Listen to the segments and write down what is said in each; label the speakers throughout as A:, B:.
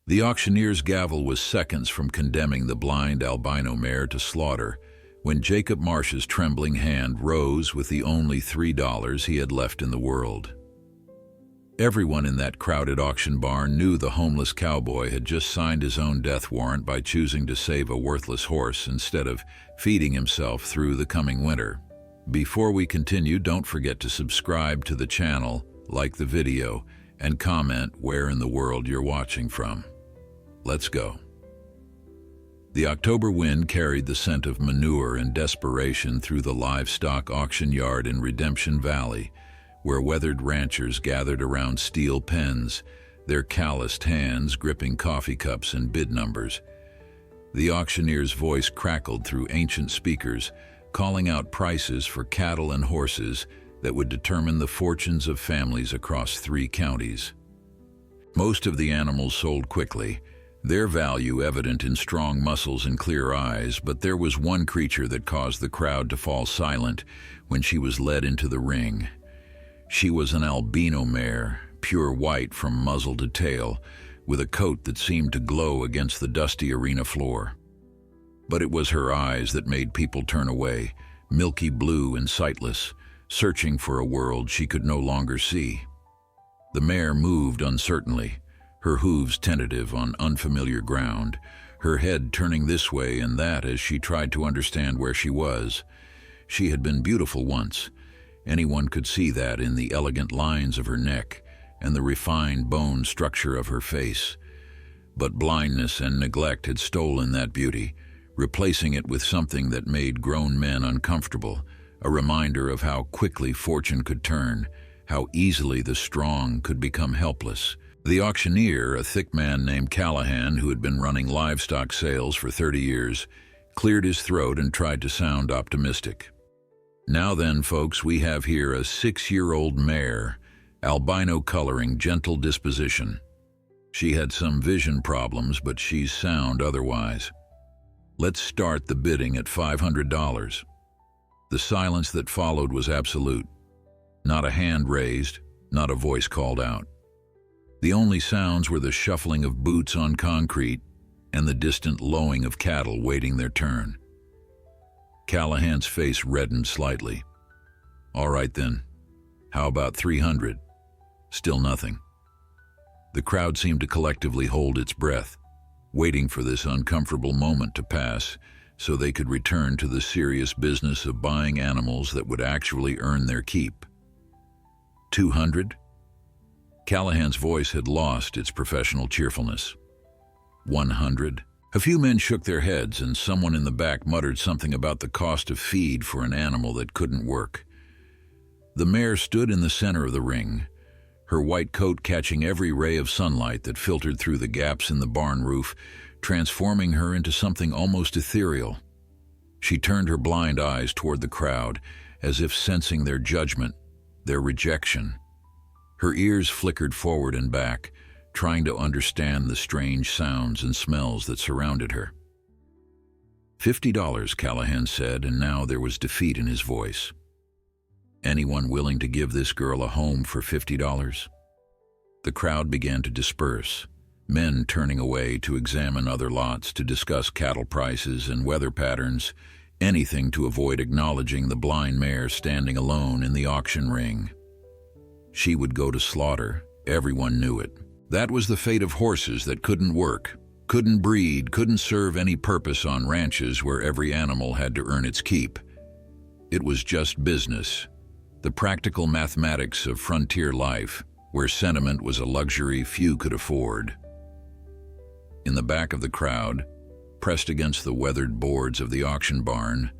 A: The auctioneer's gavel was seconds from condemning the blind albino mare to slaughter when Jacob Marsh's trembling hand rose with the only $3 he had left in the world. Everyone in that crowded auction barn knew the homeless cowboy had just signed his own death warrant by choosing to save a worthless horse instead of feeding himself through the coming winter. Before we continue, don't forget to subscribe to the channel, like the video, and comment where in the world you're watching from. Let's go. The October wind carried the scent of manure and desperation through the livestock auction yard in Redemption Valley, where weathered ranchers gathered around steel pens, their calloused hands gripping coffee cups and bid numbers. The auctioneer's voice crackled through ancient speakers, calling out prices for cattle and horses that would determine the fortunes of families across 3 counties. Most of the animals sold quickly, their value evident in strong muscles and clear eyes, but there was one creature that caused the crowd to fall silent when she was led into the ring. She was an albino mare, pure white from muzzle to tail, with a coat that seemed to glow against the dusty arena floor. But it was her eyes that made people turn away, milky blue and sightless, searching for a world she could no longer see. The mare moved uncertainly, her hooves tentative on unfamiliar ground, her head turning this way and that as she tried to understand where she was. She had been beautiful once. Anyone could see that in the elegant lines of her neck and the refined bone structure of her face. But blindness and neglect had stolen that beauty, replacing it with something that made grown men uncomfortable, a reminder of how quickly fortune could turn, how easily the strong could become helpless. The auctioneer, a thick man named Callahan who had been running livestock sales for 30 years, cleared his throat and tried to sound optimistic. Now then, folks, we have here a 6-year-old mare, albino coloring, gentle disposition. She had some vision problems, but she's sound otherwise. Let's start the bidding at $500. The silence that followed was absolute. Not a hand raised, not a voice called out. The only sounds were the shuffling of boots on concrete and the distant lowing of cattle waiting their turn. Callahan's face reddened slightly. All right then, how about 300? Still nothing. The crowd seemed to collectively hold its breath, waiting for this uncomfortable moment to pass so they could return to the serious business of buying animals that would actually earn their keep. 200? Callahan's voice had lost its professional cheerfulness. 100? A few men shook their heads, and someone in the back muttered something about the cost of feed for an animal that couldn't work. The mare stood in the center of the ring, her white coat catching every ray of sunlight that filtered through the gaps in the barn roof, transforming her into something almost ethereal. She turned her blind eyes toward the crowd, as if sensing their judgment, their rejection. Her ears flickered forward and back, trying to understand the strange sounds and smells that surrounded her. $50, Callahan said, and now there was defeat in his voice. Anyone willing to give this girl a home for $50? The crowd began to disperse, men turning away to examine other lots, to discuss cattle prices and weather patterns, anything to avoid acknowledging the blind mare standing alone in the auction ring. She would go to slaughter, everyone knew it. That was the fate of horses that couldn't work, couldn't breed, couldn't serve any purpose on ranches where every animal had to earn its keep. It was just business, the practical mathematics of frontier life, where sentiment was a luxury few could afford. In the back of the crowd, pressed against the weathered boards of the auction barn,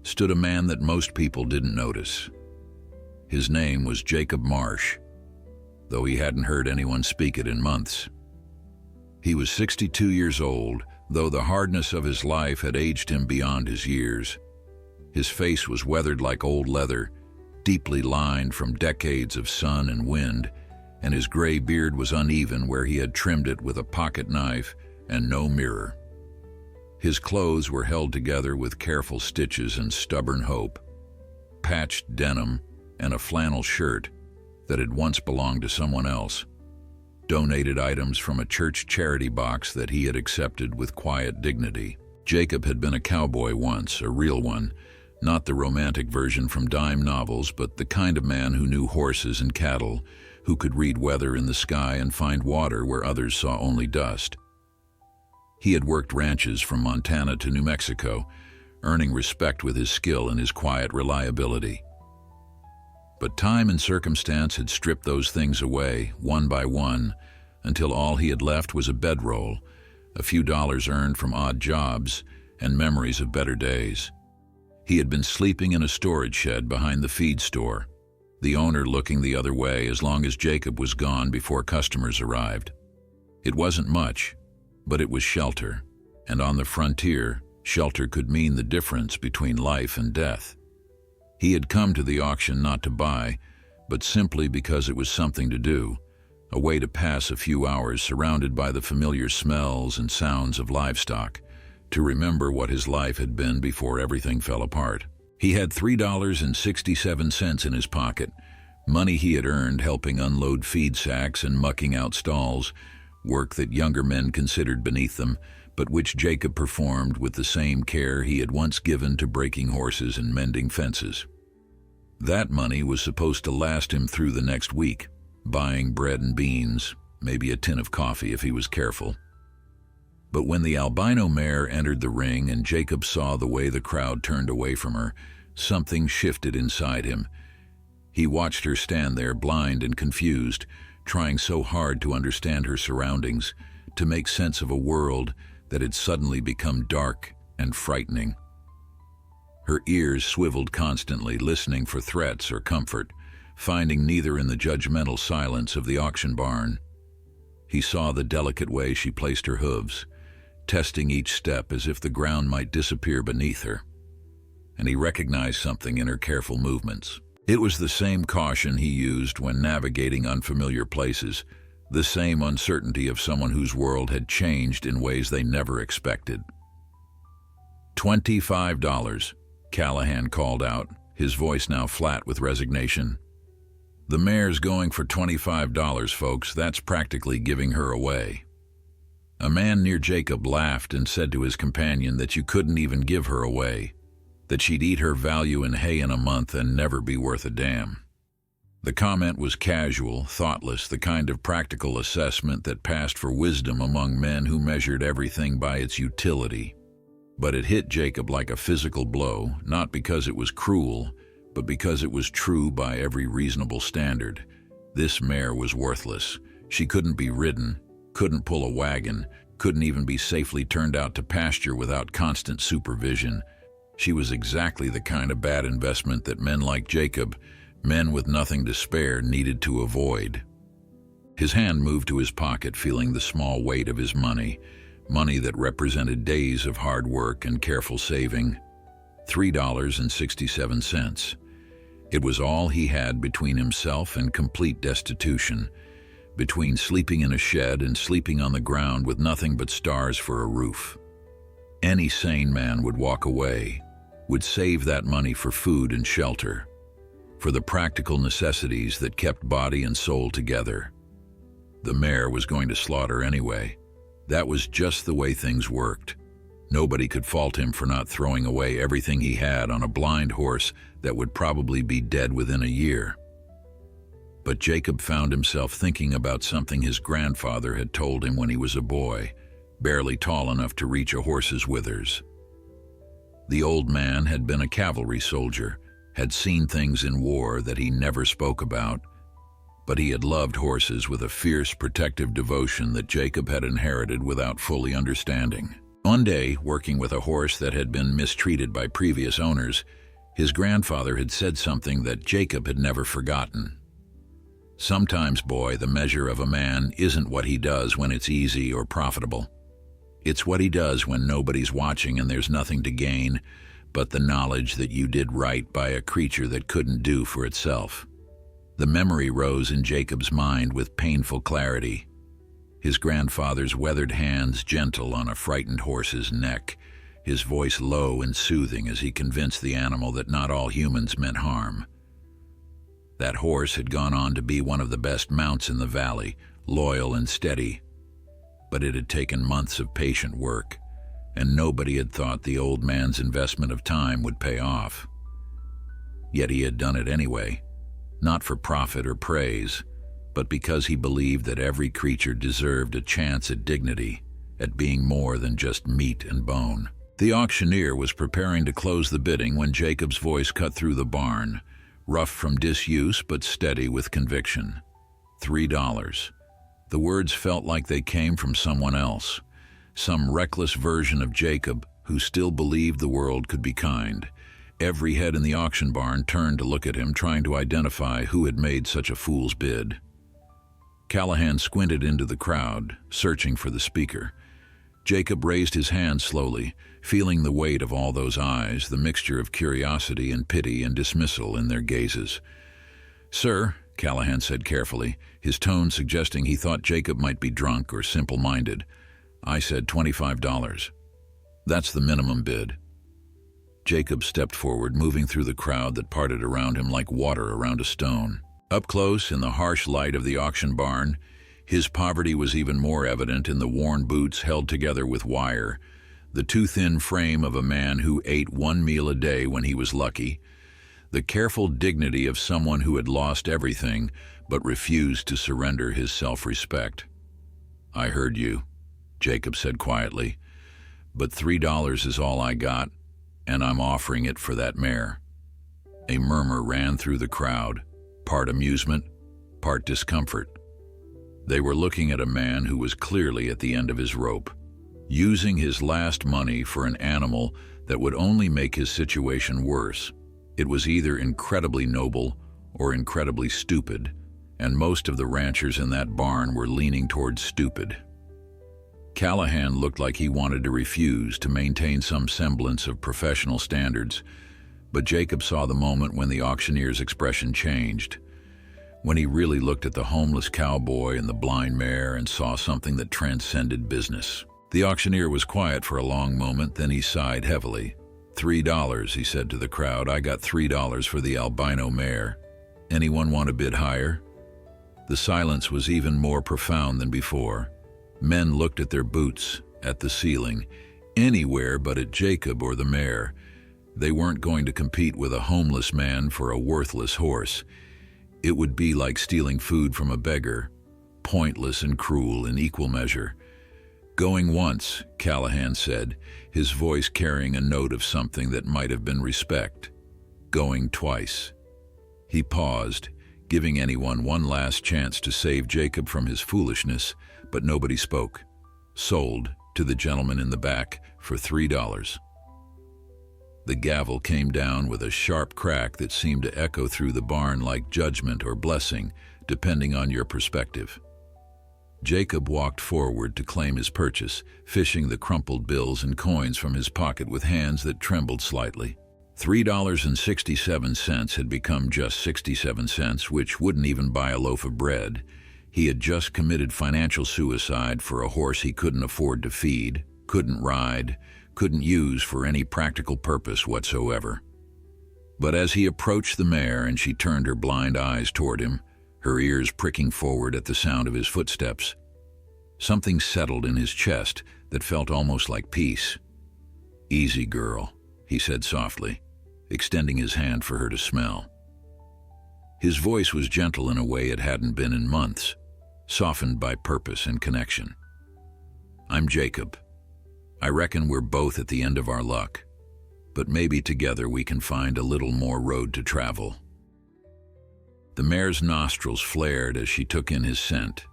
A: stood a man that most people didn't notice. His name was Jacob Marsh, though he hadn't heard anyone speak it in months. He was 62 years old, though the hardness of his life had aged him beyond his years. His face was weathered like old leather, deeply lined from decades of sun and wind, and his gray beard was uneven where he had trimmed it with a pocket knife and no mirror. His clothes were held together with careful stitches and stubborn hope, patched denim and a flannel shirt that had once belonged to someone else. donated items from a church charity box that he had accepted with quiet dignity. Jacob had been a cowboy once, a real one, not the romantic version from dime novels, but the kind of man who knew horses and cattle, who could read weather in the sky and find water where others saw only dust. He had worked ranches from Montana to New Mexico, earning respect with his skill and his quiet reliability. But time and circumstance had stripped those things away, one by one, until all he had left was a bedroll, a few dollars earned from odd jobs, and memories of better days. He had been sleeping in a storage shed behind the feed store, the owner looking the other way as long as Jacob was gone before customers arrived. It wasn't much, but it was shelter, and on the frontier, shelter could mean the difference between life and death. He had come to the auction not to buy, but simply because it was something to do, a way to pass a few hours surrounded by the familiar smells and sounds of livestock, to remember what his life had been before everything fell apart. He had $3.67 in his pocket, money he had earned helping unload feed sacks and mucking out stalls, work that younger men considered beneath them, but which Jacob performed with the same care he had once given to breaking horses and mending fences. That money was supposed to last him through the next week, buying bread and beans, maybe a tin of coffee if he was careful. But when the Albino Mare entered the ring and Jacob saw the way the crowd turned away from her, something shifted inside him. He watched her stand there blind and confused, trying so hard to understand her surroundings, to make sense of a world that had suddenly become dark and frightening. Her ears swiveled constantly, listening for threats or comfort, finding neither in the judgmental silence of the auction barn. He saw the delicate way she placed her hooves, testing each step as if the ground might disappear beneath her. And he recognized something in her careful movements. It was the same caution he used when navigating unfamiliar places, the same uncertainty of someone whose world had changed in ways they never expected. $25, Callahan called out, his voice now flat with resignation. The mare's going for $25, folks. That's practically giving her away. A man near Jacob laughed and said to his companion that you couldn't even give her away, that she'd eat her value in hay in a month and never be worth a damn. The comment was casual, thoughtless, the kind of practical assessment that passed for wisdom among men who measured everything by its utility. But it hit Jacob like a physical blow, not because it was cruel, but because it was true by every reasonable standard. This mare was worthless. She couldn't be ridden, couldn't pull a wagon, couldn't even be safely turned out to pasture without constant supervision. She was exactly the kind of bad investment that men like Jacob, men with nothing to spare, needed to avoid. His hand moved to his pocket, feeling the small weight of his money, money that represented days of hard work and careful saving. $3.67. It was all he had between himself and complete destitution, between sleeping in a shed and sleeping on the ground with nothing but stars for a roof. Any sane man would walk away, would save that money for food and shelter, for the practical necessities that kept body and soul together. The mare was going to slaughter anyway. That was just the way things worked. Nobody could fault him for not throwing away everything he had on a blind horse that would probably be dead within a year. But Jacob found himself thinking about something his grandfather had told him when he was a boy, barely tall enough to reach a horse's withers. The old man had been a cavalry soldier, had seen things in war that he never spoke about, but he had loved horses with a fierce protective devotion that Jacob had inherited without fully understanding. One day, working with a horse that had been mistreated by previous owners, his grandfather had said something that Jacob had never forgotten. Sometimes, boy, the measure of a man isn't what he does when it's easy or profitable. It's what he does when nobody's watching and there's nothing to gain but the knowledge that you did right by a creature that couldn't do for itself. The memory rose in Jacob's mind with painful clarity. His grandfather's weathered hands gentle on a frightened horse's neck, his voice low and soothing as he convinced the animal that not all humans meant harm. That horse had gone on to be one of the best mounts in the valley, loyal and steady. But it had taken months of patient work, and nobody had thought the old man's investment of time would pay off. Yet he had done it anyway, not for profit or praise, but because he believed that every creature deserved a chance at dignity, at being more than just meat and bone. The auctioneer was preparing to close the bidding when Jacob's voice cut through the barn, rough from disuse but steady with conviction. $3. The words felt like they came from someone else, some reckless version of Jacob who still believed the world could be kind. Every head in the auction barn turned to look at him, trying to identify who had made such a fool's bid. Callahan squinted into the crowd, searching for the speaker. Jacob raised his hand slowly, feeling the weight of all those eyes, the mixture of curiosity and pity and dismissal in their gazes. "Sir," Callahan said carefully, his tone suggesting he thought Jacob might be drunk or simple-minded, "I said $25. That's the minimum bid." Jacob stepped forward, moving through the crowd that parted around him like water around a stone. Up close, in the harsh light of the auction barn, his poverty was even more evident in the worn boots held together with wire, the too-thin frame of a man who ate one meal a day when he was lucky, the careful dignity of someone who had lost everything but refused to surrender his self-respect. "I heard you," Jacob said quietly, "but $3 is all I got, and I'm offering it for that mare." A murmur ran through the crowd, part amusement, part discomfort. They were looking at a man who was clearly at the end of his rope, using his last money for an animal that would only make his situation worse. It was either incredibly noble or incredibly stupid, and most of the ranchers in that barn were leaning towards stupid. Callahan looked like he wanted to refuse to maintain some semblance of professional standards, but Jacob saw the moment when the auctioneer's expression changed, when he really looked at the homeless cowboy and the blind mare and saw something that transcended business. The auctioneer was quiet for a long moment, then he sighed heavily. $3, he said to the crowd. "I got $3 for the albino mare. Anyone want to bid higher?" The silence was even more profound than before. Men looked at their boots, at the ceiling, anywhere but at Jacob or the mare. They weren't going to compete with a homeless man for a worthless horse. It would be like stealing food from a beggar, pointless and cruel in equal measure. "Going once," Callahan said, his voice carrying a note of something that might have been respect. "Going twice." He paused, giving anyone one last chance to save Jacob from his foolishness, but nobody spoke. "Sold to the gentleman in the back for $3. The gavel came down with a sharp crack that seemed to echo through the barn like judgment or blessing, depending on your perspective. Jacob walked forward to claim his purchase, fishing the crumpled bills and coins from his pocket with hands that trembled slightly. $3.67 had become just 67 cents, which wouldn't even buy a loaf of bread. He had just committed financial suicide for a horse he couldn't afford to feed, couldn't ride, couldn't use for any practical purpose whatsoever. But as he approached the mare and she turned her blind eyes toward him, her ears pricking forward at the sound of his footsteps, something settled in his chest that felt almost like peace. "Easy, girl," he said softly, extending his hand for her to smell. His voice was gentle in a way it hadn't been in months, softened by purpose and connection. "I'm Jacob. I reckon we're both at the end of our luck, but maybe together we can find a little more road to travel." The mare's nostrils flared as she took in his scent,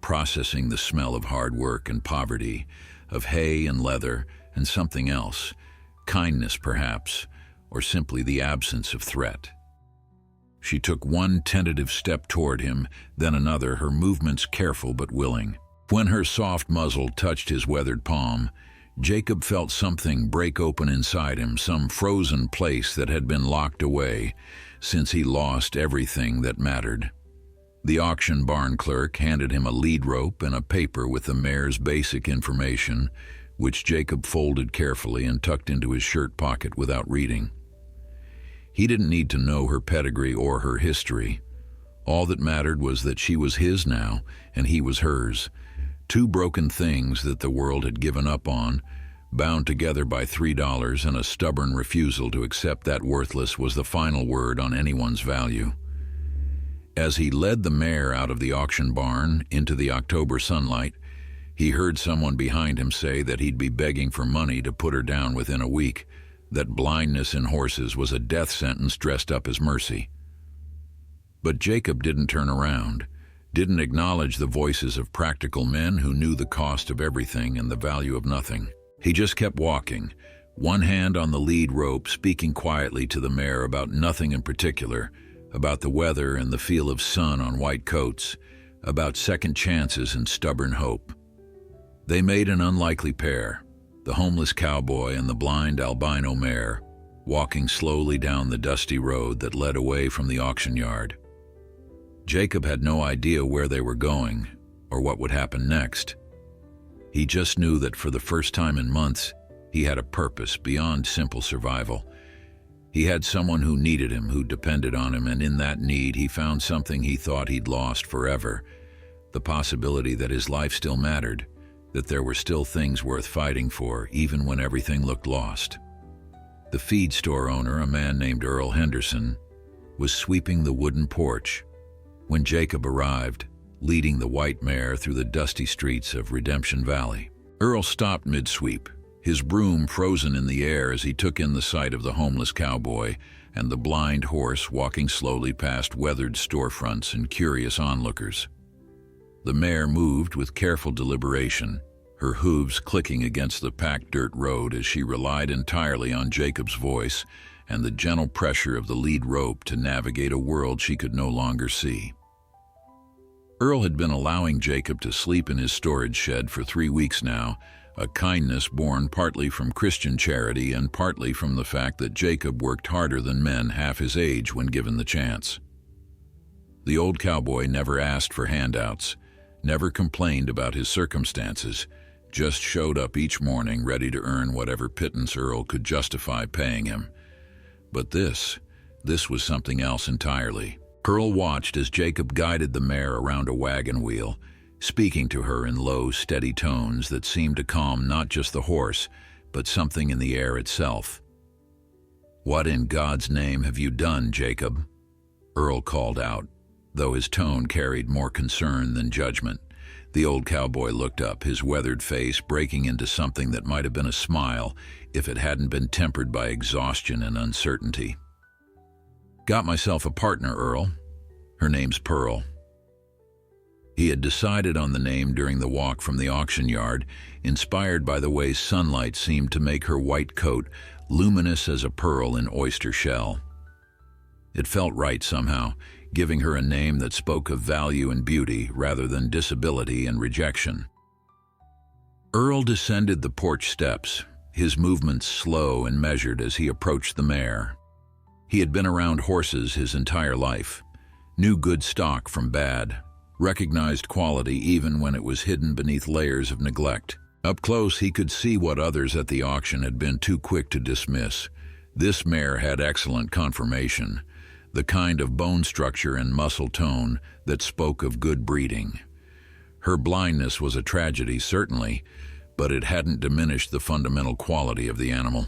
A: processing the smell of hard work and poverty, of hay and leather and something else, kindness perhaps, or simply the absence of threat. She took one tentative step toward him, then another, her movements careful but willing. When her soft muzzle touched his weathered palm, Jacob felt something break open inside him, some frozen place that had been locked away since he lost everything that mattered. The auction barn clerk handed him a lead rope and a paper with the mare's basic information, which Jacob folded carefully and tucked into his shirt pocket without reading. He didn't need to know her pedigree or her history. All that mattered was that she was his now, and he was hers. Two broken things that the world had given up on, bound together by $3 and a stubborn refusal to accept that worthless was the final word on anyone's value. As he led the mare out of the auction barn into the October sunlight, he heard someone behind him say that he'd be begging for money to put her down within a week, that blindness in horses was a death sentence dressed up as mercy. But Jacob didn't turn around, didn't acknowledge the voices of practical men who knew the cost of everything and the value of nothing. He just kept walking, one hand on the lead rope, speaking quietly to the mare about nothing in particular, about the weather and the feel of sun on white coats, about second chances and stubborn hope. They made an unlikely pair, the homeless cowboy and the blind albino mare, walking slowly down the dusty road that led away from the auction yard. Jacob had no idea where they were going or what would happen next. He just knew that for the first time in months, he had a purpose beyond simple survival. He had someone who needed him, who depended on him, and in that need he found something he thought he'd lost forever, the possibility that his life still mattered, that there were still things worth fighting for, even when everything looked lost. The feed store owner, a man named Earl Henderson, was sweeping the wooden porch when Jacob arrived, leading the white mare through the dusty streets of Redemption Valley. Earl stopped mid-sweep, his broom frozen in the air as he took in the sight of the homeless cowboy and the blind horse walking slowly past weathered storefronts and curious onlookers. The mare moved with careful deliberation, her hooves clicking against the packed dirt road as she relied entirely on Jacob's voice and the gentle pressure of the lead rope to navigate a world she could no longer see. Earl had been allowing Jacob to sleep in his storage shed for 3 weeks now, a kindness born partly from Christian charity and partly from the fact that Jacob worked harder than men half his age when given the chance. The old cowboy never asked for handouts, never complained about his circumstances, just showed up each morning ready to earn whatever pittance Earl could justify paying him. But this was something else entirely. Earl watched as Jacob guided the mare around a wagon wheel, speaking to her in low, steady tones that seemed to calm not just the horse, but something in the air itself. "What in God's name have you done, Jacob?" Earl called out, though his tone carried more concern than judgment. The old cowboy looked up, his weathered face breaking into something that might have been a smile if it hadn't been tempered by exhaustion and uncertainty. "Got myself a partner, Earl. Her name's Pearl." He had decided on the name during the walk from the auction yard, inspired by the way sunlight seemed to make her white coat luminous as a pearl in oyster shell. It felt right somehow, giving her a name that spoke of value and beauty rather than disability and rejection. Earl descended the porch steps, his movements slow and measured as he approached the mare. He had been around horses his entire life, knew good stock from bad, recognized quality even when it was hidden beneath layers of neglect. Up close, he could see what others at the auction had been too quick to dismiss. This mare had excellent conformation, the kind of bone structure and muscle tone that spoke of good breeding. Her blindness was a tragedy, certainly, but it hadn't diminished the fundamental quality of the animal.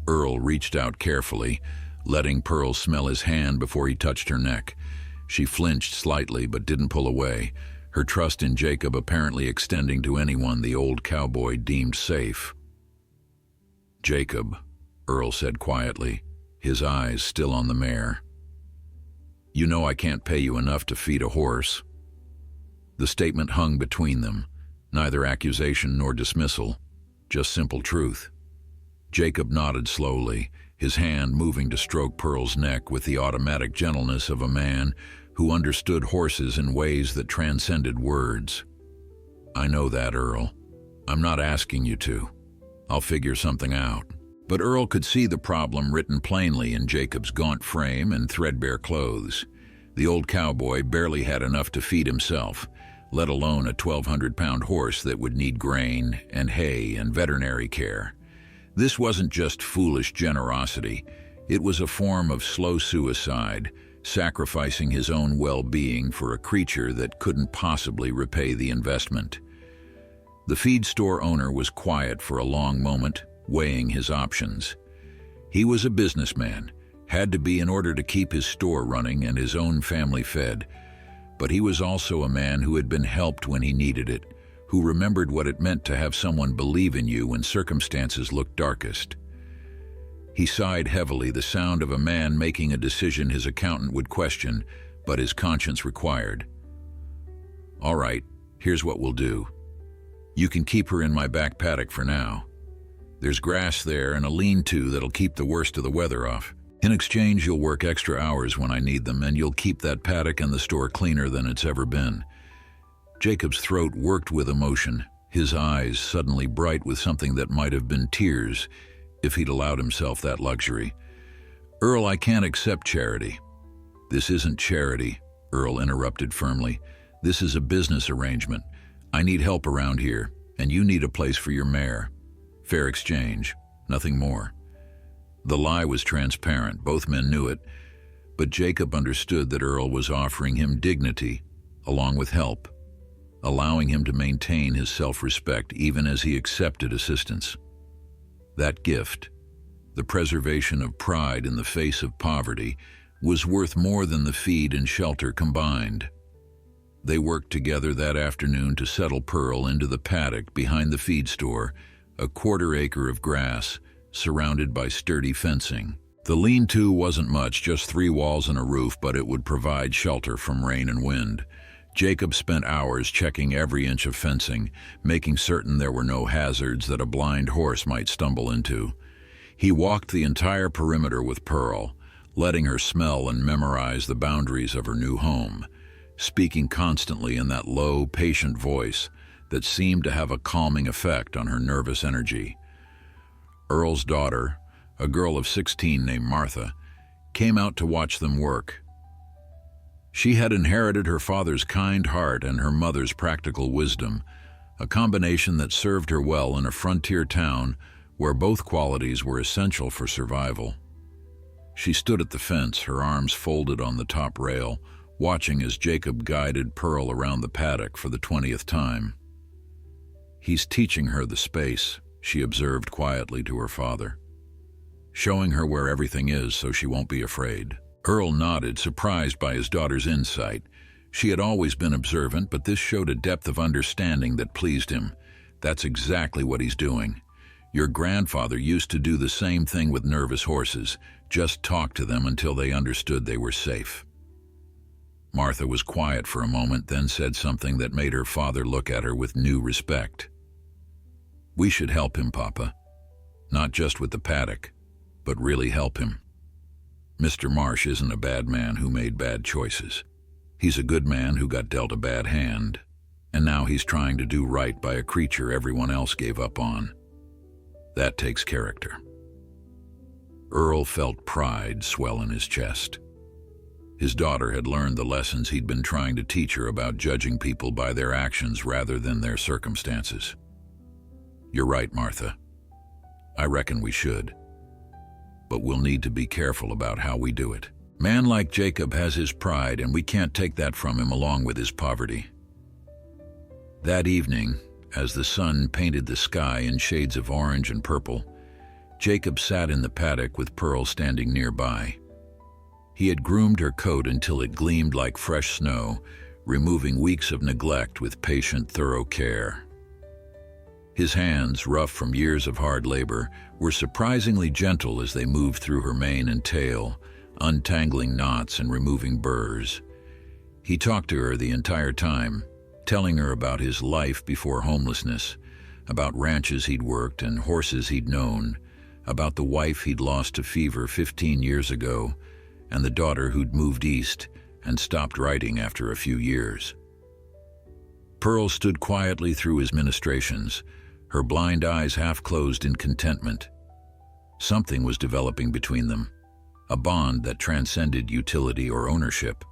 A: Earl reached out carefully, letting Pearl smell his hand before he touched her neck. She flinched slightly but didn't pull away, her trust in Jacob apparently extending to anyone the old cowboy deemed safe. "Jacob," Earl said quietly, his eyes still on the mare. "You know I can't pay you enough to feed a horse." The statement hung between them, neither accusation nor dismissal, just simple truth. Jacob nodded slowly, his hand moving to stroke Pearl's neck with the automatic gentleness of a man who understood horses in ways that transcended words. "I know that, Earl. I'm not asking you to. I'll figure something out." But Earl could see the problem written plainly in Jacob's gaunt frame and threadbare clothes. The old cowboy barely had enough to feed himself, let alone a 1,200-pound horse that would need grain and hay and veterinary care. This wasn't just foolish generosity. It was a form of slow suicide, sacrificing his own well-being for a creature that couldn't possibly repay the investment. The feed store owner was quiet for a long moment, weighing his options. He was a businessman, had to be in order to keep his store running and his own family fed, but he was also a man who had been helped when he needed it, who remembered what it meant to have someone believe in you when circumstances looked darkest. He sighed heavily, the sound of a man making a decision his accountant would question, but his conscience required. "All right, here's what we'll do. You can keep her in my back paddock for now. There's grass there and a lean-to that'll keep the worst of the weather off. In exchange, you'll work extra hours when I need them, and you'll keep that paddock and the store cleaner than it's ever been." Jacob's throat worked with emotion, his eyes suddenly bright with something that might have been tears if he'd allowed himself that luxury. "Earl, I can't accept charity." "This isn't charity," Earl interrupted firmly. "This is a business arrangement. I need help around here, and you need a place for your mare. Fair exchange, nothing more." The lie was transparent, both men knew it, but Jacob understood that Earl was offering him dignity, along with help, allowing him to maintain his self-respect even as he accepted assistance. That gift, the preservation of pride in the face of poverty, was worth more than the feed and shelter combined. They worked together that afternoon to settle Pearl into the paddock behind the feed store, a quarter-acre of grass, surrounded by sturdy fencing. The lean-to wasn't much, just 3 walls and a roof, but it would provide shelter from rain and wind. Jacob spent hours checking every inch of fencing, making certain there were no hazards that a blind horse might stumble into. He walked the entire perimeter with Pearl, letting her smell and memorize the boundaries of her new home, speaking constantly in that low, patient voice that seemed to have a calming effect on her nervous energy. Earl's daughter, a girl of 16 named Martha, came out to watch them work. She had inherited her father's kind heart and her mother's practical wisdom, a combination that served her well in a frontier town where both qualities were essential for survival. She stood at the fence, her arms folded on the top rail, watching as Jacob guided Pearl around the paddock for the 20th time. "He's teaching her the space," she observed quietly to her father. "Showing her where everything is so she won't be afraid." Earl nodded, surprised by his daughter's insight. She had always been observant, but this showed a depth of understanding that pleased him. "That's exactly what he's doing. Your grandfather used to do the same thing with nervous horses, just talk to them until they understood they were safe." Martha was quiet for a moment, then said something that made her father look at her with new respect. "We should help him, Papa. Not just with the paddock, but really help him. Mr. Marsh isn't a bad man who made bad choices. He's a good man who got dealt a bad hand, and now he's trying to do right by a creature everyone else gave up on. That takes character." Earl felt pride swell in his chest. His daughter had learned the lessons he'd been trying to teach her about judging people by their actions rather than their circumstances. "You're right, Martha. I reckon we should. But we'll need to be careful about how we do it. Man like Jacob has his pride, and we can't take that from him along with his poverty." That evening, as the sun painted the sky in shades of orange and purple, Jacob sat in the paddock with Pearl standing nearby. He had groomed her coat until it gleamed like fresh snow, removing weeks of neglect with patient, thorough care. His hands, rough from years of hard labor, were surprisingly gentle as they moved through her mane and tail, untangling knots and removing burrs. He talked to her the entire time, telling her about his life before homelessness, about ranches he'd worked and horses he'd known, about the wife he'd lost to fever 15 years ago, and the daughter who'd moved east and stopped writing after a few years. Pearl stood quietly through his ministrations, her blind eyes half closed in contentment. Something was developing between them, a bond that transcended utility or ownership.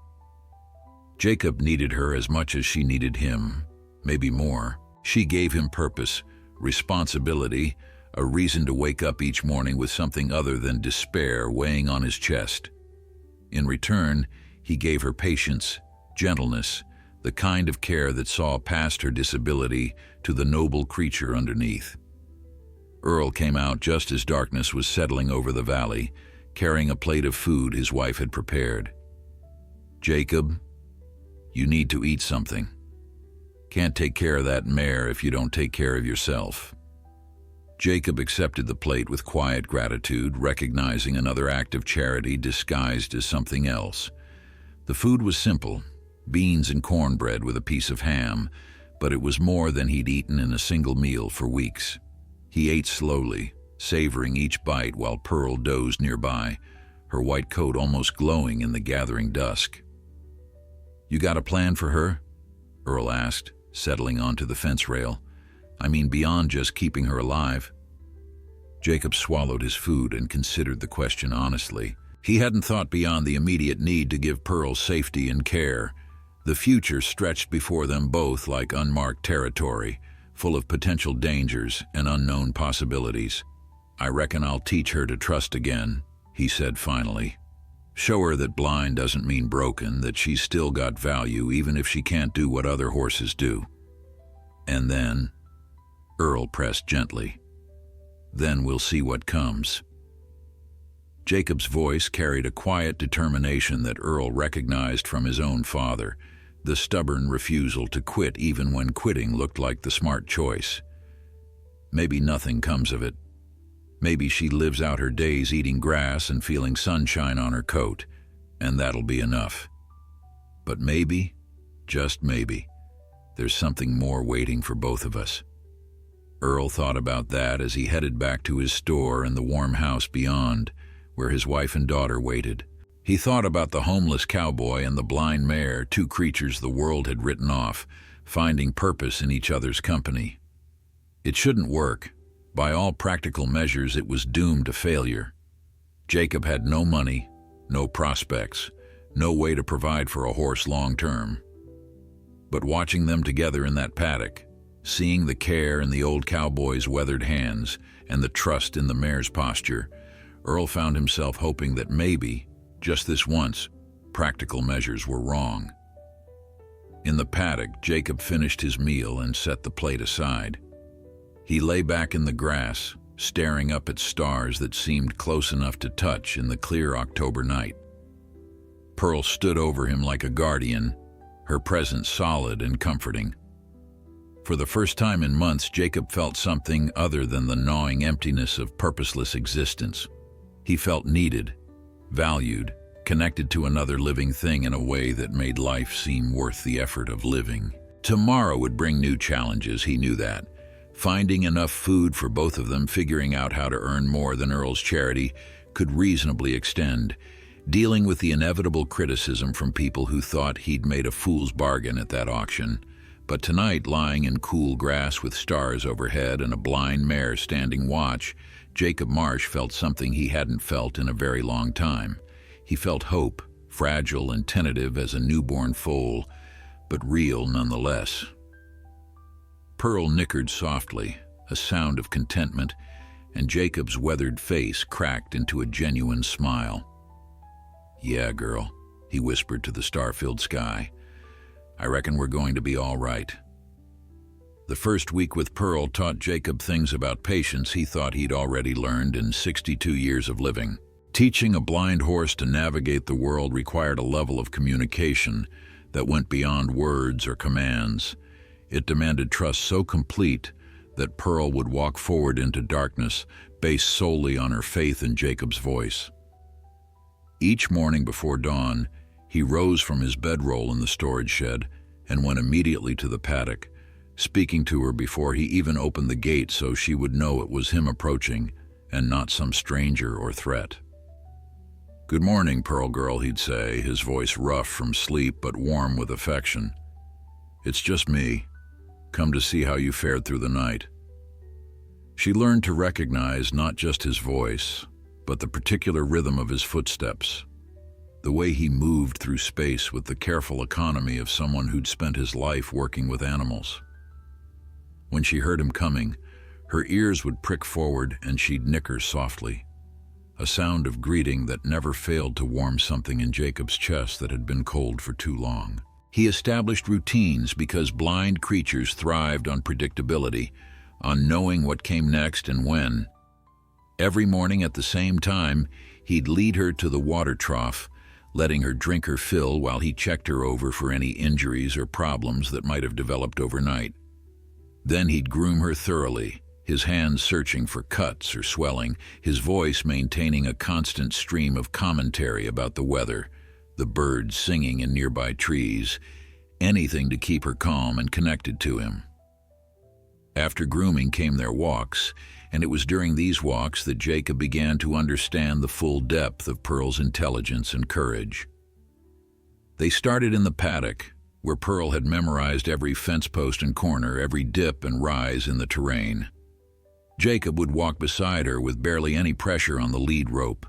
A: Jacob needed her as much as she needed him, maybe more. She gave him purpose, responsibility, a reason to wake up each morning with something other than despair weighing on his chest. In return, He gave her patience, gentleness, the kind of care that saw past her disability to the noble creature underneath. Earl came out just as darkness was settling over the valley, carrying a plate of food his wife had prepared. "Jacob, you need to eat something. Can't take care of that mare if you don't take care of yourself." Jacob accepted the plate with quiet gratitude, recognizing another act of charity disguised as something else. The food was simple, beans and cornbread with a piece of ham, but it was more than he'd eaten in a single meal for weeks. He ate slowly, savoring each bite while Pearl dozed nearby, her white coat almost glowing in the gathering dusk. "You got a plan for her?" Earl asked, settling onto the fence rail. "I mean beyond just keeping her alive." Jacob swallowed his food and considered the question honestly. He hadn't thought beyond the immediate need to give Pearl safety and care. The future stretched before them both like unmarked territory, full of potential dangers and unknown possibilities. "I reckon I'll teach her to trust again," he said finally. "Show her that blind doesn't mean broken, that she's still got value even if she can't do what other horses do." "And then," Earl pressed gently, "then we'll see what comes." Jacob's voice carried a quiet determination that Earl recognized from his own father, the stubborn refusal to quit even when quitting looked like the smart choice. "Maybe nothing comes of it. Maybe she lives out her days eating grass and feeling sunshine on her coat, and that'll be enough. But maybe, just maybe, there's something more waiting for both of us." Earl thought about that as he headed back to his store and the warm house beyond, where his wife and daughter waited. He thought about the homeless cowboy and the blind mare, two creatures the world had written off, finding purpose in each other's company. It shouldn't work. By all practical measures, it was doomed to failure. Jacob had no money, no prospects, no way to provide for a horse long term. But watching them together in that paddock, seeing the care in the old cowboy's weathered hands and the trust in the mare's posture, Earl found himself hoping that maybe, just this once, practical measures were wrong. In the paddock, Jacob finished his meal and set the plate aside. He lay back in the grass, staring up at stars that seemed close enough to touch in the clear October night. Pearl stood over him like a guardian, her presence solid and comforting. For the first time in months, Jacob felt something other than the gnawing emptiness of purposeless existence. He felt needed, valued, connected to another living thing in a way that made life seem worth the effort of living. Tomorrow would bring new challenges, he knew that. Finding enough food for both of them, figuring out how to earn more than Earl's charity could reasonably extend, dealing with the inevitable criticism from people who thought he'd made a fool's bargain at that auction. But tonight, lying in cool grass with stars overhead and a blind mare standing watch, Jacob Marsh felt something he hadn't felt in a very long time. He felt hope, fragile and tentative as a newborn foal, but real nonetheless. Pearl nickered softly, a sound of contentment, and Jacob's weathered face cracked into a genuine smile. "Yeah, girl," he whispered to the star-filled sky. "I reckon we're going to be all right." The first week with Pearl taught Jacob things about patience he thought he'd already learned in 62 years of living. Teaching a blind horse to navigate the world required a level of communication that went beyond words or commands. It demanded trust so complete that Pearl would walk forward into darkness based solely on her faith in Jacob's voice. Each morning before dawn, he rose from his bedroll in the storage shed and went immediately to the paddock, speaking to her before he even opened the gate so she would know it was him approaching and not some stranger or threat. "Good morning, Pearl girl," he'd say, his voice rough from sleep but warm with affection. "It's just me. Come to see how you fared through the night." She learned to recognize not just his voice, but the particular rhythm of his footsteps, the way he moved through space with the careful economy of someone who'd spent his life working with animals. When she heard him coming, her ears would prick forward and she'd nicker softly, a sound of greeting that never failed to warm something in Jacob's chest that had been cold for too long. He established routines because blind creatures thrived on predictability, on knowing what came next and when. Every morning at the same time, he'd lead her to the water trough, letting her drink her fill while he checked her over for any injuries or problems that might have developed overnight. Then he'd groom her thoroughly, his hands searching for cuts or swelling, his voice maintaining a constant stream of commentary about the weather, the birds singing in nearby trees, anything to keep her calm and connected to him. After grooming came their walks, and it was during these walks that Jacob began to understand the full depth of Pearl's intelligence and courage. They started in the paddock, where Pearl had memorized every fence post and corner, every dip and rise in the terrain. Jacob would walk beside her with barely any pressure on the lead rope,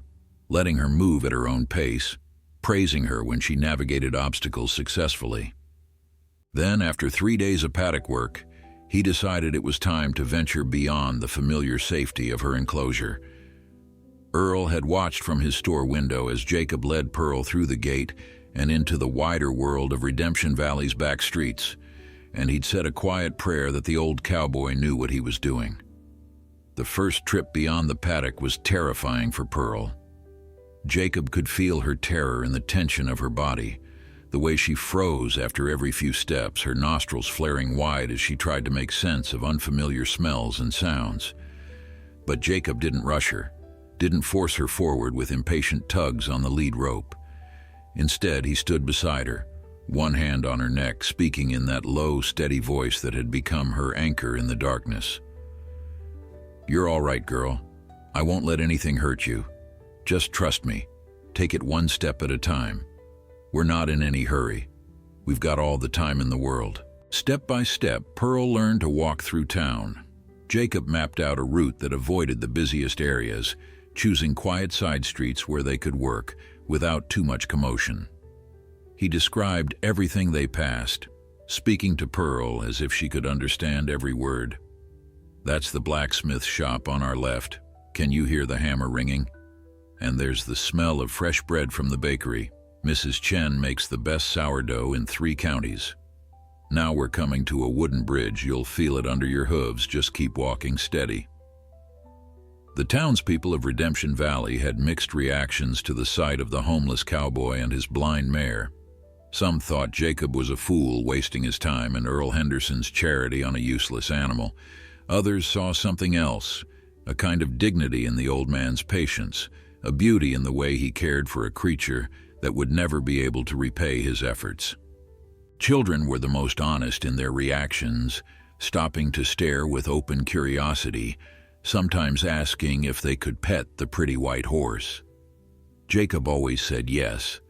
A: letting her move at her own pace, praising her when she navigated obstacles successfully. Then, after 3 days of paddock work, he decided it was time to venture beyond the familiar safety of her enclosure. Earl had watched from his store window as Jacob led Pearl through the gate and into the wider world of Redemption Valley's back streets, and he'd said a quiet prayer that the old cowboy knew what he was doing. The first trip beyond the paddock was terrifying for Pearl. Jacob could feel her terror in the tension of her body, the way she froze after every few steps, her nostrils flaring wide as she tried to make sense of unfamiliar smells and sounds. But Jacob didn't rush her, didn't force her forward with impatient tugs on the lead rope. Instead, he stood beside her, one hand on her neck, speaking in that low, steady voice that had become her anchor in the darkness. "You're all right, girl. I won't let anything hurt you. Just trust me. Take it one step at a time. We're not in any hurry. We've got all the time in the world." Step by step, Pearl learned to walk through town. Jacob mapped out a route that avoided the busiest areas, choosing quiet side streets where they could work without too much commotion. He described everything they passed, speaking to Pearl as if she could understand every word. "That's the blacksmith shop on our left. Can you hear the hammer ringing? And there's the smell of fresh bread from the bakery. Mrs. Chen makes the best sourdough in 3 counties. Now we're coming to a wooden bridge. You'll feel it under your hooves. Just keep walking steady." The townspeople of Redemption Valley had mixed reactions to the sight of the homeless cowboy and his blind mare. Some thought Jacob was a fool wasting his time and Earl Henderson's charity on a useless animal. Others saw something else, a kind of dignity in the old man's patience, a beauty in the way he cared for a creature that would never be able to repay his efforts. Children were the most honest in their reactions, stopping to stare with open curiosity, sometimes asking if they could pet the pretty white horse. Jacob always said yes,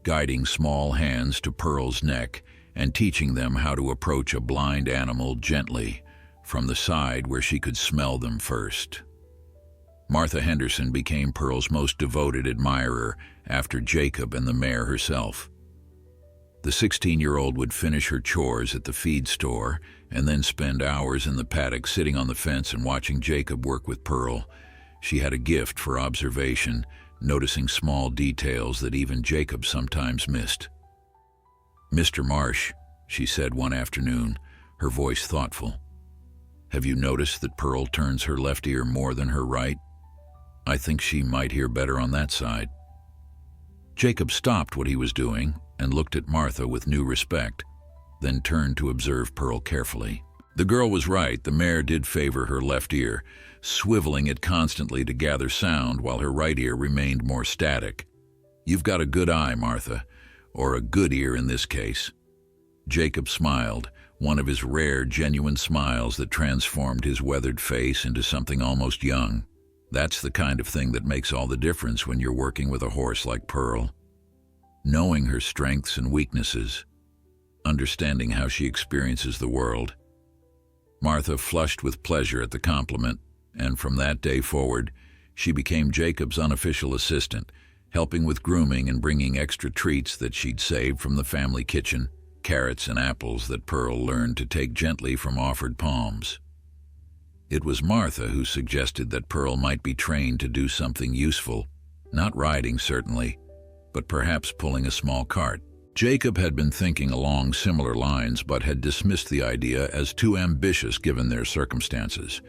A: guiding small hands to Pearl's neck and teaching them how to approach a blind animal gently, from the side where she could smell them first. Martha Henderson became Pearl's most devoted admirer after Jacob and the mare herself. The 16-year-old would finish her chores at the feed store and then spend hours in the paddock sitting on the fence and watching Jacob work with Pearl. She had a gift for observation, noticing small details that even Jacob sometimes missed. "Mr. Marsh," she said one afternoon, her voice thoughtful, "have you noticed that Pearl turns her left ear more than her right? I think she might hear better on that side." Jacob stopped what he was doing and looked at Martha with new respect, then turned to observe Pearl carefully. The girl was right. The mare did favor her left ear, swiveling it constantly to gather sound while her right ear remained more static. "You've got a good eye, Martha, or a good ear in this case." Jacob smiled, one of his rare, genuine smiles that transformed his weathered face into something almost young. That's the kind of thing that makes all the difference when you're working with a horse like Pearl. Knowing her strengths and weaknesses, understanding how she experiences the world. Martha flushed with pleasure at the compliment, and from that day forward, she became Jacob's unofficial assistant, helping with grooming and bringing extra treats that she'd saved from the family kitchen, carrots and apples that Pearl learned to take gently from offered palms. It was Martha who suggested that Pearl might be trained to do something useful Not riding, certainly, but perhaps pulling a small cart. Jacob had been thinking along similar lines but had dismissed the idea as too ambitious given their circumstances.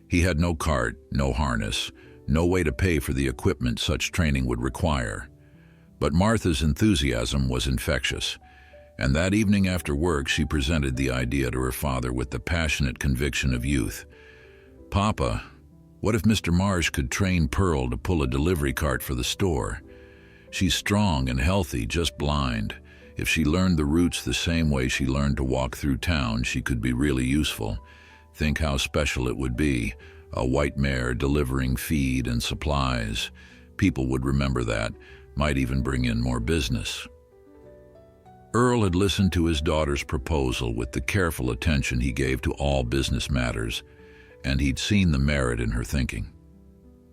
A: He had no cart, no harness, no way to pay for the equipment such training would require. But Martha's enthusiasm was infectious, and that evening after work she presented the idea to her father with the passionate conviction of youth. "Papa, what if Mr. Marsh could train Pearl to pull a delivery cart for the store? She's strong and healthy, just blind. If she learned the routes the same way she learned to walk through town, she could be really useful. Think how special it would be, a white mare delivering feed and supplies. People would remember that, might even bring in more business." Earl had listened to his daughter's proposal with the careful attention he gave to all business matters, and he'd seen the merit in her thinking.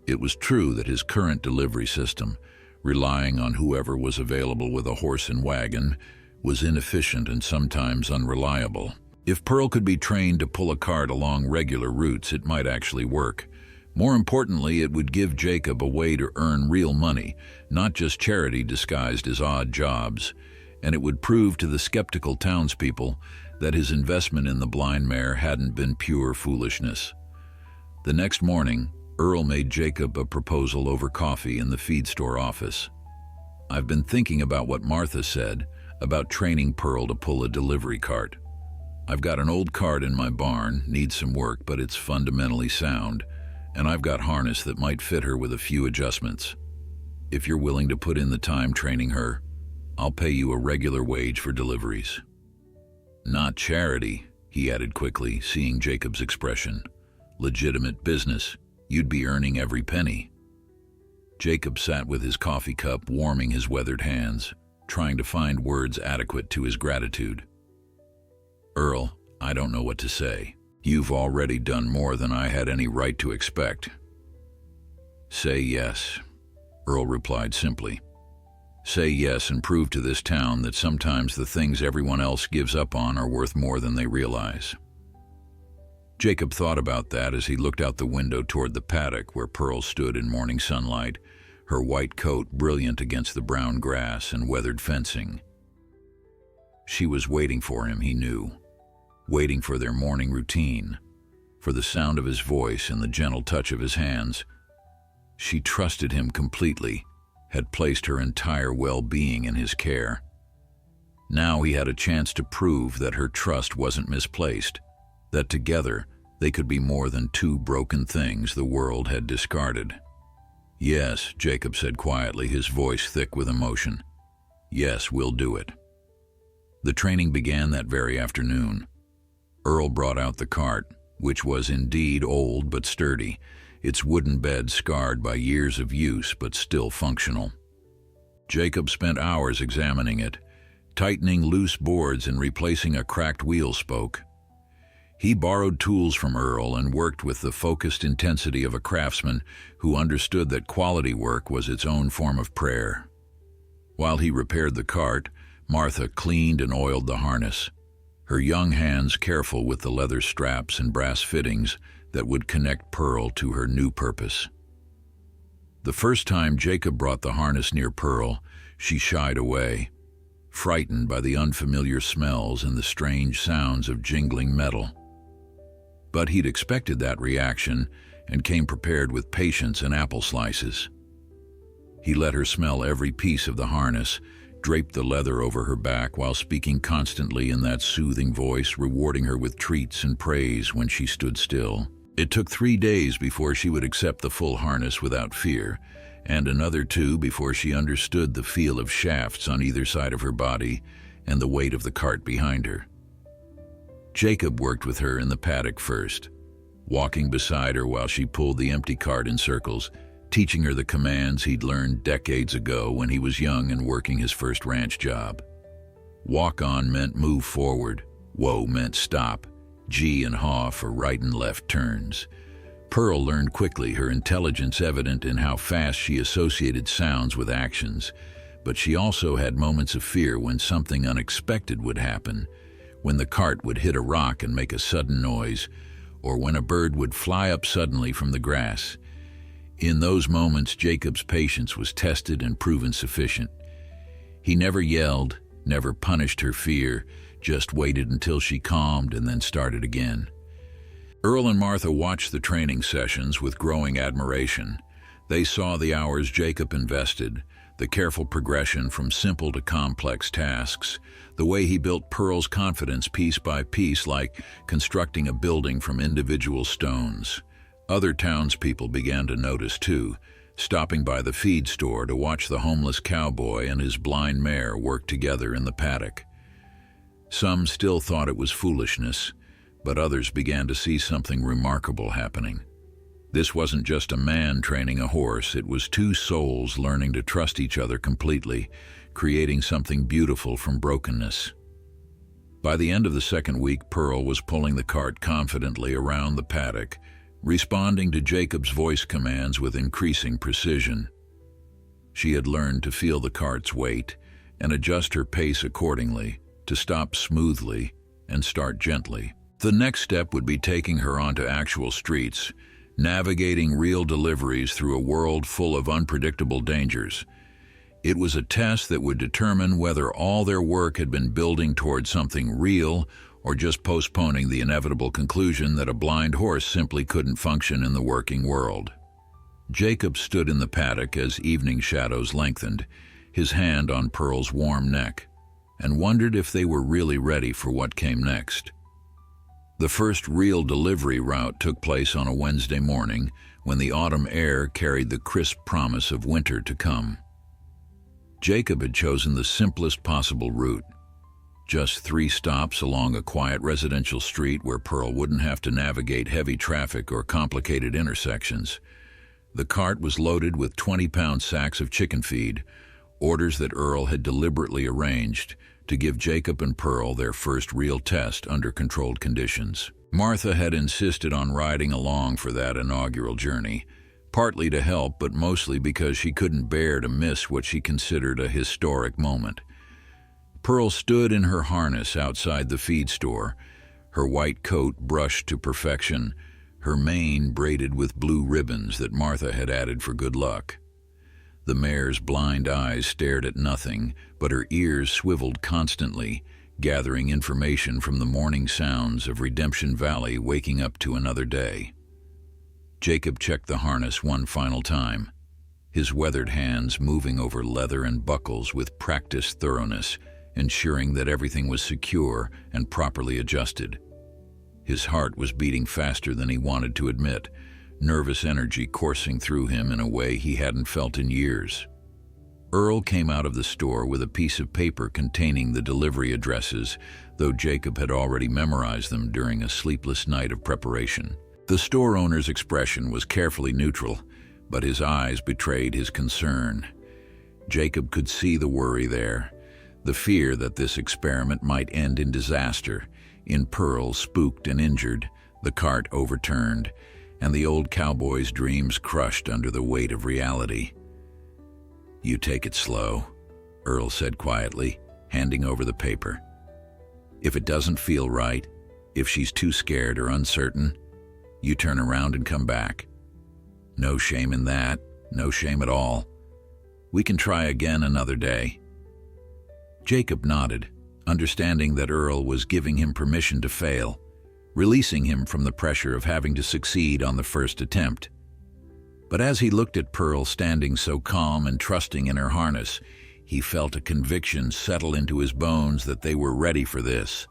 A: It was true that his current delivery system, relying on whoever was available with a horse and wagon, was inefficient and sometimes unreliable. If Pearl could be trained to pull a cart along regular routes, it might actually work. More importantly, it would give Jacob a way to earn real money, not just charity disguised as odd jobs, and it would prove to the skeptical townspeople that his investment in the blind mare hadn't been pure foolishness. The next morning, Earl made Jacob a proposal over coffee in the feed store office. "I've been thinking about what Martha said about training Pearl to pull a delivery cart. I've got an old cart in my barn, needs some work, but it's fundamentally sound, and I've got harness that might fit her with a few adjustments. If you're willing to put in the time training her, I'll pay you a regular wage for deliveries." "Not charity," he added quickly, seeing Jacob's expression. "Legitimate business. You'd be earning every penny." Jacob sat with his coffee cup, warming his weathered hands, trying to find words adequate to his gratitude. "Earl, I don't know what to say. You've already done more than I had any right to expect." "Say yes," Earl replied simply. "Say yes and prove to this town that sometimes the things everyone else gives up on are worth more than they realize." Jacob thought about that as he looked out the window toward the paddock where Pearl stood in morning sunlight, her white coat brilliant against the brown grass and weathered fencing. She was waiting for him, he knew, waiting for their morning routine, for the sound of his voice and the gentle touch of his hands. She trusted him completely, had placed her entire well-being in his care. Now he had a chance to prove that her trust wasn't misplaced, that together they could be more than two broken things the world had discarded. "Yes," Jacob said quietly, his voice thick with emotion. "Yes, we'll do it." The training began that very afternoon. Earl brought out the cart, which was indeed old but sturdy, its wooden bed scarred by years of use but still functional. Jacob spent hours examining it, tightening loose boards and replacing a cracked wheel spoke. He borrowed tools from Earl and worked with the focused intensity of a craftsman who understood that quality work was its own form of prayer. While he repaired the cart, Martha cleaned and oiled the harness, her young hands careful with the leather straps and brass fittings that would connect Pearl to her new purpose. The first time Jacob brought the harness near Pearl, she shied away, frightened by the unfamiliar smells and the strange sounds of jingling metal. But he'd expected that reaction and came prepared with patience and apple slices. He let her smell every piece of the harness, draped the leather over her back while speaking constantly in that soothing voice, rewarding her with treats and praise when she stood still. It took 3 days before she would accept the full harness without fear, and another 2 before she understood the feel of shafts on either side of her body and the weight of the cart behind her. Jacob worked with her in the paddock first, walking beside her while she pulled the empty cart in circles, teaching her the commands he'd learned decades ago when he was young and working his first ranch job. Walk on meant move forward, whoa meant stop, G and haw for right and left turns. Pearl learned quickly, her intelligence evident in how fast she associated sounds with actions, but she also had moments of fear when something unexpected would happen, when the cart would hit a rock and make a sudden noise, or when a bird would fly up suddenly from the grass. In those moments, Jacob's patience was tested and proven sufficient. He never yelled, never punished her fear, just waited until she calmed and then started again. Earl and Martha watched the training sessions with growing admiration. They saw the hours Jacob invested, the careful progression from simple to complex tasks, the way he built Pearl's confidence piece by piece, like constructing a building from individual stones. Other townspeople began to notice too, stopping by the feed store to watch the homeless cowboy and his blind mare work together in the paddock. Some still thought it was foolishness, but others began to see something remarkable happening. This wasn't just a man training a horse, it was two souls learning to trust each other completely, creating something beautiful from brokenness. By the end of the second week, Pearl was pulling the cart confidently around the paddock, responding to Jacob's voice commands with increasing precision. She had learned to feel the cart's weight and adjust her pace accordingly, to stop smoothly and start gently. The next step would be taking her onto actual streets, navigating real deliveries through a world full of unpredictable dangers. It was a test that would determine whether all their work had been building toward something real or just postponing the inevitable conclusion that a blind horse simply couldn't function in the working world. Jacob stood in the paddock as evening shadows lengthened, his hand on Pearl's warm neck, and wondered if they were really ready for what came next. The first real delivery route took place on a Wednesday morning when the autumn air carried the crisp promise of winter to come. Jacob had chosen the simplest possible route. Just 3 stops along a quiet residential street where Pearl wouldn't have to navigate heavy traffic or complicated intersections. The cart was loaded with 20-pound sacks of chicken feed, orders that Earl had deliberately arranged to give Jacob and Pearl their first real test under controlled conditions. Martha had insisted on riding along for that inaugural journey, partly to help, but mostly because she couldn't bear to miss what she considered a historic moment. Pearl stood in her harness outside the feed store, her white coat brushed to perfection, her mane braided with blue ribbons that Martha had added for good luck. The mare's blind eyes stared at nothing, but her ears swiveled constantly, gathering information from the morning sounds of Redemption Valley waking up to another day. Jacob checked the harness one final time, his weathered hands moving over leather and buckles with practiced thoroughness, ensuring that everything was secure and properly adjusted. His heart was beating faster than he wanted to admit, nervous energy coursing through him in a way he hadn't felt in years. Earl came out of the store with a piece of paper containing the delivery addresses, though Jacob had already memorized them during a sleepless night of preparation. The store owner's expression was carefully neutral, but his eyes betrayed his concern. Jacob could see the worry there, the fear that this experiment might end in disaster, in Pearl spooked and injured, the cart overturned, and the old cowboy's dreams crushed under the weight of reality. "You take it slow," Earl said quietly, handing over the paper. "If it doesn't feel right, if she's too scared or uncertain, you turn around and come back. No shame in that, no shame at all. We can try again another day." Jacob nodded, understanding that Earl was giving him permission to fail, releasing him from the pressure of having to succeed on the first attempt. But as he looked at Pearl standing so calm and trusting in her harness, he felt a conviction settle into his bones that they were ready for this,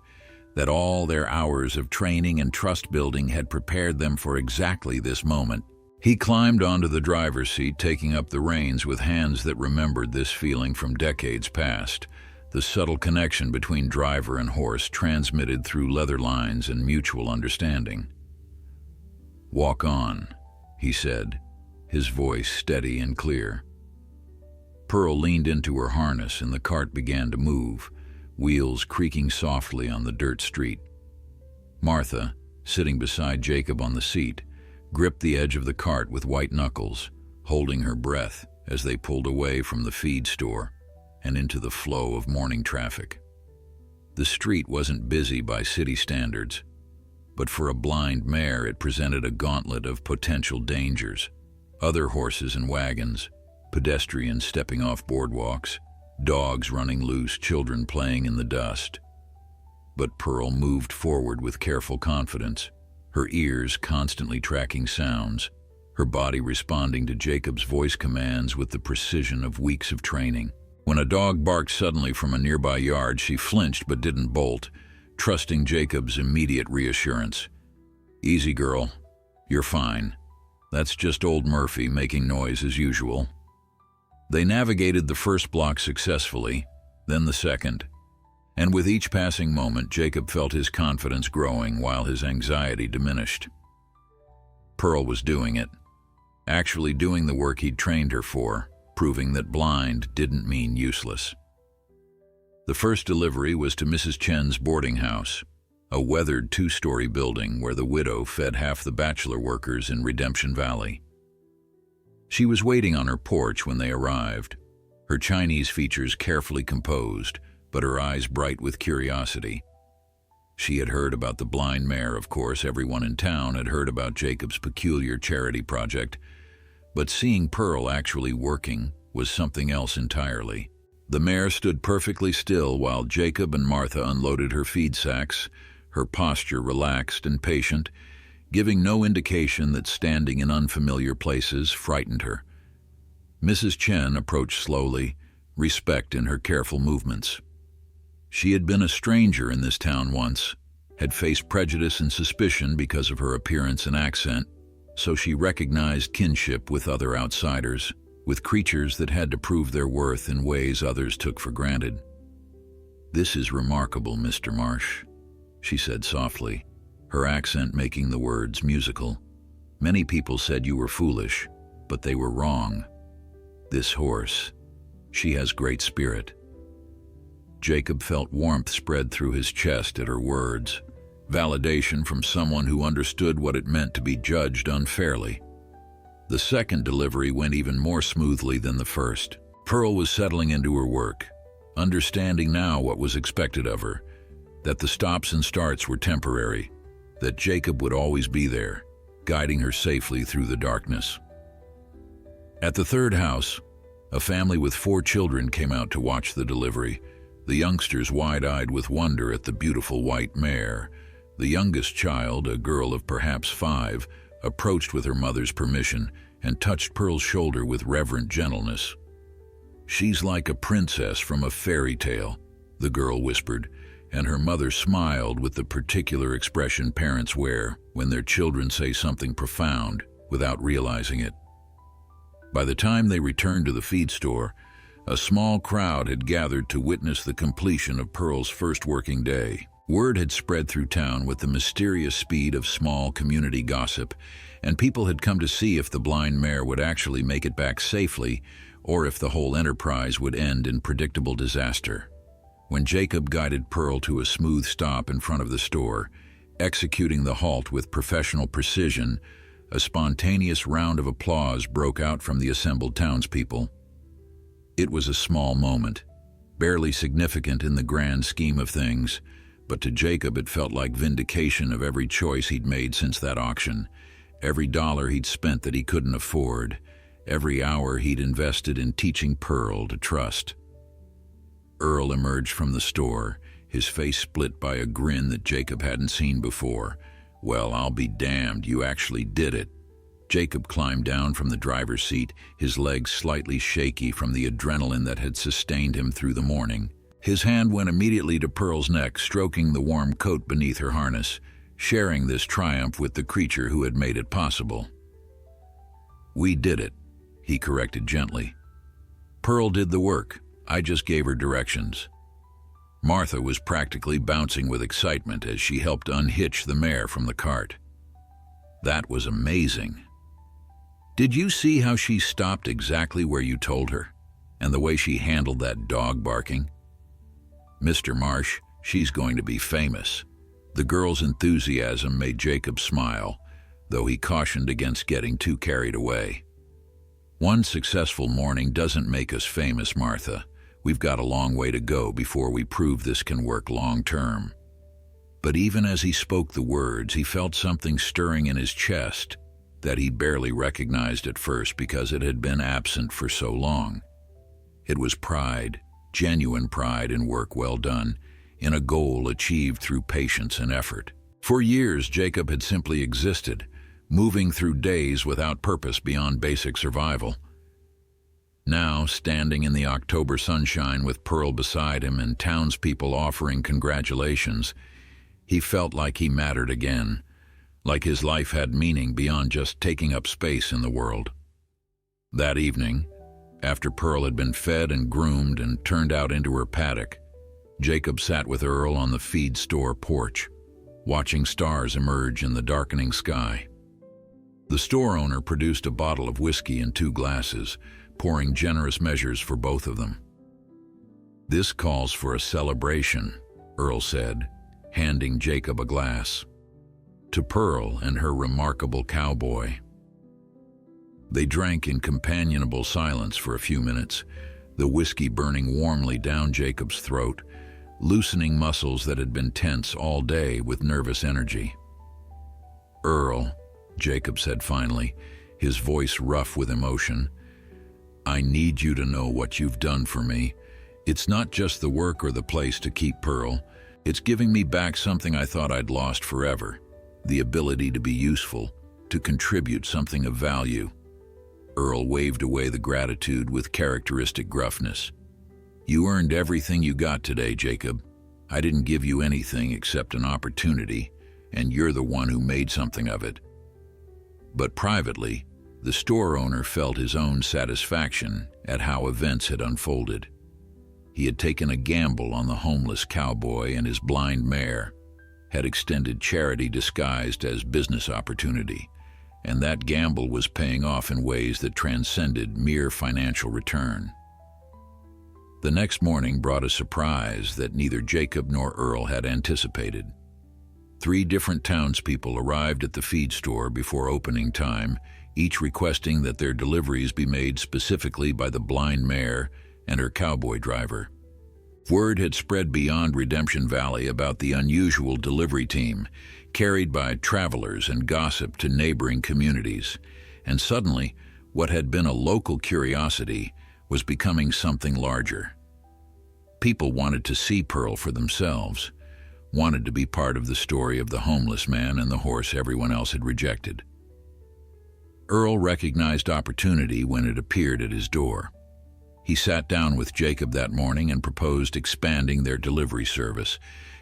A: that all their hours of training and trust building had prepared them for exactly this moment. He climbed onto the driver's seat, taking up the reins with hands that remembered this feeling from decades past, the subtle connection between driver and horse transmitted through leather lines and mutual understanding. "Walk on," he said, his voice steady and clear. Pearl leaned into her harness and the cart began to move, wheels creaking softly on the dirt street. Martha, sitting beside Jacob on the seat, gripped the edge of the cart with white knuckles, holding her breath as they pulled away from the feed store and into the flow of morning traffic. The street wasn't busy by city standards, but for a blind mare it presented a gauntlet of potential dangers. Other horses and wagons, pedestrians stepping off boardwalks, dogs running loose, children playing in the dust. But Pearl moved forward with careful confidence, her ears constantly tracking sounds, her body responding to Jacob's voice commands with the precision of weeks of training. When a dog barked suddenly from a nearby yard, she flinched but didn't bolt, trusting Jacob's immediate reassurance. "Easy, girl. You're fine. That's just old Murphy making noise as usual." They navigated the first block successfully, then the second. And with each passing moment, Jacob felt his confidence growing while his anxiety diminished. Pearl was doing it, actually doing the work he'd trained her for, proving that blind didn't mean useless. The first delivery was to Mrs. Chen's boarding house, a weathered two-story building where the widow fed half the bachelor workers in Redemption Valley. She was waiting on her porch when they arrived, her Chinese features carefully composed, but her eyes bright with curiosity. She had heard about the blind mare, of course. Everyone in town had heard about Jacob's peculiar charity project, but seeing Pearl actually working was something else entirely. The mare stood perfectly still while Jacob and Martha unloaded her feed sacks, her posture relaxed and patient, giving no indication that standing in unfamiliar places frightened her. Mrs. Chen approached slowly, respect in her careful movements. She had been a stranger in this town once, had faced prejudice and suspicion because of her appearance and accent, so she recognized kinship with other outsiders, with creatures that had to prove their worth in ways others took for granted. "This is remarkable, Mr. Marsh," she said softly, her accent making the words musical. "Many people said you were foolish, but they were wrong. This horse, she has great spirit." Jacob felt warmth spread through his chest at her words, validation from someone who understood what it meant to be judged unfairly. The second delivery went even more smoothly than the first. Pearl was settling into her work, understanding now what was expected of her, that the stops and starts were temporary, that Jacob would always be there, guiding her safely through the darkness. At the third house, a family with 4 children came out to watch the delivery, the youngsters wide-eyed with wonder at the beautiful white mare. The youngest child, a girl of perhaps 5, approached with her mother's permission and touched Pearl's shoulder with reverent gentleness. "She's like a princess from a fairy tale," the girl whispered, and her mother smiled with the particular expression parents wear when their children say something profound without realizing it. By the time they returned to the feed store, a small crowd had gathered to witness the completion of Pearl's first working day. Word had spread through town with the mysterious speed of small community gossip, and people had come to see if the blind mare would actually make it back safely or if the whole enterprise would end in predictable disaster. When Jacob guided Pearl to a smooth stop in front of the store, executing the halt with professional precision, a spontaneous round of applause broke out from the assembled townspeople. It was a small moment, barely significant in the grand scheme of things, but to Jacob it felt like vindication of every choice he'd made since that auction, every dollar he'd spent that he couldn't afford, every hour he'd invested in teaching Pearl to trust. Earl emerged from the store, his face split by a grin that Jacob hadn't seen before. "Well, I'll be damned, you actually did it." Jacob climbed down from the driver's seat, his legs slightly shaky from the adrenaline that had sustained him through the morning. His hand went immediately to Pearl's neck, stroking the warm coat beneath her harness, sharing this triumph with the creature who had made it possible. "We did it," he corrected gently. "Pearl did the work. I just gave her directions." Martha was practically bouncing with excitement as she helped unhitch the mare from the cart. "That was amazing. Did you see how she stopped exactly where you told her? And the way she handled that dog barking? Mr. Marsh, she's going to be famous." The girl's enthusiasm made Jacob smile, though he cautioned against getting too carried away. "One successful morning doesn't make us famous, Martha. We've got a long way to go before we prove this can work long term." But even as he spoke the words, he felt something stirring in his chest, that he barely recognized at first because it had been absent for so long. It was pride, genuine pride in work well done, in a goal achieved through patience and effort. For years, Jacob had simply existed, moving through days without purpose beyond basic survival. Now, standing in the October sunshine with Pearl beside him and townspeople offering congratulations, he felt like he mattered again, like his life had meaning beyond just taking up space in the world. That evening, after Pearl had been fed and groomed and turned out into her paddock, Jacob sat with Earl on the feed store porch, watching stars emerge in the darkening sky. The store owner produced a bottle of whiskey and 2 glasses, pouring generous measures for both of them. "This calls for a celebration," Earl said, handing Jacob a glass. "To Pearl and her remarkable cowboy." They drank in companionable silence for a few minutes, the whiskey burning warmly down Jacob's throat, loosening muscles that had been tense all day with nervous energy. "Earl," Jacob said finally, his voice rough with emotion, "I need you to know what you've done for me. It's not just the work or the place to keep Pearl. It's giving me back something I thought I'd lost forever, the ability to be useful, to contribute something of value." Earl waved away the gratitude with characteristic gruffness. "You earned everything you got today, Jacob. I didn't give you anything except an opportunity, and you're the one who made something of it." But privately, the store owner felt his own satisfaction at how events had unfolded. He had taken a gamble on the homeless cowboy and his blind mare, had extended charity disguised as business opportunity, and that gamble was paying off in ways that transcended mere financial return. The next morning brought a surprise that neither Jacob nor Earl had anticipated. 3 different townspeople arrived at the feed store before opening time, each requesting that their deliveries be made specifically by the blind mare and her cowboy driver. Word had spread beyond Redemption Valley about the unusual delivery team, carried by travelers and gossip to neighboring communities, and suddenly, what had been a local curiosity was becoming something larger. People wanted to see Pearl for themselves, wanted to be part of the story of the homeless man and the horse everyone else had rejected. Earl recognized opportunity when it appeared at his door. He sat down with Jacob that morning and proposed expanding their delivery service,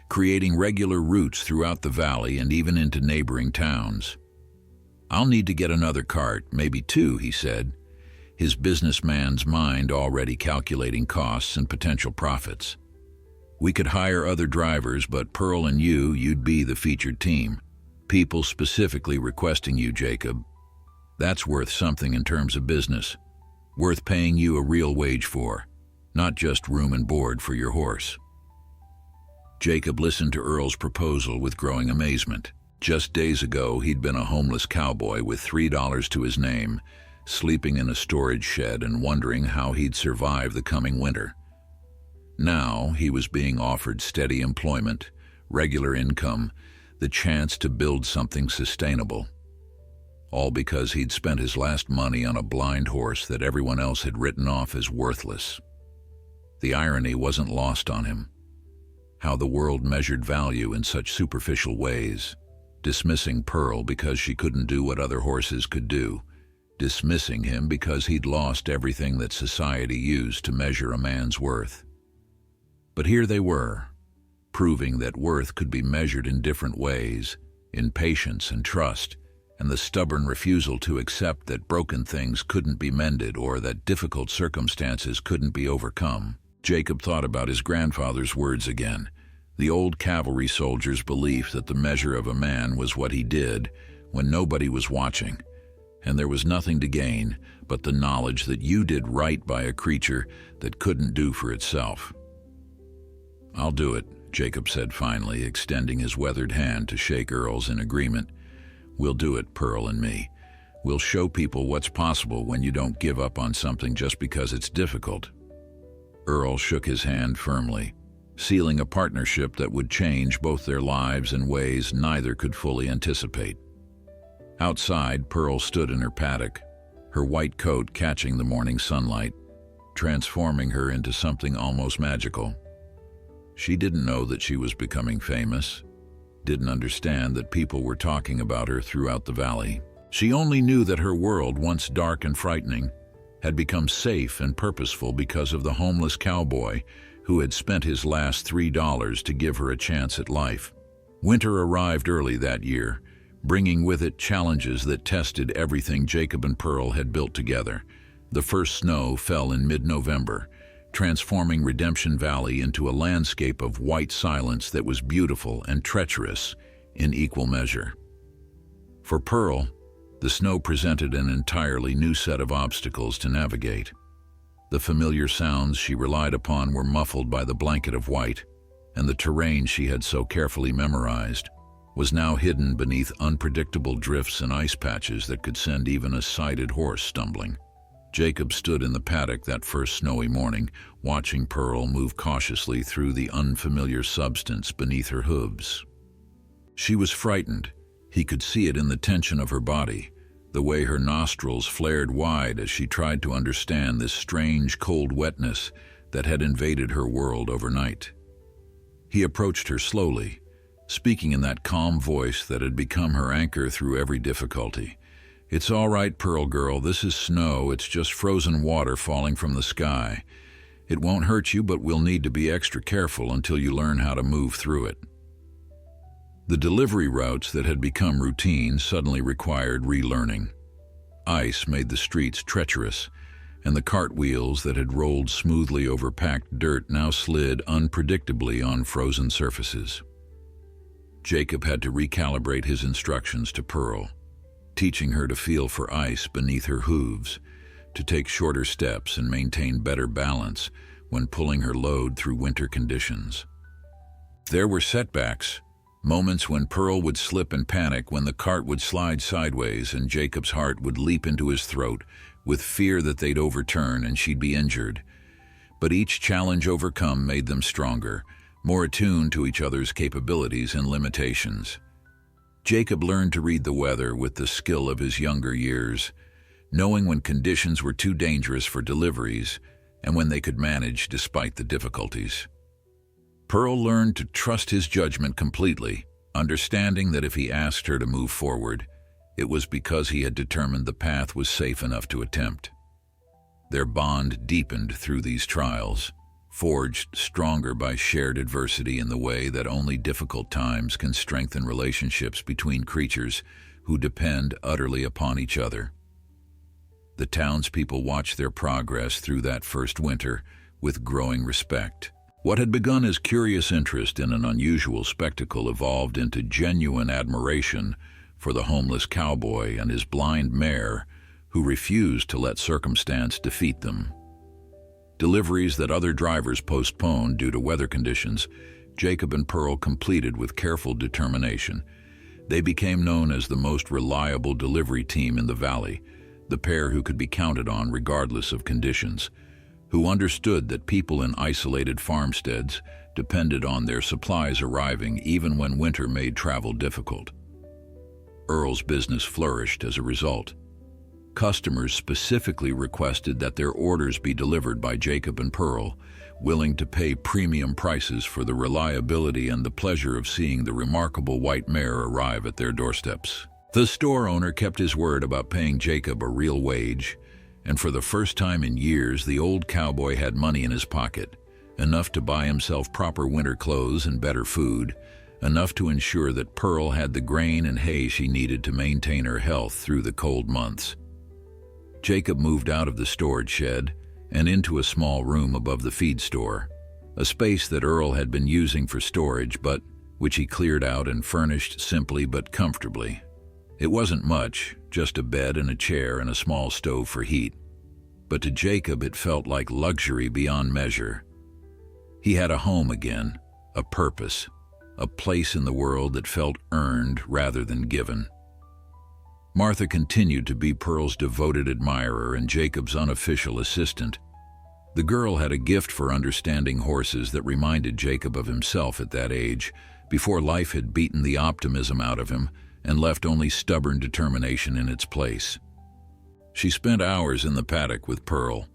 A: creating regular routes throughout the valley and even into neighboring towns. "I'll need to get another cart, maybe 2, he said, his businessman's mind already calculating costs and potential profits. "We could hire other drivers, but Pearl and you'd be the featured team. People specifically requesting you, Jacob. That's worth something in terms of business. Worth paying you a real wage for, not just room and board for your horse." Jacob listened to Earl's proposal with growing amazement. Just days ago, he'd been a homeless cowboy with $3 to his name, sleeping in a storage shed and wondering how he'd survive the coming winter. Now, he was being offered steady employment, regular income, the chance to build something sustainable. All because he'd spent his last money on a blind horse that everyone else had written off as worthless. The irony wasn't lost on him. How the world measured value in such superficial ways, dismissing Pearl because she couldn't do what other horses could do, dismissing him because he'd lost everything that society used to measure a man's worth. But here they were, proving that worth could be measured in different ways, in patience and trust, and the stubborn refusal to accept that broken things couldn't be mended or that difficult circumstances couldn't be overcome. Jacob thought about his grandfather's words again, the old cavalry soldier's belief that the measure of a man was what he did when nobody was watching, and there was nothing to gain but the knowledge that you did right by a creature that couldn't do for itself. "I'll do it," Jacob said finally, extending his weathered hand to shake Earl's in agreement. "We'll do it, Pearl and me. We'll show people what's possible when you don't give up on something just because it's difficult." Earl shook his hand firmly, sealing a partnership that would change both their lives in ways neither could fully anticipate. Outside, Pearl stood in her paddock, her white coat catching the morning sunlight, transforming her into something almost magical. She didn't know that she was becoming famous, didn't understand that people were talking about her throughout the valley. She only knew that her world, once dark and frightening, had become safe and purposeful because of the homeless cowboy who had spent his last $3 to give her a chance at life. Winter arrived early that year, bringing with it challenges that tested everything Jacob and Pearl had built together. The first snow fell in mid-November, transforming Redemption Valley into a landscape of white silence that was beautiful and treacherous in equal measure. For Pearl, the snow presented an entirely new set of obstacles to navigate. The familiar sounds she relied upon were muffled by the blanket of white, and the terrain she had so carefully memorized was now hidden beneath unpredictable drifts and ice patches that could send even a sighted horse stumbling. Jacob stood in the paddock that first snowy morning, watching Pearl move cautiously through the unfamiliar substance beneath her hooves. She was frightened. He could see it in the tension of her body, the way her nostrils flared wide as she tried to understand this strange, cold wetness that had invaded her world overnight. He approached her slowly, speaking in that calm voice that had become her anchor through every difficulty. "It's all right, Pearl girl, this is snow, it's just frozen water falling from the sky. It won't hurt you, but we'll need to be extra careful until you learn how to move through it." The delivery routes that had become routine suddenly required relearning. Ice made the streets treacherous, and the cartwheels that had rolled smoothly over packed dirt now slid unpredictably on frozen surfaces. Jacob had to recalibrate his instructions to Pearl, teaching her to feel for ice beneath her hooves, to take shorter steps and maintain better balance when pulling her load through winter conditions. There were setbacks, moments when Pearl would slip and panic, when the cart would slide sideways and Jacob's heart would leap into his throat with fear that they'd overturn and she'd be injured. But each challenge overcome made them stronger, more attuned to each other's capabilities and limitations. Jacob learned to read the weather with the skill of his younger years, knowing when conditions were too dangerous for deliveries and when they could manage despite the difficulties. Pearl learned to trust his judgment completely, understanding that if he asked her to move forward, it was because he had determined the path was safe enough to attempt. Their bond deepened through these trials, forged stronger by shared adversity in the way that only difficult times can strengthen relationships between creatures who depend utterly upon each other. The townspeople watched their progress through that first winter with growing respect. What had begun as curious interest in an unusual spectacle evolved into genuine admiration for the homeless cowboy and his blind mare who refused to let circumstance defeat them. Deliveries that other drivers postponed due to weather conditions, Jacob and Pearl completed with careful determination. They became known as the most reliable delivery team in the valley, the pair who could be counted on regardless of conditions, who understood that people in isolated farmsteads depended on their supplies arriving even when winter made travel difficult. Earl's business flourished as a result. Customers specifically requested that their orders be delivered by Jacob and Pearl, willing to pay premium prices for the reliability and the pleasure of seeing the remarkable white mare arrive at their doorsteps. The store owner kept his word about paying Jacob a real wage, and for the first time in years, the old cowboy had money in his pocket, enough to buy himself proper winter clothes and better food, enough to ensure that Pearl had the grain and hay she needed to maintain her health through the cold months. Jacob moved out of the storage shed and into a small room above the feed store, a space that Earl had been using for storage but which he cleared out and furnished simply but comfortably. It wasn't much, just a bed and a chair and a small stove for heat, but to Jacob it felt like luxury beyond measure. He had a home again, a purpose, a place in the world that felt earned rather than given. Martha continued to be Pearl's devoted admirer and Jacob's unofficial assistant. The girl had a gift for understanding horses that reminded Jacob of himself at that age, before life had beaten the optimism out of him and left only stubborn determination in its place. She spent hours in the paddock with Pearl,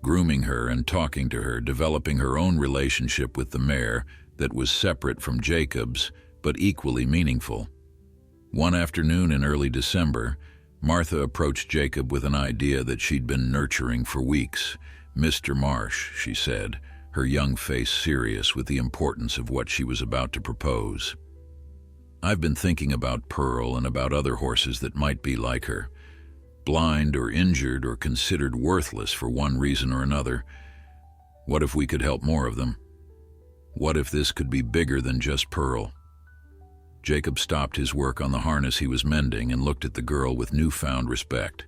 A: grooming her and talking to her, developing her own relationship with the mare that was separate from Jacob's, but equally meaningful. One afternoon in early December, Martha approached Jacob with an idea that she'd been nurturing for weeks. "Mr. Marsh," she said, her young face serious with the importance of what she was about to propose. "I've been thinking about Pearl and about other horses that might be like her, blind or injured or considered worthless for one reason or another. What if we could help more of them? What if this could be bigger than just Pearl?" Jacob stopped his work on the harness he was mending and looked at the girl with newfound respect.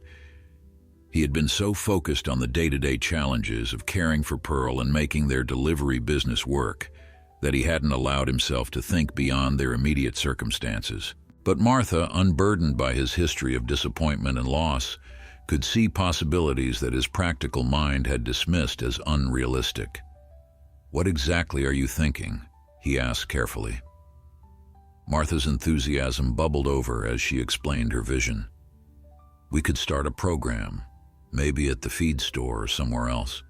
A: He had been so focused on the day-to-day challenges of caring for Pearl and making their delivery business work that he hadn't allowed himself to think beyond their immediate circumstances. But Martha, unburdened by his history of disappointment and loss, could see possibilities that his practical mind had dismissed as unrealistic. "What exactly are you thinking?" he asked carefully. Martha's enthusiasm bubbled over as she explained her vision. "We could start a program, maybe at the feed store or somewhere else,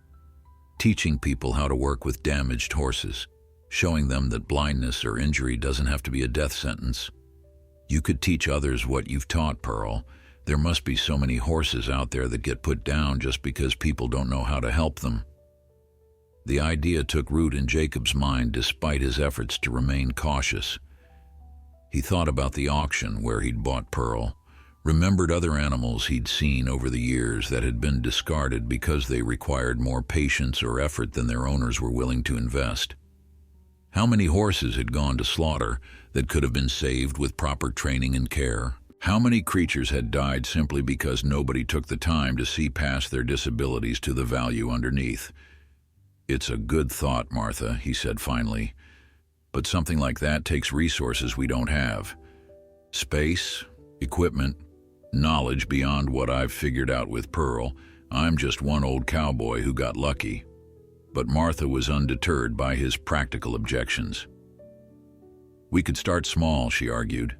A: teaching people how to work with damaged horses, showing them that blindness or injury doesn't have to be a death sentence. You could teach others what you've taught, Pearl. There must be so many horses out there that get put down just because people don't know how to help them." The idea took root in Jacob's mind despite his efforts to remain cautious. He thought about the auction where he'd bought Pearl, remembered other animals he'd seen over the years that had been discarded because they required more patience or effort than their owners were willing to invest. How many horses had gone to slaughter that could have been saved with proper training and care? How many creatures had died simply because nobody took the time to see past their disabilities to the value underneath? "It's a good thought, Martha," he said finally. "But something like that takes resources we don't have. Space, equipment, knowledge beyond what I've figured out with Pearl. I'm just one old cowboy who got lucky." But Martha was undeterred by his practical objections. "We could start small," she argued.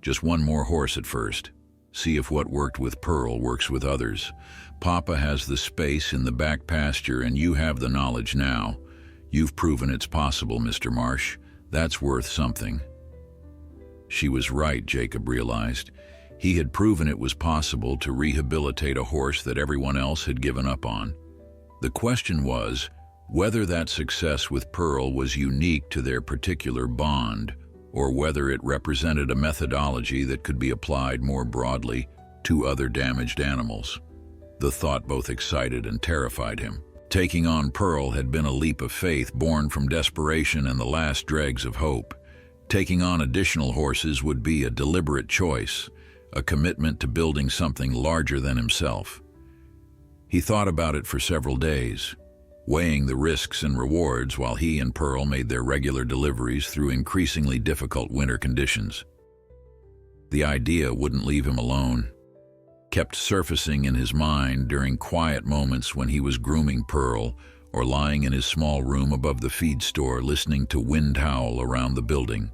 A: "Just one more horse at first. See if what worked with Pearl works with others. Papa has the space in the back pasture and you have the knowledge now. You've proven it's possible, Mr. Marsh. That's worth something." She was right, Jacob realized. He had proven it was possible to rehabilitate a horse that everyone else had given up on. The question was whether that success with Pearl was unique to their particular bond, or whether it represented a methodology that could be applied more broadly to other damaged animals. The thought both excited and terrified him. Taking on Pearl had been a leap of faith born from desperation and the last dregs of hope. Taking on additional horses would be a deliberate choice, a commitment to building something larger than himself. He thought about it for several days, weighing the risks and rewards while he and Pearl made their regular deliveries through increasingly difficult winter conditions. The idea wouldn't leave him alone. Kept surfacing in his mind during quiet moments when he was grooming Pearl or lying in his small room above the feed store listening to wind howl around the building.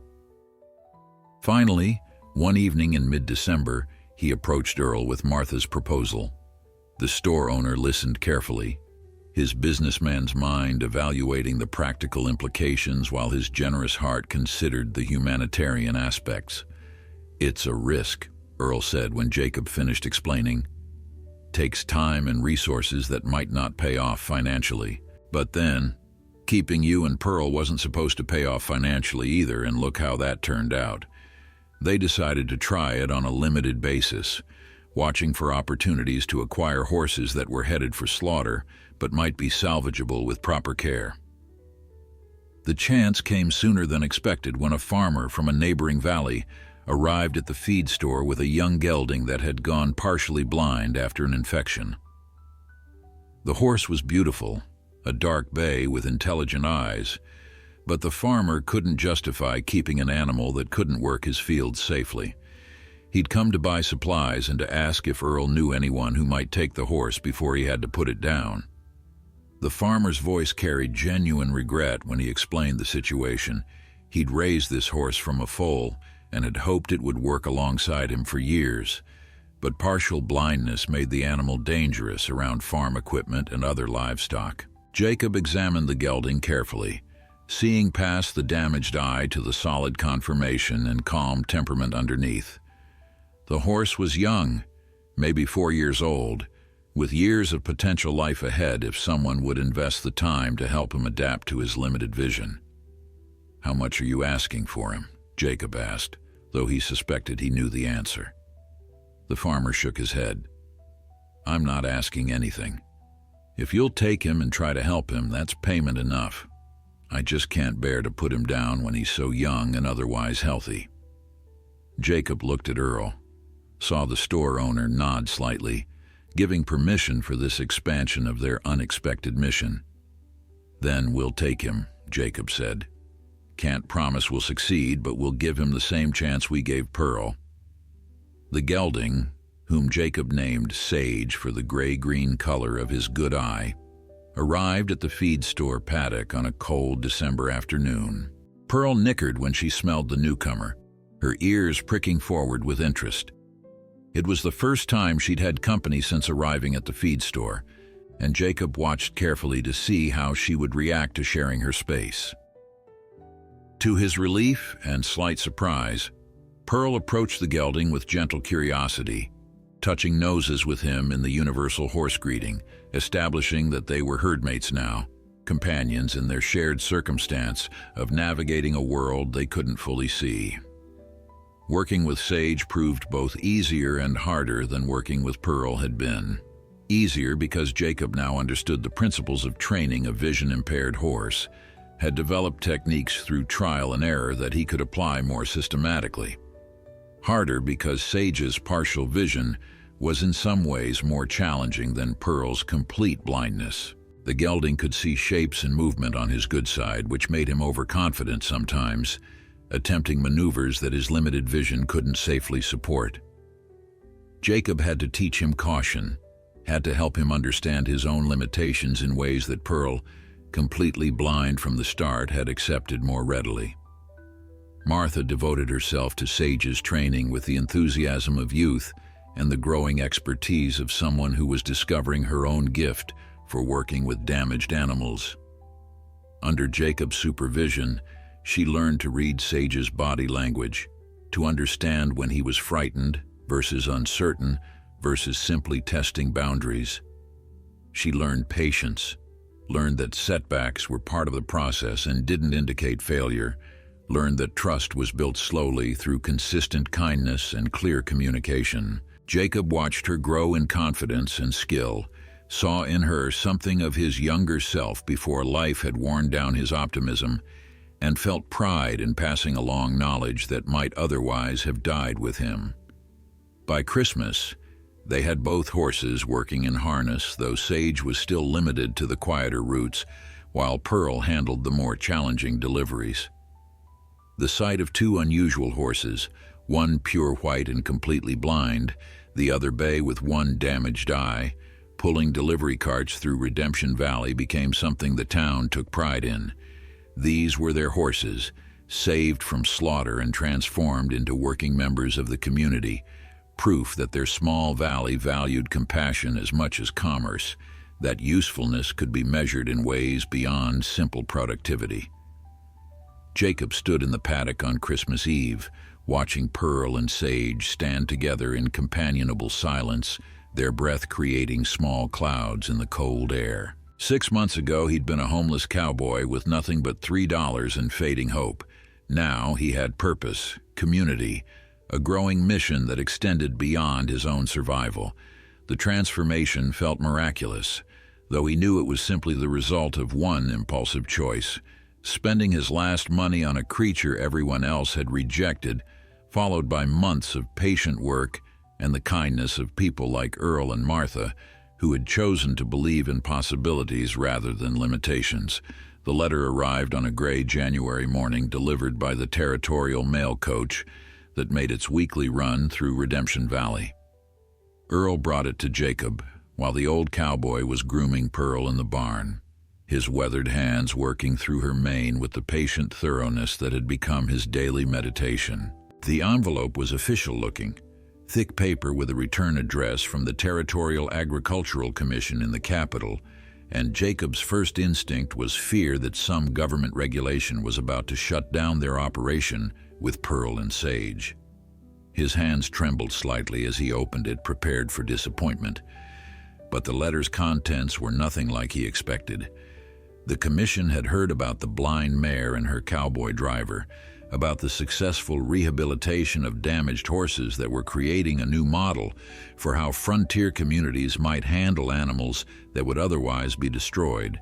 A: Finally, one evening in mid-December, he approached Earl with Martha's proposal. The store owner listened carefully, his businessman's mind evaluating the practical implications while his generous heart considered the humanitarian aspects. "It's a risk," Earl said when Jacob finished explaining. "Takes time and resources that might not pay off financially. But then, keeping you and Pearl wasn't supposed to pay off financially either, and look how that turned out." They decided to try it on a limited basis, watching for opportunities to acquire horses that were headed for slaughter but might be salvageable with proper care. The chance came sooner than expected when a farmer from a neighboring valley arrived at the feed store with a young gelding that had gone partially blind after an infection. The horse was beautiful, a dark bay with intelligent eyes, but the farmer couldn't justify keeping an animal that couldn't work his fields safely. He'd come to buy supplies and to ask if Earl knew anyone who might take the horse before he had to put it down. The farmer's voice carried genuine regret when he explained the situation. He'd raised this horse from a foal, and had hoped it would work alongside him for years, but partial blindness made the animal dangerous around farm equipment and other livestock. Jacob examined the gelding carefully, seeing past the damaged eye to the solid conformation and calm temperament underneath. The horse was young, maybe 4 years old, with years of potential life ahead if someone would invest the time to help him adapt to his limited vision. "How much are you asking for him?" Jacob asked, though he suspected he knew the answer. The farmer shook his head. "I'm not asking anything. If you'll take him and try to help him, that's payment enough. I just can't bear to put him down when he's so young and otherwise healthy." Jacob looked at Earl, saw the store owner nod slightly, giving permission for this expansion of their unexpected mission. "Then we'll take him," Jacob said. "Can't promise we'll succeed, but we'll give him the same chance we gave Pearl." The gelding, whom Jacob named Sage for the gray-green color of his good eye, arrived at the feed store paddock on a cold December afternoon. Pearl nickered when she smelled the newcomer, her ears pricking forward with interest. It was the first time she'd had company since arriving at the feed store, and Jacob watched carefully to see how she would react to sharing her space. To his relief and slight surprise, Pearl approached the gelding with gentle curiosity, touching noses with him in the universal horse greeting, establishing that they were herdmates now, companions in their shared circumstance of navigating a world they couldn't fully see. Working with Sage proved both easier and harder than working with Pearl had been. Easier because Jacob now understood the principles of training a vision-impaired horse, had developed techniques through trial and error that he could apply more systematically. Harder because Sage's partial vision was in some ways more challenging than Pearl's complete blindness. The gelding could see shapes and movement on his good side, which made him overconfident sometimes, attempting maneuvers that his limited vision couldn't safely support. Jacob had to teach him caution, had to help him understand his own limitations in ways that Pearl, completely blind from the start, had accepted more readily. Martha devoted herself to Sage's training with the enthusiasm of youth and the growing expertise of someone who was discovering her own gift for working with damaged animals. Under Jacob's supervision, she learned to read Sage's body language, to understand when he was frightened versus uncertain versus simply testing boundaries. She learned patience, learned that setbacks were part of the process and didn't indicate failure, learned that trust was built slowly through consistent kindness and clear communication. Jacob watched her grow in confidence and skill, saw in her something of his younger self before life had worn down his optimism, and felt pride in passing along knowledge that might otherwise have died with him. By Christmas, they had both horses working in harness, though Sage was still limited to the quieter routes, while Pearl handled the more challenging deliveries. The sight of two unusual horses, one pure white and completely blind, the other bay with one damaged eye, pulling delivery carts through Redemption Valley became something the town took pride in. These were their horses, saved from slaughter and transformed into working members of the community, proof that their small valley valued compassion as much as commerce, that usefulness could be measured in ways beyond simple productivity. Jacob stood in the paddock on Christmas Eve, watching Pearl and Sage stand together in companionable silence, their breath creating small clouds in the cold air. 6 months ago, he'd been a homeless cowboy with nothing but $3 and fading hope. Now he had purpose, community, a growing mission that extended beyond his own survival. The transformation felt miraculous, though he knew it was simply the result of one impulsive choice, spending his last money on a creature everyone else had rejected, followed by months of patient work and the kindness of people like Earl and Martha, who had chosen to believe in possibilities rather than limitations. The letter arrived on a gray January morning, delivered by the territorial mail coach that made its weekly run through Redemption Valley. Earl brought it to Jacob, while the old cowboy was grooming Pearl in the barn, his weathered hands working through her mane with the patient thoroughness that had become his daily meditation. The envelope was official-looking, thick paper with a return address from the Territorial Agricultural Commission in the capital, and Jacob's first instinct was fear that some government regulation was about to shut down their operation with Pearl and Sage. His hands trembled slightly as he opened it, prepared for disappointment. But the letter's contents were nothing like he expected. The commission had heard about the blind mare and her cowboy driver, about the successful rehabilitation of damaged horses that were creating a new model for how frontier communities might handle animals that would otherwise be destroyed.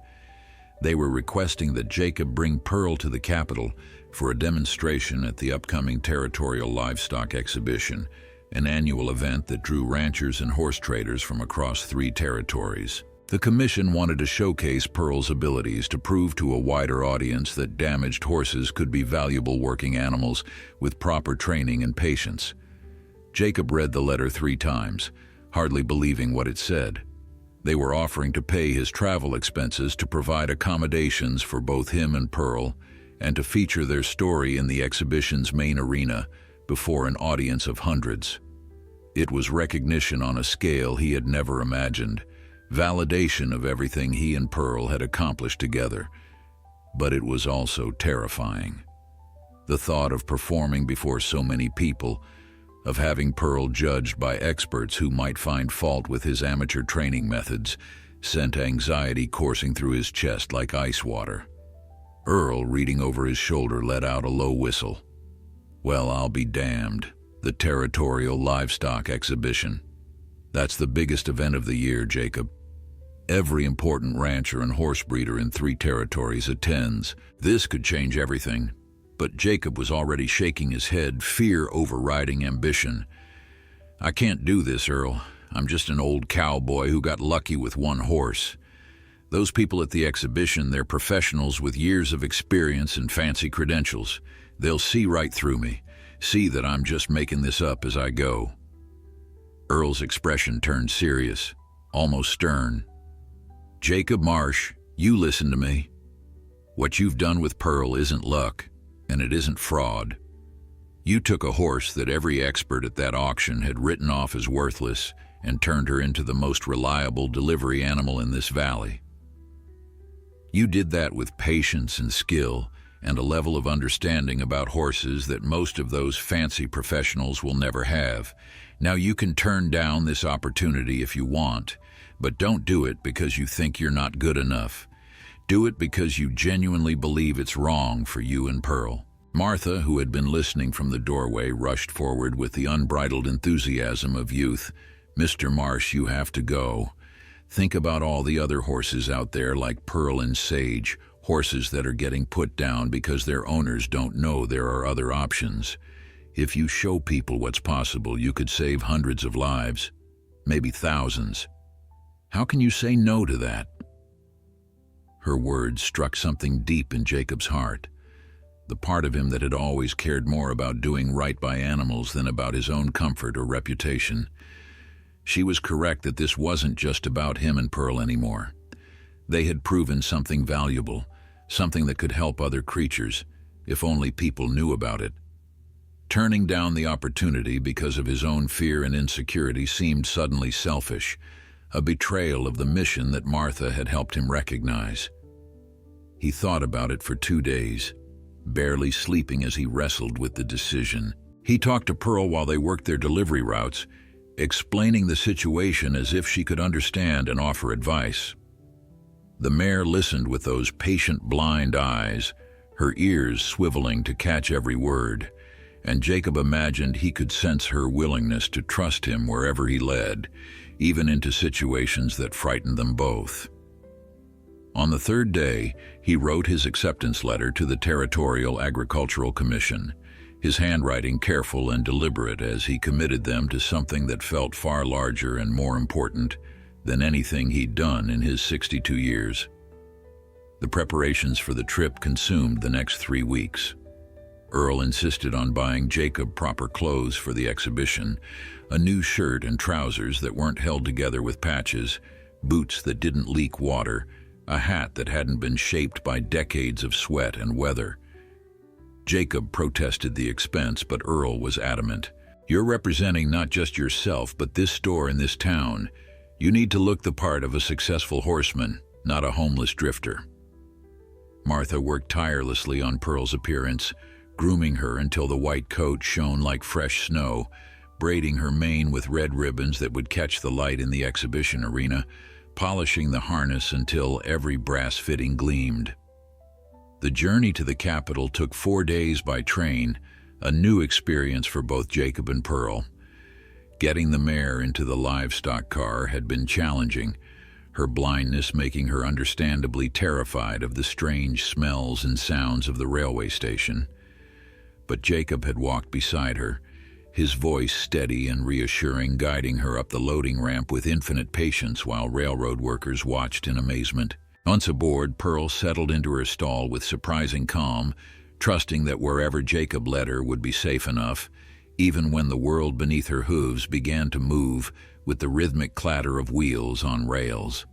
A: They were requesting that Jacob bring Pearl to the capital for a demonstration at the upcoming Territorial Livestock Exhibition, an annual event that drew ranchers and horse traders from across 3 territories. The commission wanted to showcase Pearl's abilities to prove to a wider audience that damaged horses could be valuable working animals with proper training and patience. Jacob read the letter 3 times, hardly believing what it said. They were offering to pay his travel expenses to provide accommodations for both him and Pearl, and to feature their story in the exhibition's main arena before an audience of hundreds. It was recognition on a scale he had never imagined, validation of everything he and Pearl had accomplished together. But it was also terrifying. The thought of performing before so many people, of having Pearl judged by experts who might find fault with his amateur training methods, sent anxiety coursing through his chest like ice water. Earl, reading over his shoulder, let out a low whistle. Well, I'll be damned. The Territorial Livestock Exhibition. That's the biggest event of the year, Jacob. Every important rancher and horse breeder in 3 territories attends. This could change everything. But Jacob was already shaking his head, fear overriding ambition. I can't do this, Earl. I'm just an old cowboy who got lucky with 1 horse. Those people at the exhibition, they're professionals with years of experience and fancy credentials. They'll see right through me, see that I'm just making this up as I go. Earl's expression turned serious, almost stern. Jacob Marsh, you listen to me. What you've done with Pearl isn't luck, and it isn't fraud. You took a horse that every expert at that auction had written off as worthless and turned her into the most reliable delivery animal in this valley. You did that with patience and skill and a level of understanding about horses that most of those fancy professionals will never have. Now you can turn down this opportunity if you want, but don't do it because you think you're not good enough. Do it because you genuinely believe it's wrong for you and Pearl. Martha, who had been listening from the doorway, rushed forward with the unbridled enthusiasm of youth. Mr. Marsh, you have to go. Think about all the other horses out there like Pearl and Sage, horses that are getting put down because their owners don't know there are other options. If you show people what's possible, you could save hundreds of lives, maybe thousands. How can you say no to that? Her words struck something deep in Jacob's heart, the part of him that had always cared more about doing right by animals than about his own comfort or reputation. She was correct that this wasn't just about him and Pearl anymore. They had proven something valuable, something that could help other creatures, if only people knew about it. Turning down the opportunity because of his own fear and insecurity seemed suddenly selfish, a betrayal of the mission that Martha had helped him recognize. He thought about it for 2 days, barely sleeping as he wrestled with the decision. He talked to Pearl while they worked their delivery routes, explaining the situation as if she could understand and offer advice. The mare listened with those patient blind eyes, her ears swiveling to catch every word, and Jacob imagined he could sense her willingness to trust him wherever he led, even into situations that frightened them both. On the 3rd day, he wrote his acceptance letter to the Territorial Agricultural Commission, his handwriting careful and deliberate as he committed them to something that felt far larger and more important than anything he'd done in his 62 years. The preparations for the trip consumed the next 3 weeks. Earl insisted on buying Jacob proper clothes for the exhibition, a new shirt and trousers that weren't held together with patches, boots that didn't leak water, a hat that hadn't been shaped by decades of sweat and weather. Jacob protested the expense, but Earl was adamant. "You're representing not just yourself, but this store in this town. You need to look the part of a successful horseman, not a homeless drifter." Martha worked tirelessly on Pearl's appearance, grooming her until the white coat shone like fresh snow, braiding her mane with red ribbons that would catch the light in the exhibition arena, polishing the harness until every brass fitting gleamed. The journey to the capital took 4 days by train, a new experience for both Jacob and Pearl. Getting the mare into the livestock car had been challenging, her blindness making her understandably terrified of the strange smells and sounds of the railway station. But Jacob had walked beside her, his voice steady and reassuring, guiding her up the loading ramp with infinite patience while railroad workers watched in amazement. Once aboard, Pearl settled into her stall with surprising calm, trusting that wherever Jacob led her would be safe enough, even when the world beneath her hooves began to move with the rhythmic clatter of wheels on rails.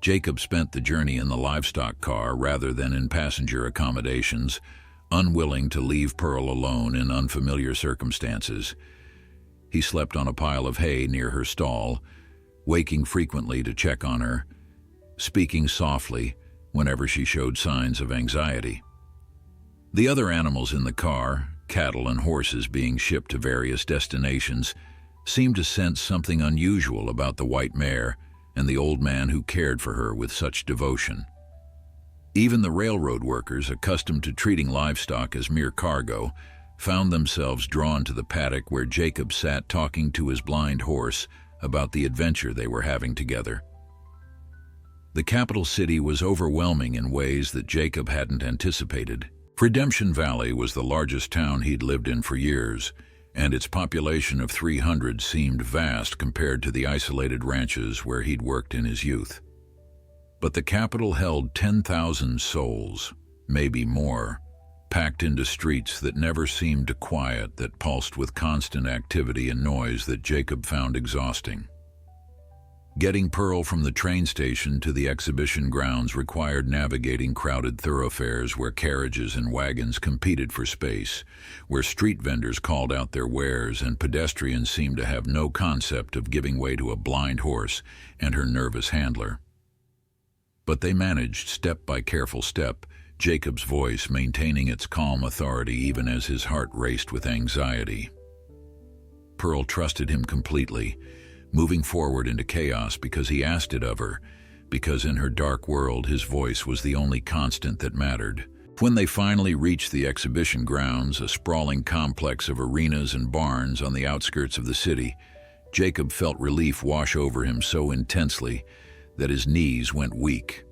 A: Jacob spent the journey in the livestock car rather than in passenger accommodations, unwilling to leave Pearl alone in unfamiliar circumstances. He slept on a pile of hay near her stall, waking frequently to check on her, speaking softly whenever she showed signs of anxiety. The other animals in the car, cattle and horses being shipped to various destinations, seemed to sense something unusual about the white mare and the old man who cared for her with such devotion. Even the railroad workers, accustomed to treating livestock as mere cargo, found themselves drawn to the paddock where Jacob sat talking to his blind horse about the adventure they were having together. The capital city was overwhelming in ways that Jacob hadn't anticipated. Redemption Valley was the largest town he'd lived in for years, and its population of 300 seemed vast compared to the isolated ranches where he'd worked in his youth. But the capital held 10,000 souls, maybe more, packed into streets that never seemed to quiet, that pulsed with constant activity and noise that Jacob found exhausting. Getting Pearl from the train station to the exhibition grounds required navigating crowded thoroughfares where carriages and wagons competed for space, where street vendors called out their wares and pedestrians seemed to have no concept of giving way to a blind horse and her nervous handler. But they managed step by careful step, Jacob's voice maintaining its calm authority even as his heart raced with anxiety. Pearl trusted him completely, moving forward into chaos because he asked it of her, because in her dark world his voice was the only constant that mattered. When they finally reached the exhibition grounds, a sprawling complex of arenas and barns on the outskirts of the city, Jacob felt relief wash over him so intensely that his knees went weak.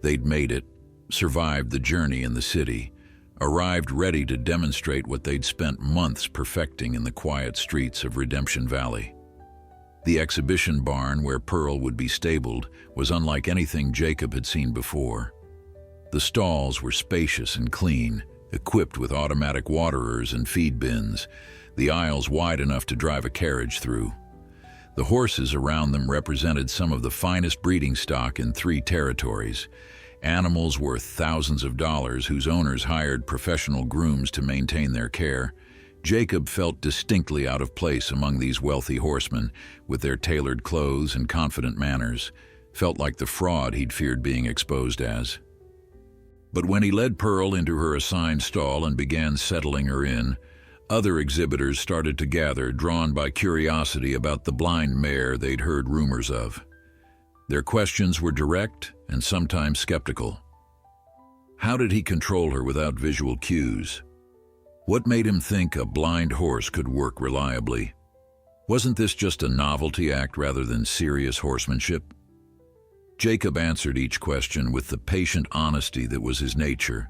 A: They'd made it, survived the journey in the city, arrived ready to demonstrate what they'd spent months perfecting in the quiet streets of Redemption Valley. The exhibition barn where Pearl would be stabled was unlike anything Jacob had seen before. The stalls were spacious and clean, equipped with automatic waterers and feed bins, the aisles wide enough to drive a carriage through. The horses around them represented some of the finest breeding stock in 3 territories, animals worth thousands of dollars whose owners hired professional grooms to maintain their care. Jacob felt distinctly out of place among these wealthy horsemen with their tailored clothes and confident manners, felt like the fraud he'd feared being exposed as. But when he led Pearl into her assigned stall and began settling her in, other exhibitors started to gather, drawn by curiosity about the blind mare they'd heard rumors of. Their questions were direct and sometimes skeptical. How did he control her without visual cues? What made him think a blind horse could work reliably? Wasn't this just a novelty act rather than serious horsemanship? Jacob answered each question with the patient honesty that was his nature,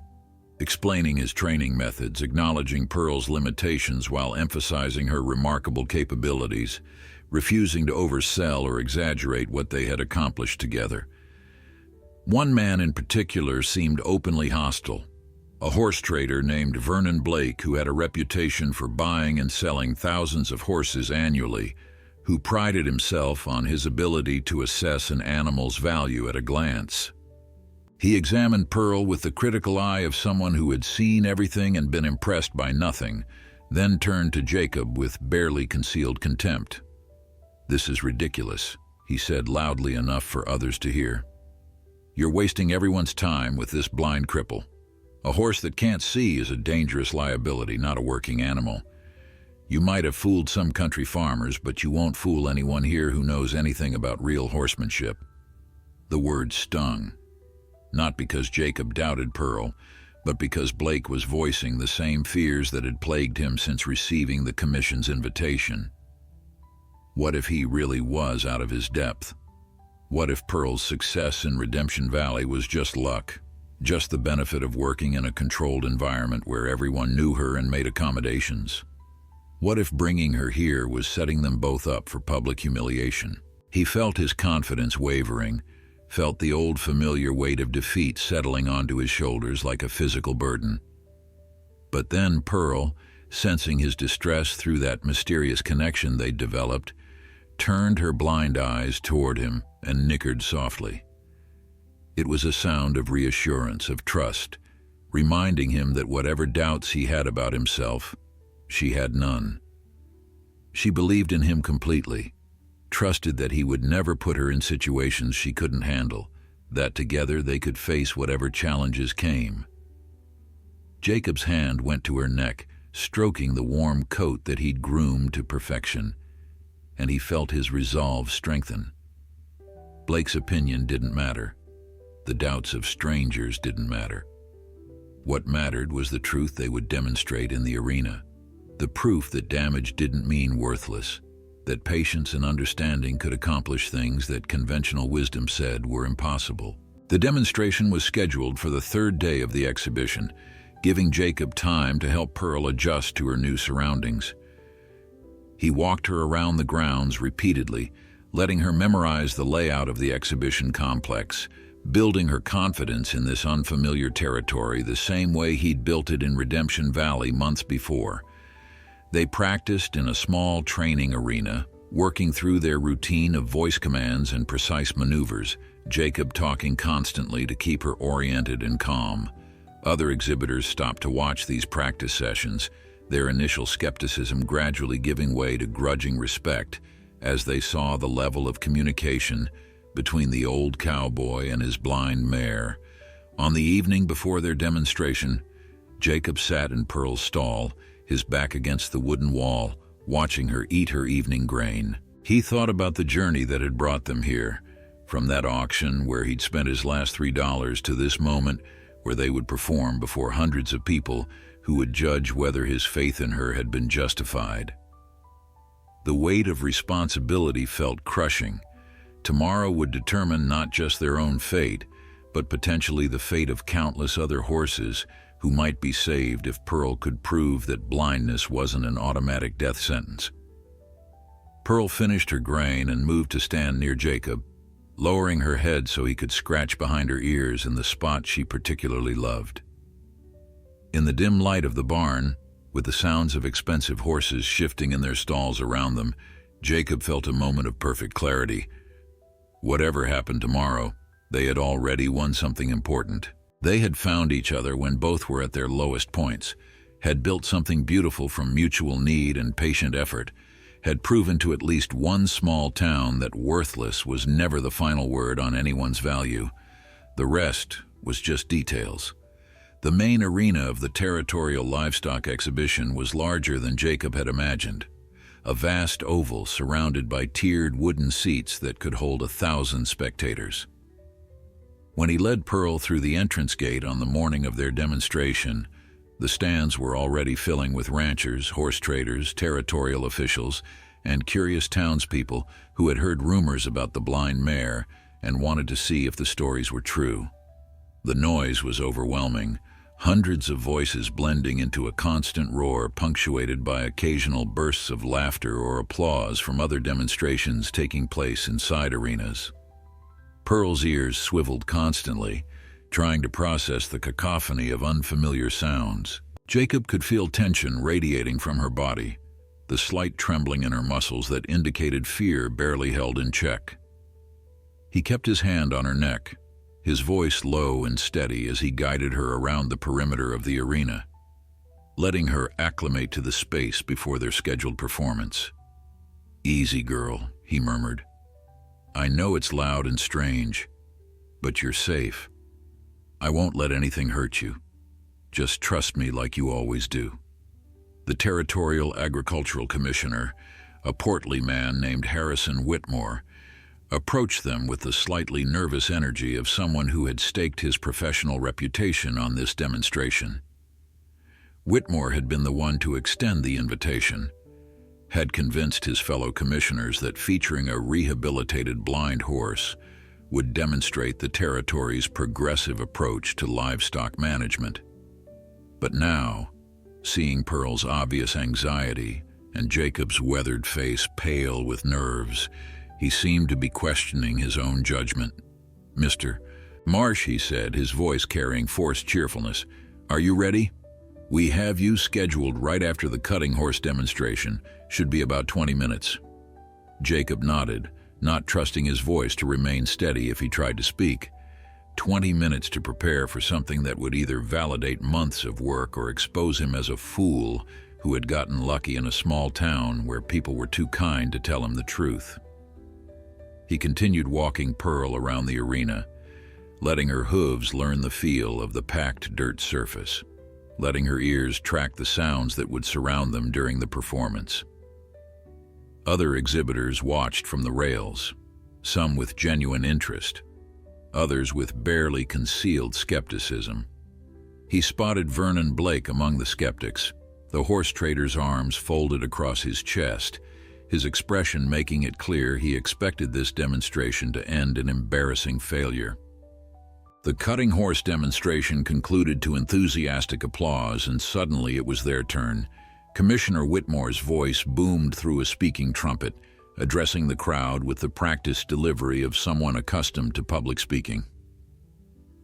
A: explaining his training methods, acknowledging Pearl's limitations while emphasizing her remarkable capabilities, refusing to oversell or exaggerate what they had accomplished together. One man in particular seemed openly hostile, a horse trader named Vernon Blake who had a reputation for buying and selling thousands of horses annually, who prided himself on his ability to assess an animal's value at a glance. He examined Pearl with the critical eye of someone who had seen everything and been impressed by nothing, then turned to Jacob with barely concealed contempt. "This is ridiculous," he said loudly enough for others to hear. "You're wasting everyone's time with this blind cripple. A horse that can't see is a dangerous liability, not a working animal. You might have fooled some country farmers, but you won't fool anyone here who knows anything about real horsemanship." The word stung. Not because Jacob doubted Pearl, but because Blake was voicing the same fears that had plagued him since receiving the commission's invitation. What if he really was out of his depth? What if Pearl's success in Redemption Valley was just luck, just the benefit of working in a controlled environment where everyone knew her and made accommodations? What if bringing her here was setting them both up for public humiliation? He felt his confidence wavering, felt the old familiar weight of defeat settling onto his shoulders like a physical burden. But then Pearl, sensing his distress through that mysterious connection they'd developed, turned her blind eyes toward him and nickered softly. It was a sound of reassurance, of trust, reminding him that whatever doubts he had about himself, she had none. She believed in him completely, trusted that he would never put her in situations she couldn't handle, that together they could face whatever challenges came. Jacob's hand went to her neck, stroking the warm coat that he'd groomed to perfection, and he felt his resolve strengthen. Blake's opinion didn't matter. The doubts of strangers didn't matter. What mattered was the truth they would demonstrate in the arena, the proof that damage didn't mean worthless, that patience and understanding could accomplish things that conventional wisdom said were impossible. The demonstration was scheduled for the third day of the exhibition, giving Jacob time to help Pearl adjust to her new surroundings. He walked her around the grounds repeatedly, letting her memorize the layout of the exhibition complex, building her confidence in this unfamiliar territory the same way he'd built it in Redemption Valley months before. They practiced in a small training arena, working through their routine of voice commands and precise maneuvers, Jacob talking constantly to keep her oriented and calm. Other exhibitors stopped to watch these practice sessions, their initial skepticism gradually giving way to grudging respect as they saw the level of communication between the old cowboy and his blind mare. On the evening before their demonstration, Jacob sat in Pearl's stall, his back against the wooden wall, watching her eat her evening grain. He thought about the journey that had brought them here, from that auction where he'd spent his last $3 to this moment where they would perform before hundreds of people who would judge whether his faith in her had been justified. The weight of responsibility felt crushing. Tomorrow would determine not just their own fate, but potentially the fate of countless other horses who might be saved if Pearl could prove that blindness wasn't an automatic death sentence. Pearl finished her grain and moved to stand near Jacob, lowering her head so he could scratch behind her ears in the spot she particularly loved. In the dim light of the barn, with the sounds of expensive horses shifting in their stalls around them, Jacob felt a moment of perfect clarity. Whatever happened tomorrow, they had already won something important. They had found each other when both were at their lowest points, had built something beautiful from mutual need and patient effort, had proven to at least one small town that worthless was never the final word on anyone's value. The rest was just details. The main arena of the territorial livestock exhibition was larger than Jacob had imagined. A vast oval surrounded by tiered wooden seats that could hold 1,000 spectators. When he led Pearl through the entrance gate on the morning of their demonstration, the stands were already filling with ranchers, horse traders, territorial officials, and curious townspeople who had heard rumors about the blind mare and wanted to see if the stories were true. The noise was overwhelming, hundreds of voices blending into a constant roar punctuated by occasional bursts of laughter or applause from other demonstrations taking place inside arenas. Pearl's ears swiveled constantly, trying to process the cacophony of unfamiliar sounds. Jacob could feel tension radiating from her body, the slight trembling in her muscles that indicated fear barely held in check. He kept his hand on her neck, his voice low and steady as he guided her around the perimeter of the arena, letting her acclimate to the space before their scheduled performance. "Easy, girl," he murmured. "I know it's loud and strange, but you're safe. I won't let anything hurt you. Just trust me like you always do." The Territorial Agricultural Commissioner, a portly man named Harrison Whitmore, approached them with the slightly nervous energy of someone who had staked his professional reputation on this demonstration. Whitmore had been the one to extend the invitation, had convinced his fellow commissioners that featuring a rehabilitated blind horse would demonstrate the territory's progressive approach to livestock management. But now, seeing Pearl's obvious anxiety and Jacob's weathered face pale with nerves, he seemed to be questioning his own judgment. "Mr. Marsh," he said, his voice carrying forced cheerfulness, "are you ready? We have you scheduled right after the cutting horse demonstration. Should be about 20 minutes. Jacob nodded, not trusting his voice to remain steady if he tried to speak. 20 minutes to prepare for something that would either validate months of work or expose him as a fool who had gotten lucky in a small town where people were too kind to tell him the truth. He continued walking Pearl around the arena, letting her hooves learn the feel of the packed dirt surface, letting her ears track the sounds that would surround them during the performance. Other exhibitors watched from the rails, some with genuine interest, others with barely concealed skepticism. He spotted Vernon Blake among the skeptics, the horse trader's arms folded across his chest, his expression making it clear he expected this demonstration to end in embarrassing failure. The cutting horse demonstration concluded to enthusiastic applause, and suddenly it was their turn. Commissioner Whitmore's voice boomed through a speaking trumpet, addressing the crowd with the practiced delivery of someone accustomed to public speaking.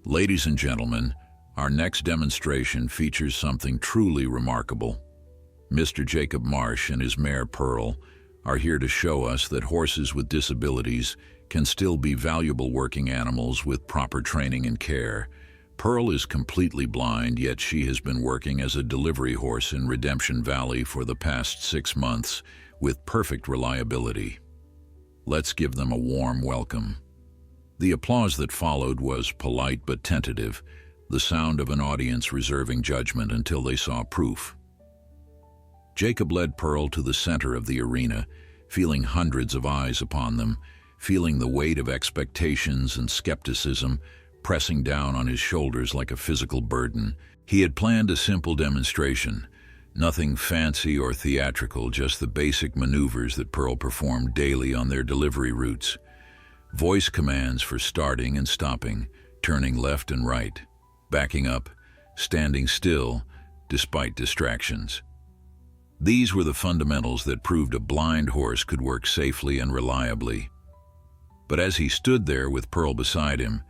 A: "Ladies and gentlemen, our next demonstration features something truly remarkable. Mr. Jacob Marsh and his mare Pearl are here to show us that horses with disabilities can still be valuable working animals with proper training and care. Pearl is completely blind, yet she has been working as a delivery horse in Redemption Valley for the past 6 months with perfect reliability. Let's give them a warm welcome." The applause that followed was polite but tentative, the sound of an audience reserving judgment until they saw proof. Jacob led Pearl to the center of the arena, feeling hundreds of eyes upon them, feeling the weight of expectations and skepticism pressing down on his shoulders like a physical burden. He had planned a simple demonstration, nothing fancy or theatrical, just the basic maneuvers that Pearl performed daily on their delivery routes. Voice commands for starting and stopping, turning left and right, backing up, standing still, despite distractions. These were the fundamentals that proved a blind horse could work safely and reliably. But as he stood there with Pearl beside him,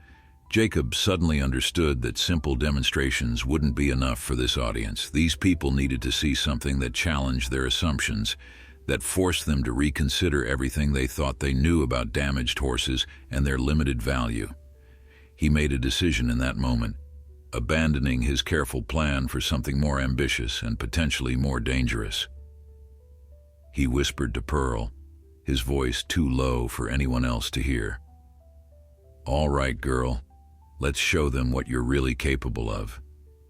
A: Jacob suddenly understood that simple demonstrations wouldn't be enough for this audience. These people needed to see something that challenged their assumptions, that forced them to reconsider everything they thought they knew about damaged horses and their limited value. He made a decision in that moment, abandoning his careful plan for something more ambitious and potentially more dangerous. He whispered to Pearl, his voice too low for anyone else to hear. "All right, girl. Let's show them what you're really capable of.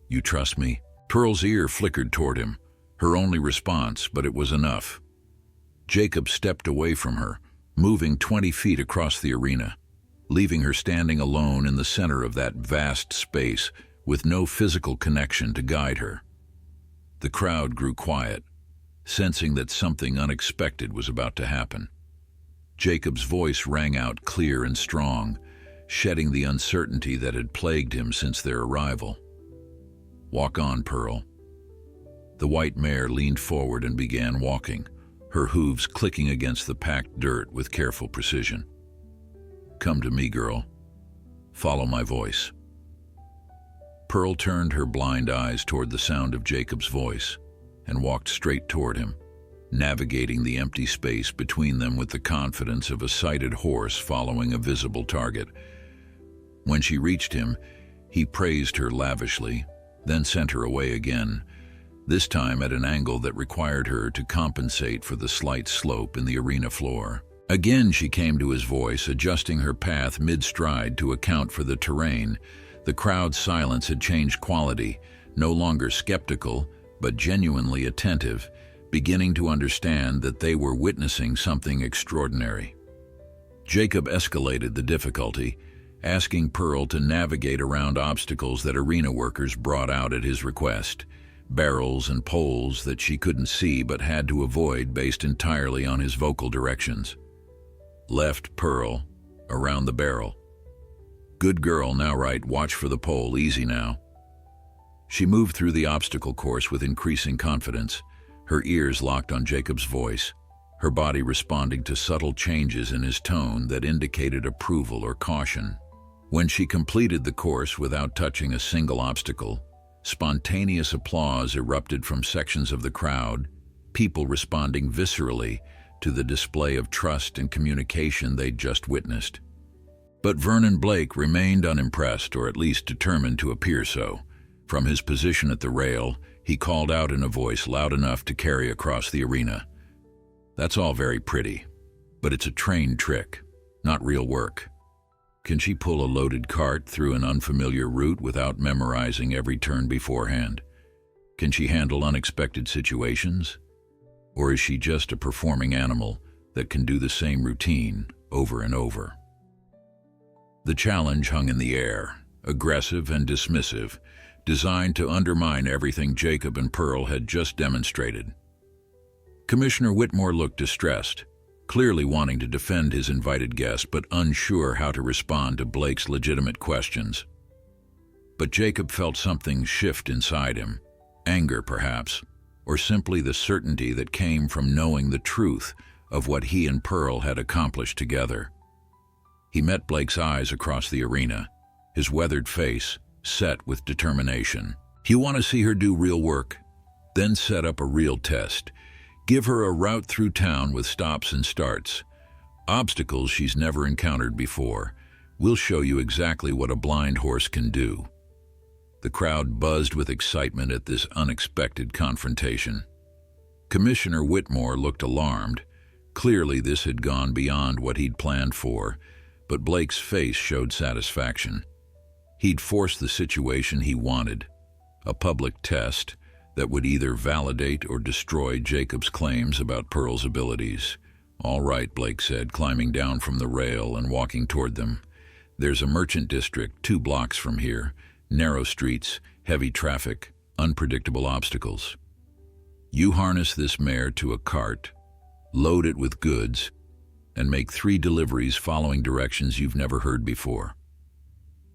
A: You trust me?" Pearl's ear flickered toward him, her only response, but it was enough. Jacob stepped away from her, moving 20 feet across the arena, leaving her standing alone in the center of that vast space with no physical connection to guide her. The crowd grew quiet, sensing that something unexpected was about to happen. Jacob's voice rang out clear and strong, shedding the uncertainty that had plagued him since their arrival. "Walk on, Pearl." The white mare leaned forward and began walking, her hooves clicking against the packed dirt with careful precision. "Come to me, girl. Follow my voice." Pearl turned her blind eyes toward the sound of Jacob's voice and walked straight toward him, navigating the empty space between them with the confidence of a sighted horse following a visible target. When she reached him, he praised her lavishly, then sent her away again, this time at an angle that required her to compensate for the slight slope in the arena floor. Again she came to his voice, adjusting her path mid-stride to account for the terrain. The crowd's silence had changed quality, no longer skeptical, but genuinely attentive, beginning to understand that they were witnessing something extraordinary. Jacob escalated the difficulty, asking Pearl to navigate around obstacles that arena workers brought out at his request, barrels and poles that she couldn't see but had to avoid based entirely on his vocal directions. Left, Pearl, around the barrel. Good girl, now right, watch for the pole, easy now. She moved through the obstacle course with increasing confidence, her ears locked on Jacob's voice, her body responding to subtle changes in his tone that indicated approval or caution. When she completed the course without touching a single obstacle, spontaneous applause erupted from sections of the crowd, people responding viscerally to the display of trust and communication they'd just witnessed. But Vernon Blake remained unimpressed, or at least determined to appear so. From his position at the rail, he called out in a voice loud enough to carry across the arena. "That's all very pretty, but it's a trained trick, not real work. Can she pull a loaded cart through an unfamiliar route without memorizing every turn beforehand? Can she handle unexpected situations? Or is she just a performing animal that can do the same routine over and over?" The challenge hung in the air, aggressive and dismissive, designed to undermine everything Jacob and Pearl had just demonstrated. Commissioner Whitmore looked distressed, clearly wanting to defend his invited guest but unsure how to respond to Blake's legitimate questions. But Jacob felt something shift inside him, anger perhaps, or simply the certainty that came from knowing the truth of what he and Pearl had accomplished together. He met Blake's eyes across the arena, his weathered face set with determination. "You want to see her do real work? Then set up a real test. Give her a route through town with stops and starts. Obstacles she's never encountered before. We'll show you exactly what a blind horse can do." The crowd buzzed with excitement at this unexpected confrontation. Commissioner Whitmore looked alarmed. Clearly this had gone beyond what he'd planned for, but Blake's face showed satisfaction. He'd forced the situation he wanted, a public test that would either validate or destroy Jacob's claims about Pearl's abilities. "All right," Blake said, climbing down from the rail and walking toward them. "There's a merchant district 2 blocks from here, narrow streets, heavy traffic, unpredictable obstacles. You harness this mare to a cart, load it with goods, and make 3 deliveries following directions you've never heard before.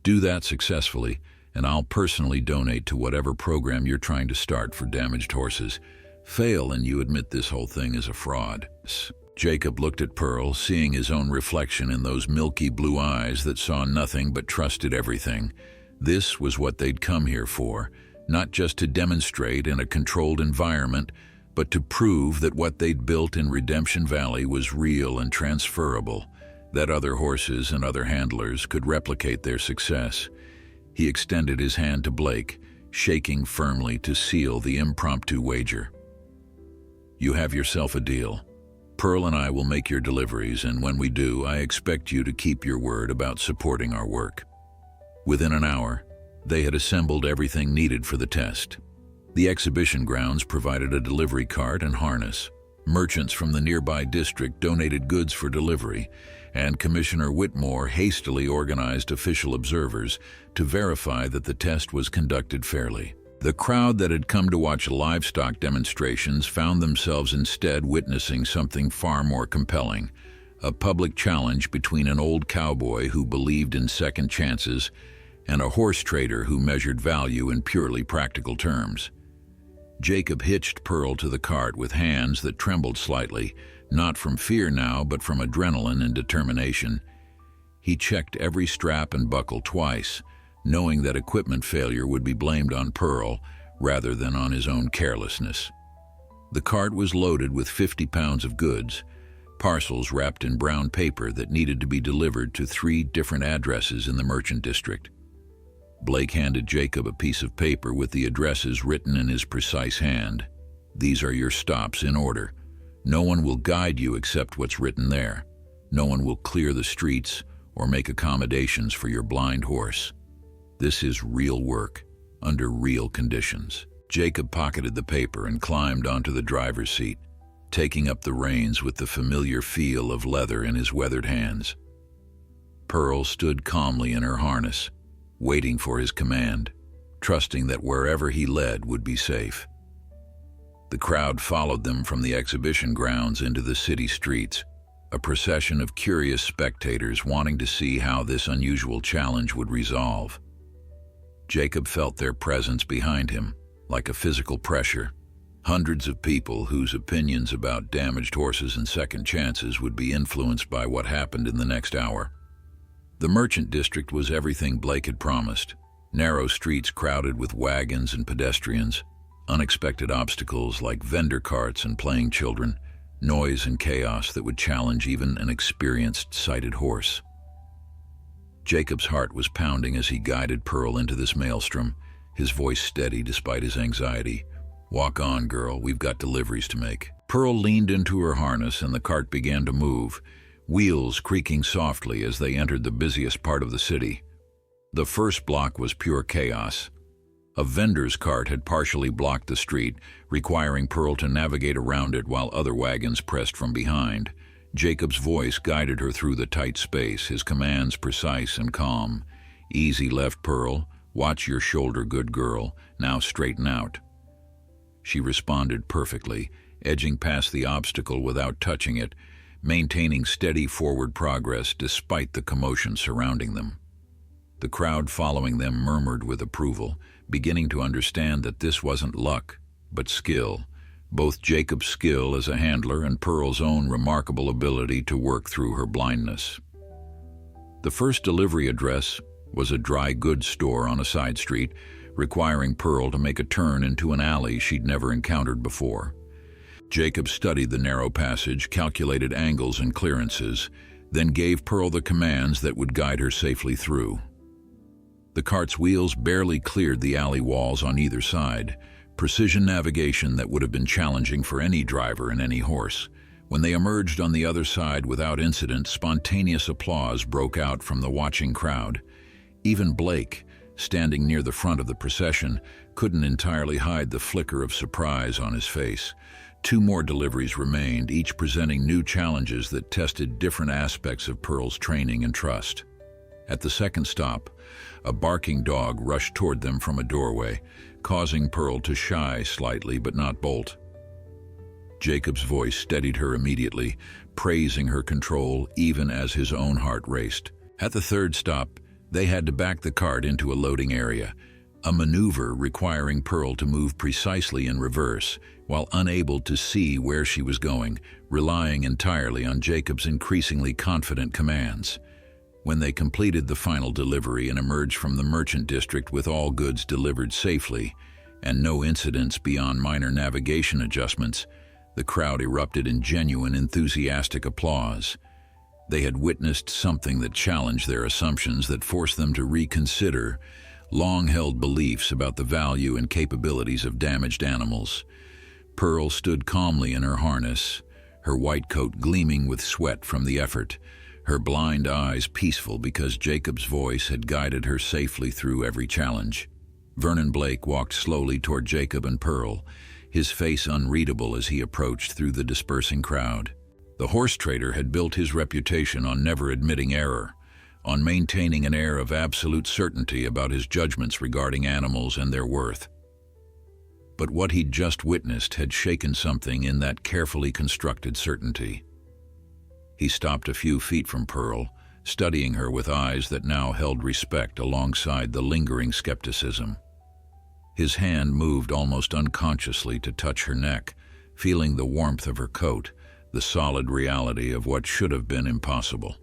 A: Do that successfully, and I'll personally donate to whatever program you're trying to start for damaged horses. Fail and you admit this whole thing is a fraud." Jacob looked at Pearl, seeing his own reflection in those milky blue eyes that saw nothing but trusted everything. This was what they'd come here for, not just to demonstrate in a controlled environment, but to prove that what they'd built in Redemption Valley was real and transferable, that other horses and other handlers could replicate their success. He extended his hand to Blake, shaking firmly to seal the impromptu wager. "You have yourself a deal. Pearl and I will make your deliveries, and when we do, I expect you to keep your word about supporting our work." Within an hour, they had assembled everything needed for the test. The exhibition grounds provided a delivery cart and harness. Merchants from the nearby district donated goods for delivery, and Commissioner Whitmore hastily organized official observers to verify that the test was conducted fairly. The crowd that had come to watch livestock demonstrations found themselves instead witnessing something far more compelling, a public challenge between an old cowboy who believed in second chances and a horse trader who measured value in purely practical terms. Jacob hitched Pearl to the cart with hands that trembled slightly, not from fear now, but from adrenaline and determination. He checked every strap and buckle twice, knowing that equipment failure would be blamed on Pearl rather than on his own carelessness. The cart was loaded with 50 pounds of goods, parcels wrapped in brown paper that needed to be delivered to 3 different addresses in the merchant district. Blake handed Jacob a piece of paper with the addresses written in his precise hand. "These are your stops in order. No one will guide you except what's written there. No one will clear the streets or make accommodations for your blind horse. This is real work, under real conditions." Jacob pocketed the paper and climbed onto the driver's seat, taking up the reins with the familiar feel of leather in his weathered hands. Pearl stood calmly in her harness, waiting for his command, trusting that wherever he led would be safe. The crowd followed them from the exhibition grounds into the city streets, a procession of curious spectators wanting to see how this unusual challenge would resolve. Jacob felt their presence behind him, like a physical pressure. Hundreds of people whose opinions about damaged horses and second chances would be influenced by what happened in the next hour. The merchant district was everything Blake had promised. Narrow streets crowded with wagons and pedestrians, unexpected obstacles like vendor carts and playing children, noise and chaos that would challenge even an experienced sighted horse. Jacob's heart was pounding as he guided Pearl into this maelstrom, his voice steady despite his anxiety. "Walk on, girl, we've got deliveries to make." Pearl leaned into her harness and the cart began to move, wheels creaking softly as they entered the busiest part of the city. The first block was pure chaos. A vendor's cart had partially blocked the street, requiring Pearl to navigate around it while other wagons pressed from behind. Jacob's voice guided her through the tight space, his commands precise and calm. "Easy left, Pearl. Watch your shoulder, good girl. Now straighten out." She responded perfectly, edging past the obstacle without touching it, maintaining steady forward progress despite the commotion surrounding them. The crowd following them murmured with approval, beginning to understand that this wasn't luck, but skill, both Jacob's skill as a handler and Pearl's own remarkable ability to work through her blindness. The first delivery address was a dry goods store on a side street, requiring Pearl to make a turn into an alley she'd never encountered before. Jacob studied the narrow passage, calculated angles and clearances, then gave Pearl the commands that would guide her safely through. The cart's wheels barely cleared the alley walls on either side, precision navigation that would have been challenging for any driver and any horse. When they emerged on the other side without incident, spontaneous applause broke out from the watching crowd. Even Blake, standing near the front of the procession, couldn't entirely hide the flicker of surprise on his face. 2 more deliveries remained, each presenting new challenges that tested different aspects of Pearl's training and trust. At the second stop, a barking dog rushed toward them from a doorway, causing Pearl to shy slightly but not bolt. Jacob's voice steadied her immediately, praising her control even as his own heart raced. At the third stop, they had to back the cart into a loading area, a maneuver requiring Pearl to move precisely in reverse, while unable to see where she was going, relying entirely on Jacob's increasingly confident commands. When they completed the final delivery and emerged from the merchant district with all goods delivered safely, and no incidents beyond minor navigation adjustments, the crowd erupted in genuine, enthusiastic applause. They had witnessed something that challenged their assumptions, that forced them to reconsider long-held beliefs about the value and capabilities of damaged animals. Pearl stood calmly in her harness, her white coat gleaming with sweat from the effort, her blind eyes peaceful because Jacob's voice had guided her safely through every challenge. Vernon Blake walked slowly toward Jacob and Pearl, his face unreadable as he approached through the dispersing crowd. The horse trader had built his reputation on never admitting error, on maintaining an air of absolute certainty about his judgments regarding animals and their worth. But what he'd just witnessed had shaken something in that carefully constructed certainty. He stopped a few feet from Pearl, studying her with eyes that now held respect alongside the lingering skepticism. His hand moved almost unconsciously to touch her neck, feeling the warmth of her coat, the solid reality of what should have been impossible.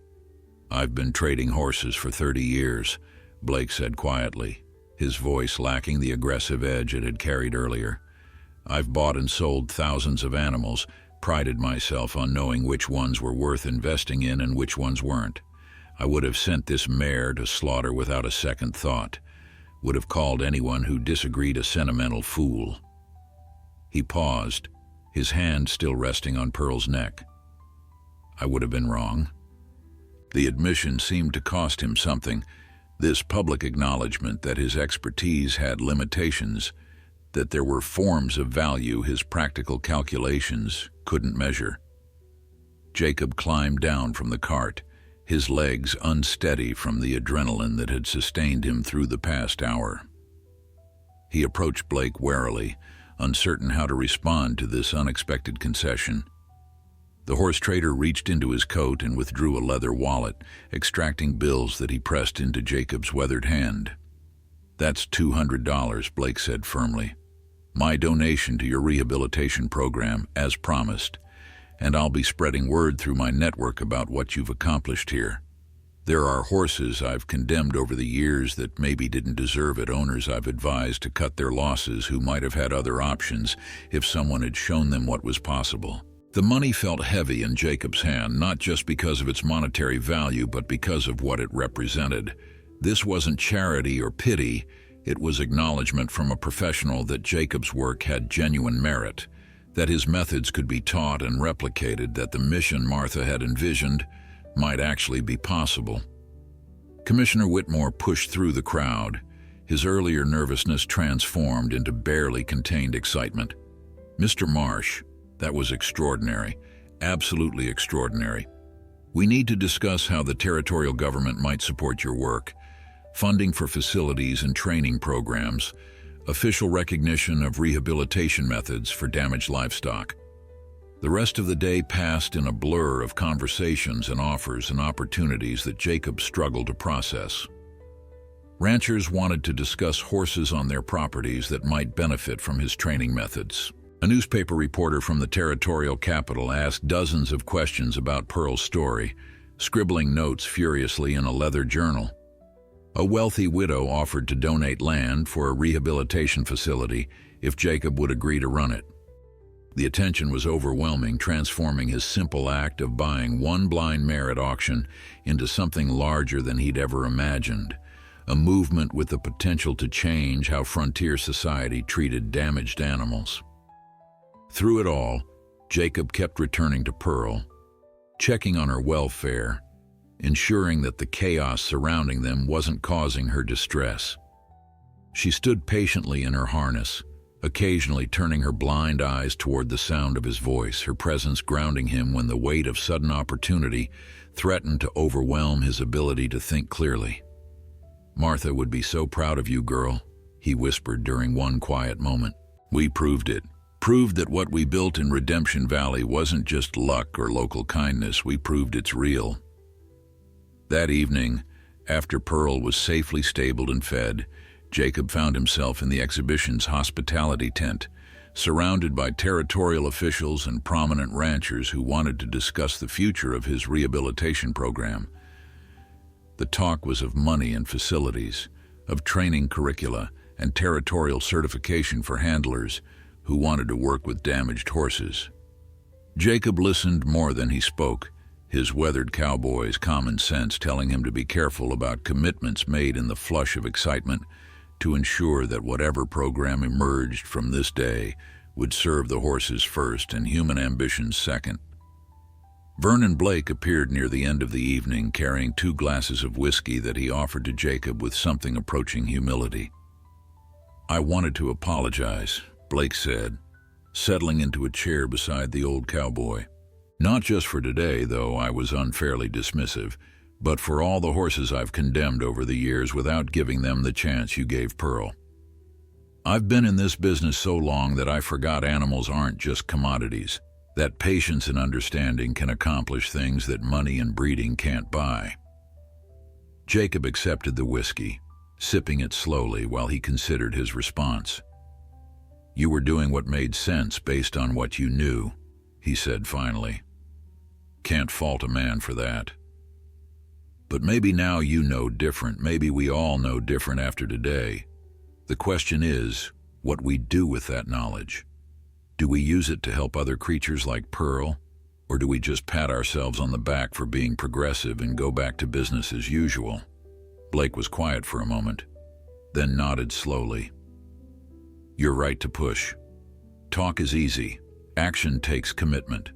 A: "I've been trading horses for 30 years, Blake said quietly, his voice lacking the aggressive edge it had carried earlier. "I've bought and sold thousands of animals, Prided myself on knowing which ones were worth investing in and which ones weren't. I would have sent this mare to slaughter without a second thought. Would have called anyone who disagreed a sentimental fool. He paused, his hand still resting on Pearl's neck. I would have been wrong. The admission seemed to cost him something, this public acknowledgement that his expertise had limitations, that there were forms of value his practical calculations couldn't measure. Jacob climbed down from the cart, his legs unsteady from the adrenaline that had sustained him through the past hour. He approached Blake warily, uncertain how to respond to this unexpected concession. The horse trader reached into his coat and withdrew a leather wallet, extracting bills that he pressed into Jacob's weathered hand. "That's $200, Blake said firmly. "My donation to your rehabilitation program, as promised, and I'll be spreading word through my network about what you've accomplished here. There are horses I've condemned over the years that maybe didn't deserve it, owners I've advised to cut their losses who might have had other options if someone had shown them what was possible." The money felt heavy in Jacob's hand, not just because of its monetary value, but because of what it represented. This wasn't charity or pity, it was acknowledgement from a professional that Jacob's work had genuine merit, that his methods could be taught and replicated, that the mission Martha had envisioned might actually be possible. Commissioner Whitmore pushed through the crowd, his earlier nervousness transformed into barely contained excitement. "Mr. Marsh, that was extraordinary, absolutely extraordinary. We need to discuss how the territorial government might support your work. Funding for facilities and training programs, official recognition of rehabilitation methods for damaged livestock." The rest of the day passed in a blur of conversations and offers and opportunities that Jacob struggled to process. Ranchers wanted to discuss horses on their properties that might benefit from his training methods. A newspaper reporter from the territorial capital asked dozens of questions about Pearl's story, scribbling notes furiously in a leather journal. A wealthy widow offered to donate land for a rehabilitation facility if Jacob would agree to run it. The attention was overwhelming, transforming his simple act of buying one blind mare at auction into something larger than he'd ever imagined, a movement with the potential to change how frontier society treated damaged animals. Through it all, Jacob kept returning to Pearl, checking on her welfare, ensuring that the chaos surrounding them wasn't causing her distress. She stood patiently in her harness, occasionally turning her blind eyes toward the sound of his voice, her presence grounding him when the weight of sudden opportunity threatened to overwhelm his ability to think clearly. "Martha would be so proud of you, girl," he whispered during one quiet moment. "We proved it. Proved that what we built in Redemption Valley wasn't just luck or local kindness. We proved it's real." That evening, after Pearl was safely stabled and fed, Jacob found himself in the exhibition's hospitality tent, surrounded by territorial officials and prominent ranchers who wanted to discuss the future of his rehabilitation program. The talk was of money and facilities, of training curricula and territorial certification for handlers who wanted to work with damaged horses. Jacob listened more than he spoke, his weathered cowboy's common sense telling him to be careful about commitments made in the flush of excitement to ensure that whatever program emerged from this day would serve the horses first and human ambitions second. Vernon Blake appeared near the end of the evening, carrying 2 glasses of whiskey that he offered to Jacob with something approaching humility. "I wanted to apologize," Blake said, settling into a chair beside the old cowboy. "Not just for today, though I was unfairly dismissive, but for all the horses I've condemned over the years without giving them the chance you gave Pearl. I've been in this business so long that I forgot animals aren't just commodities, that patience and understanding can accomplish things that money and breeding can't buy." Jacob accepted the whiskey, sipping it slowly while he considered his response. "You were doing what made sense based on what you knew," he said finally. "Can't fault a man for that. But maybe now you know different, maybe we all know different after today. The question is, what we do with that knowledge. Do we use it to help other creatures like Pearl, or do we just pat ourselves on the back for being progressive and go back to business as usual? Blake was quiet for a moment, then nodded slowly. You're right to push. Talk is easy. Action takes commitment.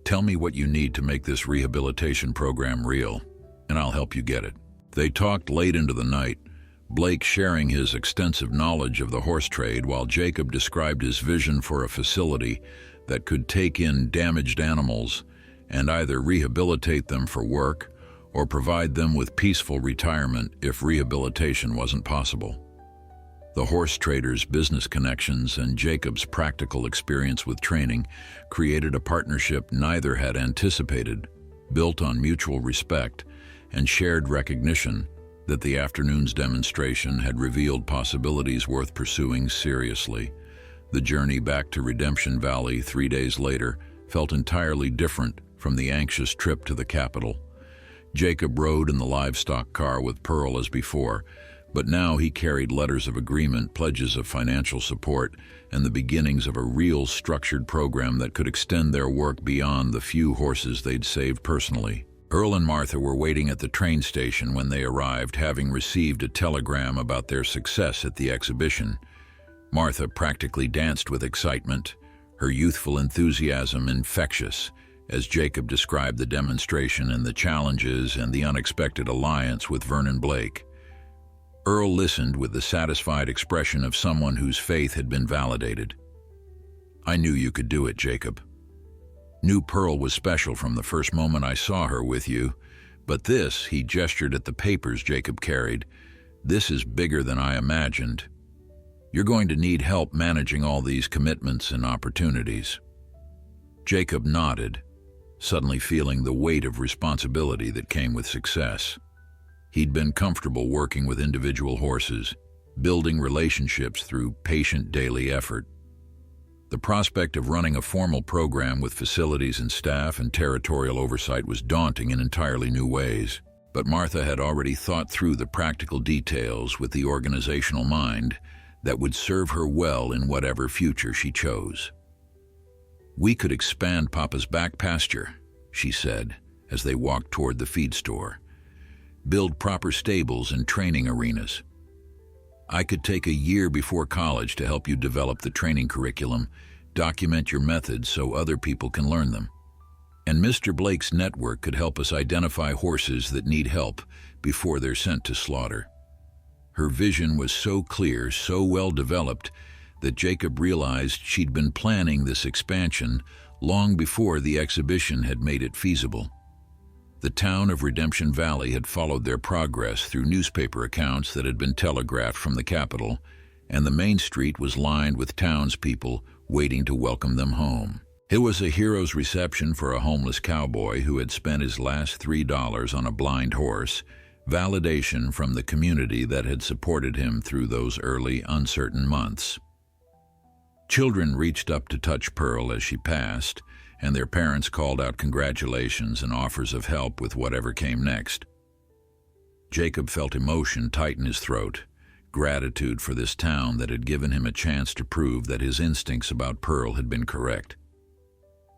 A: Tell me what you need to make this rehabilitation program real, and I'll help you get it. They talked late into the night, Blake sharing his extensive knowledge of the horse trade while Jacob described his vision for a facility that could take in damaged animals and either rehabilitate them for work or provide them with peaceful retirement if rehabilitation wasn't possible. The horse trader's business connections and Jacob's practical experience with training created a partnership neither had anticipated, built on mutual respect and shared recognition that the afternoon's demonstration had revealed possibilities worth pursuing seriously. The journey back to Redemption Valley 3 days later felt entirely different from the anxious trip to the capital. Jacob rode in the livestock car with Pearl as before, but now he carried letters of agreement, pledges of financial support, and the beginnings of a real structured program that could extend their work beyond the few horses they'd saved personally. Earl and Martha were waiting at the train station when they arrived, having received a telegram about their success at the exhibition. Martha practically danced with excitement, her youthful enthusiasm infectious, as Jacob described the demonstration and the challenges and the unexpected alliance with Vernon Blake. Earl listened with the satisfied expression of someone whose faith had been validated. I knew you could do it, Jacob. Knew Pearl was special from the first moment I saw her with you, but this, he gestured at the papers Jacob carried, this is bigger than I imagined. You're going to need help managing all these commitments and opportunities. Jacob nodded, suddenly feeling the weight of responsibility that came with success. He'd been comfortable working with individual horses, building relationships through patient daily effort. The prospect of running a formal program with facilities and staff and territorial oversight was daunting in entirely new ways, but Martha had already thought through the practical details with the organizational mind that would serve her well in whatever future she chose. We could expand Papa's back pasture, she said, as they walked toward the feed store. Build proper stables and training arenas. I could take a year before college to help you develop the training curriculum, document your methods so other people can learn them. And Mr. Blake's network could help us identify horses that need help before they're sent to slaughter. Her vision was so clear, so well developed, that Jacob realized she'd been planning this expansion long before the exhibition had made it feasible. The town of Redemption Valley had followed their progress through newspaper accounts that had been telegraphed from the capital, and the main street was lined with townspeople waiting to welcome them home. It was a hero's reception for a homeless cowboy who had spent his last $3 on a blind horse, validation from the community that had supported him through those early, uncertain months. Children reached up to touch Pearl as she passed, and their parents called out congratulations and offers of help with whatever came next. Jacob felt emotion tighten his throat, gratitude for this town that had given him a chance to prove that his instincts about Pearl had been correct.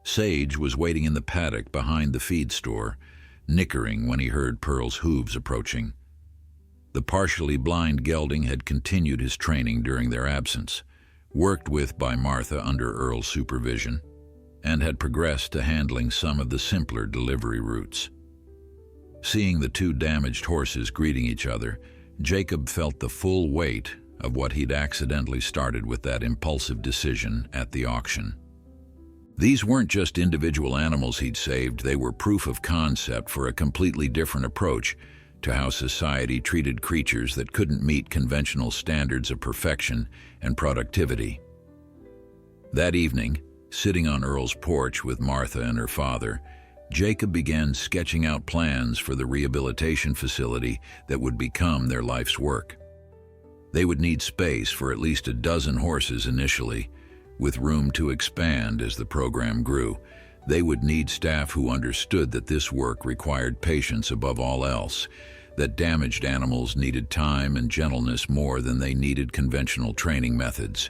A: Sage was waiting in the paddock behind the feed store, nickering when he heard Pearl's hooves approaching. The partially blind gelding had continued his training during their absence, worked with by Martha under Earl's supervision, and had progressed to handling some of the simpler delivery routes. Seeing the two damaged horses greeting each other, Jacob felt the full weight of what he'd accidentally started with that impulsive decision at the auction. These weren't just individual animals he'd saved, they were proof of concept for a completely different approach to how society treated creatures that couldn't meet conventional standards of perfection and productivity. That evening, sitting on Earl's porch with Martha and her father, Jacob began sketching out plans for the rehabilitation facility that would become their life's work. They would need space for at least a dozen horses initially, with room to expand as the program grew. They would need staff who understood that this work required patience above all else, that damaged animals needed time and gentleness more than they needed conventional training methods.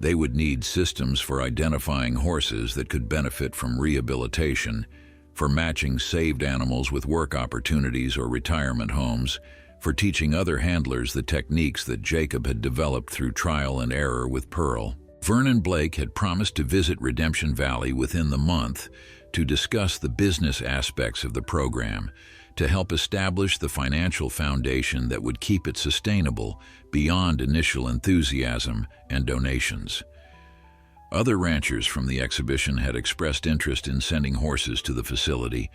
A: They would need systems for identifying horses that could benefit from rehabilitation, for matching saved animals with work opportunities or retirement homes, for teaching other handlers the techniques that Jacob had developed through trial and error with Pearl. Vernon Blake had promised to visit Redemption Valley within the month to discuss the business aspects of the program, to help establish the financial foundation that would keep it sustainable beyond initial enthusiasm and donations. Other ranchers from the exhibition had expressed interest in sending horses to the facility,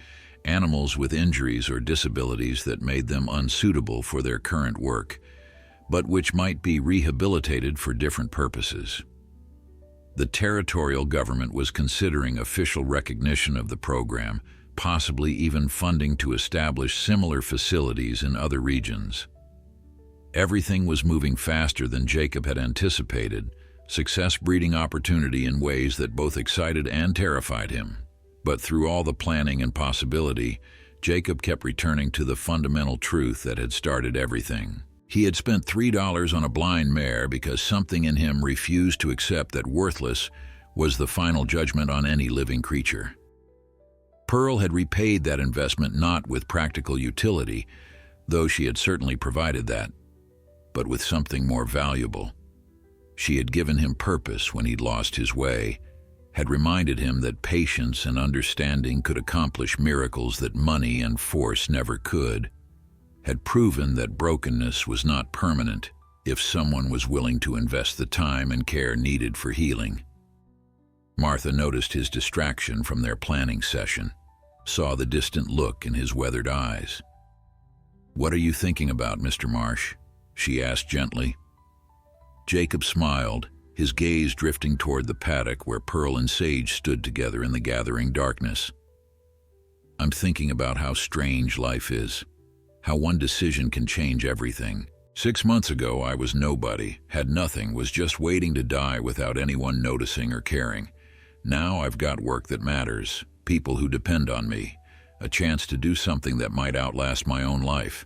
A: animals with injuries or disabilities that made them unsuitable for their current work, but which might be rehabilitated for different purposes. The territorial government was considering official recognition of the program, possibly even funding to establish similar facilities in other regions. Everything was moving faster than Jacob had anticipated, success breeding opportunity in ways that both excited and terrified him. But through all the planning and possibility, Jacob kept returning to the fundamental truth that had started everything. He had spent $3 on a blind mare because something in him refused to accept that worthless was the final judgment on any living creature. Pearl had repaid that investment not with practical utility, though she had certainly provided that, but with something more valuable. She had given him purpose when he'd lost his way, had reminded him that patience and understanding could accomplish miracles that money and force never could, had proven that brokenness was not permanent if someone was willing to invest the time and care needed for healing. Martha noticed his distraction from their planning session, saw the distant look in his weathered eyes. "What are you thinking about, Mr. Marsh?" she asked gently. Jacob smiled, his gaze drifting toward the paddock where Pearl and Sage stood together in the gathering darkness. "I'm thinking about how strange life is, how one decision can change everything. 6 months ago, I was nobody, had nothing, was just waiting to die without anyone noticing or caring. Now I've got work that matters, people who depend on me, a chance to do something that might outlast my own life,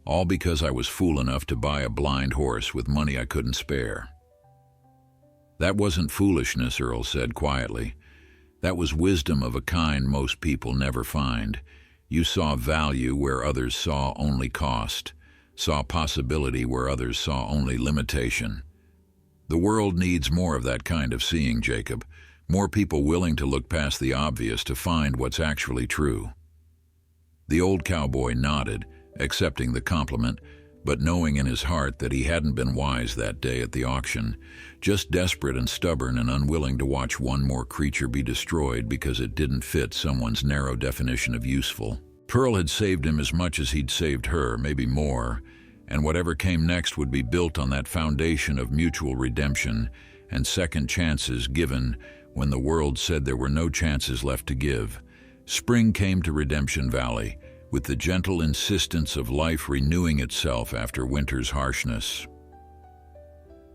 A: all because I was fool enough to buy a blind horse with money I couldn't spare." "That wasn't foolishness," Earl said quietly. "That was wisdom of a kind most people never find. You saw value where others saw only cost, saw possibility where others saw only limitation. The world needs more of that kind of seeing, Jacob, more people willing to look past the obvious to find what's actually true." The old cowboy nodded, accepting the compliment, but knowing in his heart that he hadn't been wise that day at the auction, just desperate and stubborn and unwilling to watch one more creature be destroyed because it didn't fit someone's narrow definition of useful. Pearl had saved him as much as he'd saved her, maybe more, and whatever came next would be built on that foundation of mutual redemption and second chances given when the world said there were no chances left to give. Spring came to Redemption Valley, with the gentle insistence of life renewing itself after winter's harshness.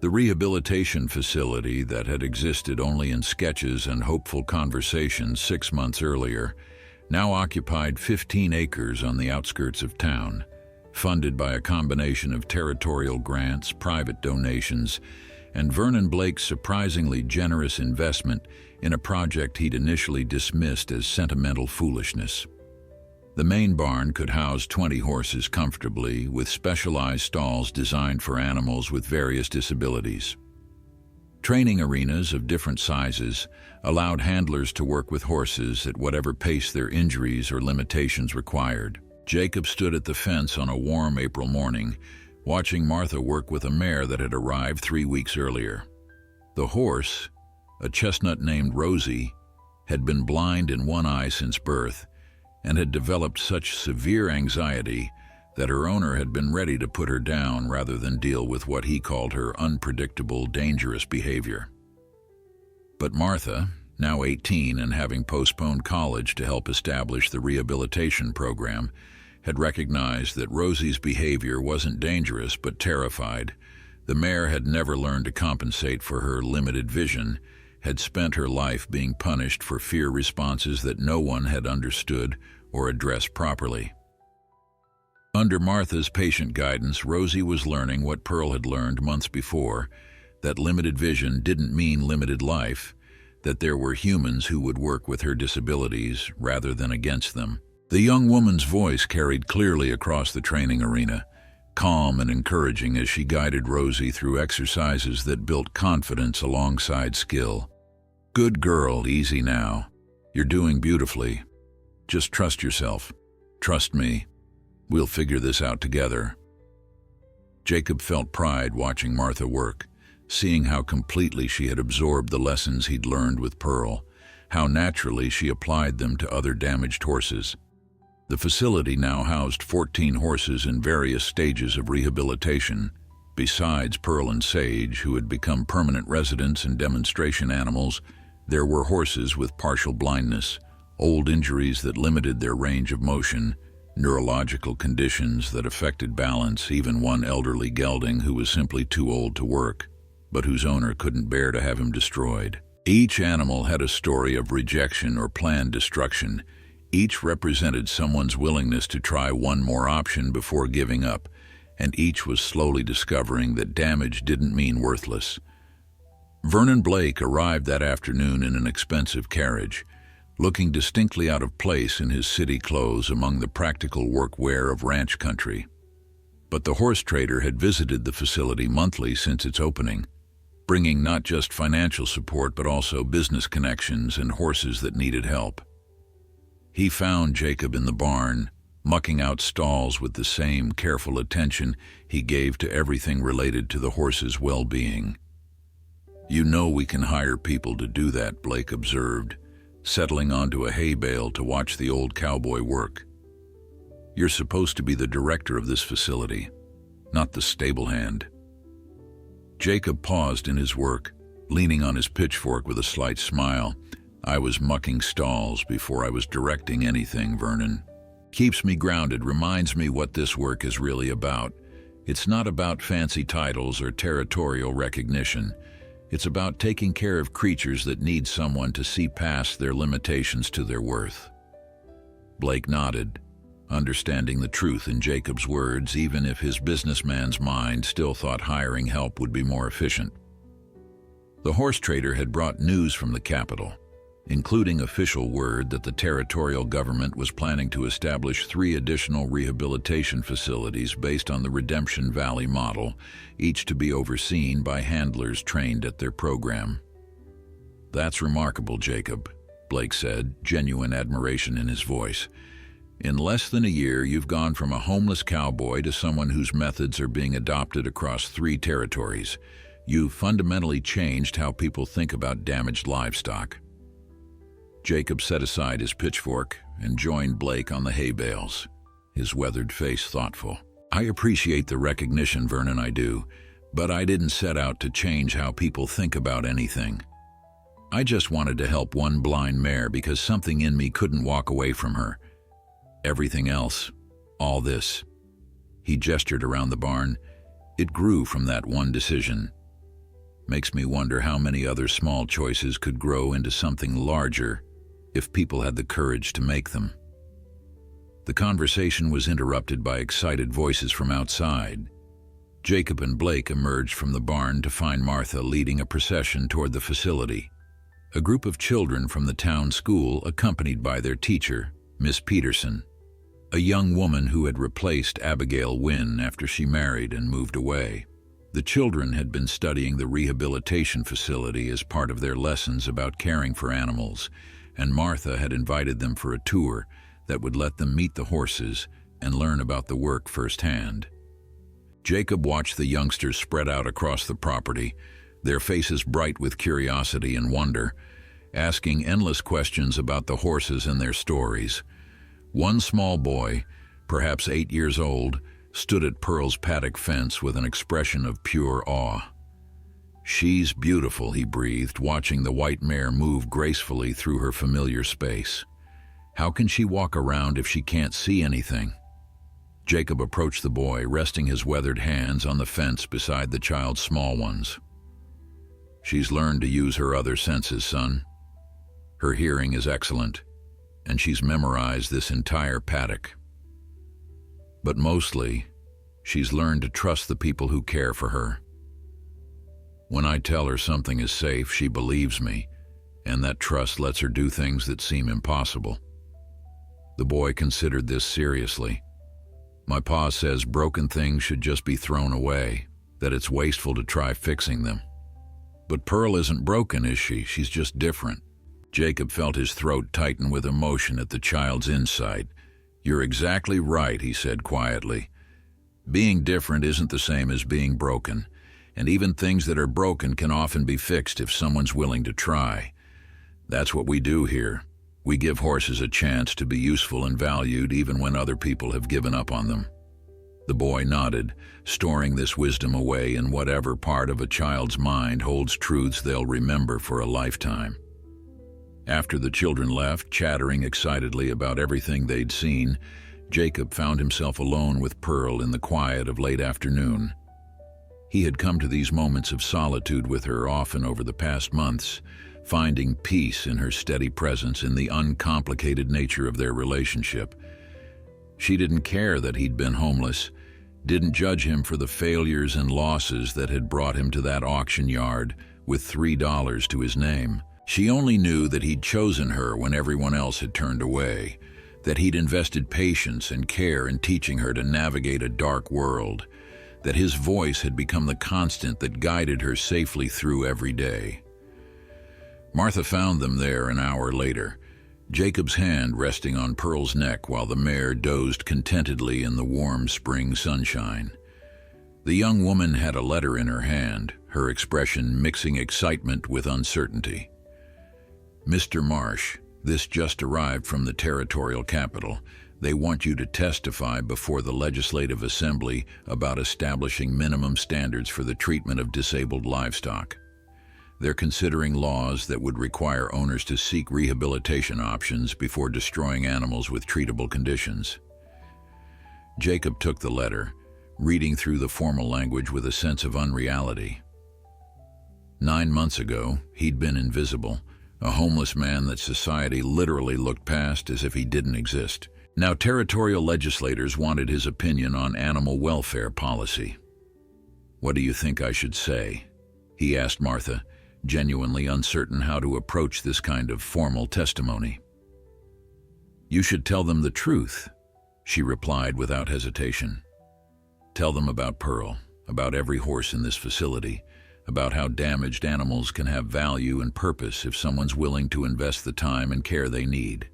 A: The rehabilitation facility that had existed only in sketches and hopeful conversations 6 months earlier now occupied 15 acres on the outskirts of town, funded by a combination of territorial grants, private donations, and Vernon Blake's surprisingly generous investment in a project he'd initially dismissed as sentimental foolishness. The main barn could house 20 horses comfortably, with specialized stalls designed for animals with various disabilities. Training arenas of different sizes allowed handlers to work with horses at whatever pace their injuries or limitations required. Jacob stood at the fence on a warm April morning, watching Martha work with a mare that had arrived 3 weeks earlier. The horse, a chestnut named Rosie, had been blind in one eye since birth, and had developed such severe anxiety that her owner had been ready to put her down rather than deal with what he called her unpredictable, dangerous behavior. But Martha, now 18 and having postponed college to help establish the rehabilitation program, had recognized that Rosie's behavior wasn't dangerous but terrified. The mare had never learned to compensate for her limited vision, had spent her life being punished for fear responses that no one had understood or addressed properly. Under Martha's patient guidance, Rosie was learning what Pearl had learned months before, that limited vision didn't mean limited life, that there were humans who would work with her disabilities rather than against them. The young woman's voice carried clearly across the training arena, calm and encouraging as she guided Rosie through exercises that built confidence alongside skill. "Good girl, easy now. You're doing beautifully. Just trust yourself. Trust me. We'll figure this out together." Jacob felt pride watching Martha work, seeing how completely she had absorbed the lessons he'd learned with Pearl, how naturally she applied them to other damaged horses. The facility now housed 14 horses in various stages of rehabilitation. Besides Pearl and Sage, who had become permanent residents and demonstration animals, there were horses with partial blindness, old injuries that limited their range of motion, neurological conditions that affected balance, even one elderly gelding who was simply too old to work, but whose owner couldn't bear to have him destroyed. Each animal had a story of rejection or planned destruction. Each represented someone's willingness to try one more option before giving up, and each was slowly discovering that damage didn't mean worthless. Vernon Blake arrived that afternoon in an expensive carriage, looking distinctly out of place in his city clothes among the practical workwear of ranch country. But the horse trader had visited the facility monthly since its opening, bringing not just financial support but also business connections and horses that needed help. He found Jacob in the barn, mucking out stalls with the same careful attention he gave to everything related to the horse's well-being. "You know we can hire people to do that," Blake observed, settling onto a hay bale to watch the old cowboy work. "You're supposed to be the director of this facility, not the stable hand." Jacob paused in his work, leaning on his pitchfork with a slight smile. "I was mucking stalls before I was directing anything, Vernon. Keeps me grounded, reminds me what this work is really about. It's not about fancy titles or territorial recognition. It's about taking care of creatures that need someone to see past their limitations to their worth." Blake nodded, understanding the truth in Jacob's words, even if his businessman's mind still thought hiring help would be more efficient. The horse trader had brought news from the capital, including official word that the territorial government was planning to establish 3 additional rehabilitation facilities based on the Redemption Valley model, each to be overseen by handlers trained at their program. "That's remarkable, Jacob," Blake said, genuine admiration in his voice. "In less than a year, you've gone from a homeless cowboy to someone whose methods are being adopted across 3 territories. You've fundamentally changed how people think about damaged livestock." Jacob set aside his pitchfork and joined Blake on the hay bales, his weathered face thoughtful. "I appreciate the recognition, Vernon, I do, but I didn't set out to change how people think about anything. I just wanted to help one blind mare because something in me couldn't walk away from her. Everything else, all this," he gestured around the barn, "it grew from that one decision. Makes me wonder how many other small choices could grow into something larger if people had the courage to make them." The conversation was interrupted by excited voices from outside. Jacob and Blake emerged from the barn to find Martha leading a procession toward the facility. A group of children from the town school accompanied by their teacher, Miss Peterson, a young woman who had replaced Abigail Wynne after she married and moved away. The children had been studying the rehabilitation facility as part of their lessons about caring for animals, and Martha had invited them for a tour that would let them meet the horses and learn about the work firsthand. Jacob watched the youngsters spread out across the property, their faces bright with curiosity and wonder, asking endless questions about the horses and their stories. One small boy, perhaps 8 years old, stood at Pearl's paddock fence with an expression of pure awe. "She's beautiful," he breathed, watching the white mare move gracefully through her familiar space. "How can she walk around if she can't see anything?" Jacob approached the boy, resting his weathered hands on the fence beside the child's small ones. "She's learned to use her other senses, son. Her hearing is excellent, and she's memorized this entire paddock. But mostly, she's learned to trust the people who care for her." When I tell her something is safe, she believes me, and that trust lets her do things that seem impossible. The boy considered this seriously. My pa says broken things should just be thrown away, that it's wasteful to try fixing them. But Pearl isn't broken, is she? She's just different. Jacob felt his throat tighten with emotion at the child's insight. You're exactly right, he said quietly. Being different isn't the same as being broken, and even things that are broken can often be fixed if someone's willing to try. That's what we do here. We give horses a chance to be useful and valued even when other people have given up on them. The boy nodded, storing this wisdom away in whatever part of a child's mind holds truths they'll remember for a lifetime. After the children left, chattering excitedly about everything they'd seen, Jacob found himself alone with Pearl in the quiet of late afternoon. He had come to these moments of solitude with her often over the past months, finding peace in her steady presence in the uncomplicated nature of their relationship. She didn't care that he'd been homeless, didn't judge him for the failures and losses that had brought him to that auction yard with $3 to his name. She only knew that he'd chosen her when everyone else had turned away, that he'd invested patience and care in teaching her to navigate a dark world, that his voice had become the constant that guided her safely through every day. Martha found them there an hour later, Jacob's hand resting on Pearl's neck while the mare dozed contentedly in the warm spring sunshine. The young woman had a letter in her hand, her expression mixing excitement with uncertainty. Mr. Marsh, this just arrived from the territorial capital. They want you to testify before the Legislative Assembly about establishing minimum standards for the treatment of disabled livestock. They're considering laws that would require owners to seek rehabilitation options before destroying animals with treatable conditions. Jacob took the letter, reading through the formal language with a sense of unreality. 9 months ago, he'd been invisible, a homeless man that society literally looked past as if he didn't exist. Now territorial legislators wanted his opinion on animal welfare policy. What do you think I should say? He asked Martha, genuinely uncertain how to approach this kind of formal testimony. You should tell them the truth, she replied without hesitation. Tell them about Pearl, about every horse in this facility, about how damaged animals can have value and purpose if someone's willing to invest the time and care they need.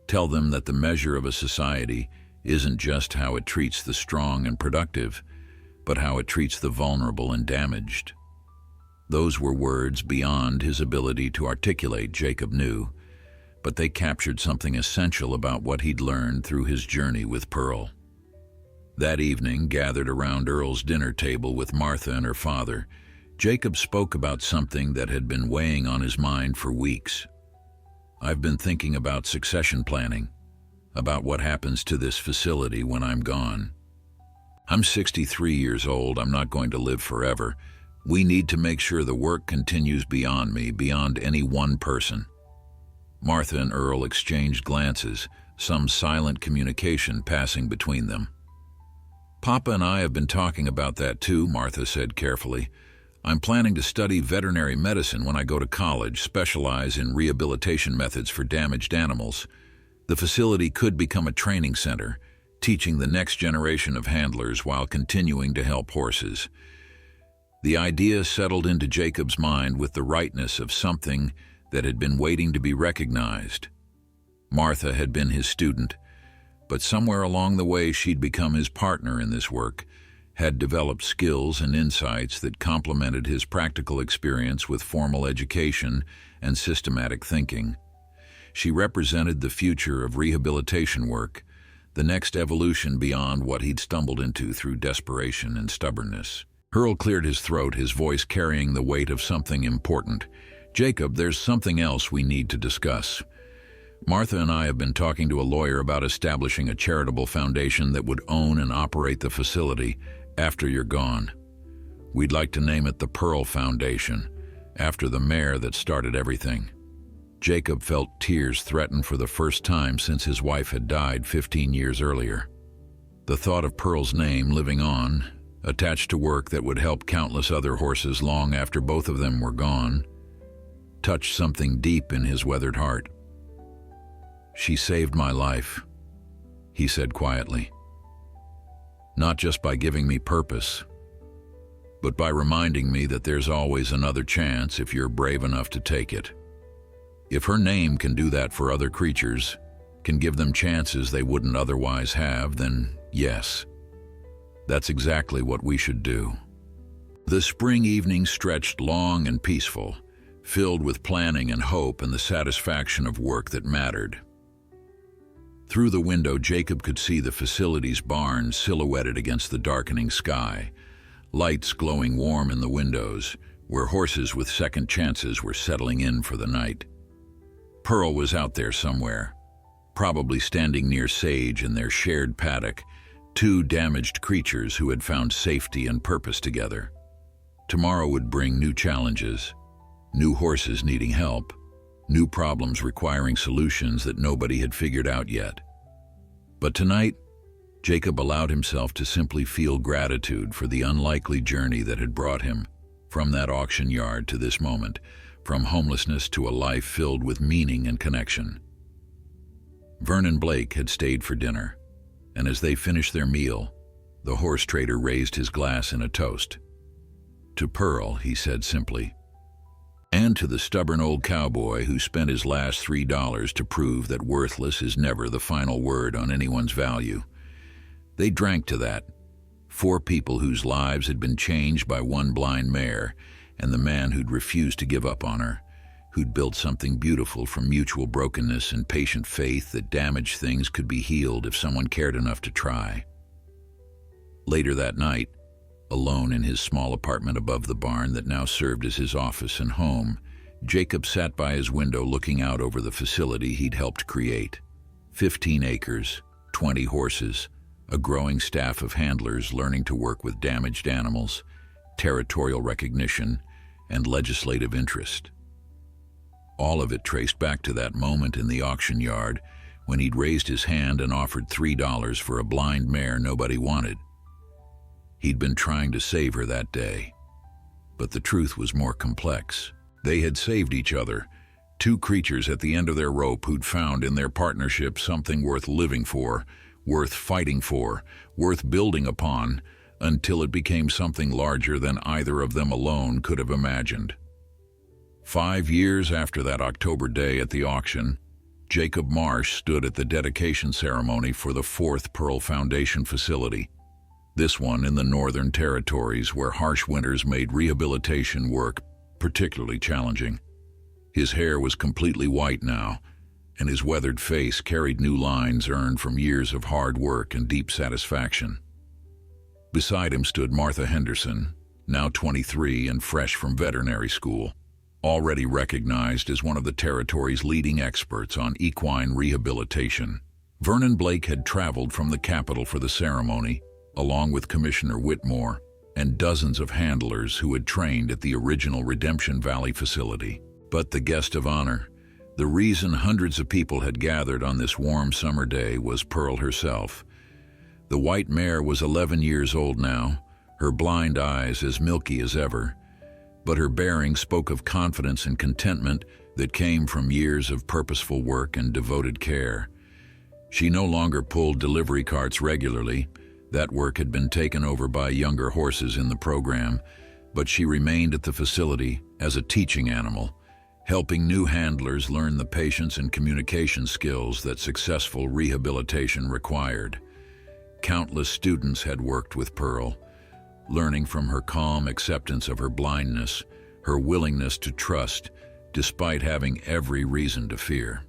A: Tell them that the measure of a society isn't just how it treats the strong and productive, but how it treats the vulnerable and damaged. Those were words beyond his ability to articulate, Jacob knew, but they captured something essential about what he'd learned through his journey with Pearl. That evening, gathered around Earl's dinner table with Martha and her father, Jacob spoke about something that had been weighing on his mind for weeks. I've been thinking about succession planning, about what happens to this facility when I'm gone. I'm 63 years old. I'm not going to live forever. We need to make sure the work continues beyond me, beyond any one person. Martha and Earl exchanged glances, some silent communication passing between them. Papa and I have been talking about that too, Martha said carefully. I'm planning to study veterinary medicine when I go to college, specialize in rehabilitation methods for damaged animals. The facility could become a training center, teaching the next generation of handlers while continuing to help horses. The idea settled into Jacob's mind with the rightness of something that had been waiting to be recognized. Martha had been his student, but somewhere along the way she'd become his partner in this work, had developed skills and insights that complemented his practical experience with formal education and systematic thinking. She represented the future of rehabilitation work, the next evolution beyond what he'd stumbled into through desperation and stubbornness. Earl cleared his throat, his voice carrying the weight of something important. Jacob, there's something else we need to discuss. Martha and I have been talking to a lawyer about establishing a charitable foundation that would own and operate the facility after you're gone. We'd like to name it the Pearl Foundation, after the mare that started everything. Jacob felt tears threaten for the first time since his wife had died 15 years earlier. The thought of Pearl's name living on, attached to work that would help countless other horses long after both of them were gone, touched something deep in his weathered heart. "She saved my life," he said quietly. "Not just by giving me purpose, but by reminding me that there's always another chance if you're brave enough to take it. If her name can do that for other creatures, can give them chances they wouldn't otherwise have, then yes, that's exactly what we should do." The spring evening stretched long and peaceful, filled with planning and hope and the satisfaction of work that mattered. Through the window, Jacob could see the facility's barn silhouetted against the darkening sky, lights glowing warm in the windows, where horses with second chances were settling in for the night. Pearl was out there somewhere, probably standing near Sage in their shared paddock, two damaged creatures who had found safety and purpose together. Tomorrow would bring new challenges, new horses needing help, new problems requiring solutions that nobody had figured out yet. But tonight, Jacob allowed himself to simply feel gratitude for the unlikely journey that had brought him from that auction yard to this moment, from homelessness to a life filled with meaning and connection. Vernon Blake had stayed for dinner, and as they finished their meal, the horse trader raised his glass in a toast. To Pearl, he said simply, and to the stubborn old cowboy who spent his last $3 to prove that worthless is never the final word on anyone's value. They drank to that, four people whose lives had been changed by one blind mare, and the man who'd refused to give up on her, who'd built something beautiful from mutual brokenness and patient faith that damaged things could be healed if someone cared enough to try. Later that night, alone in his small apartment above the barn that now served as his office and home, Jacob sat by his window looking out over the facility he'd helped create. 15 acres, 20 horses, a growing staff of handlers learning to work with damaged animals, territorial recognition, and legislative interest. All of it traced back to that moment in the auction yard when he'd raised his hand and offered $3 for a blind mare nobody wanted. He'd been trying to save her that day, but the truth was more complex. They had saved each other, two creatures at the end of their rope who'd found in their partnership something worth living for, worth fighting for, worth building upon, until it became something larger than either of them alone could have imagined. 5 years after that October day at the auction, Jacob Marsh stood at the dedication ceremony for the 4th Pearl Foundation facility, this one in the Northern Territories where harsh winters made rehabilitation work particularly challenging. His hair was completely white now, and his weathered face carried new lines earned from years of hard work and deep satisfaction. Beside him stood Martha Henderson, now 23 and fresh from veterinary school, already recognized as one of the territory's leading experts on equine rehabilitation. Vernon Blake had traveled from the capital for the ceremony, along with Commissioner Whitmore and dozens of handlers who had trained at the original Redemption Valley facility. But the guest of honor, the reason hundreds of people had gathered on this warm summer day, was Pearl herself. The white mare was 11 years old now, her blind eyes as milky as ever, but her bearing spoke of confidence and contentment that came from years of purposeful work and devoted care. She no longer pulled delivery carts regularly. That work had been taken over by younger horses in the program, but she remained at the facility as a teaching animal, helping new handlers learn the patience and communication skills that successful rehabilitation required. Countless students had worked with Pearl, learning from her calm acceptance of her blindness, her willingness to trust, despite having every reason to fear.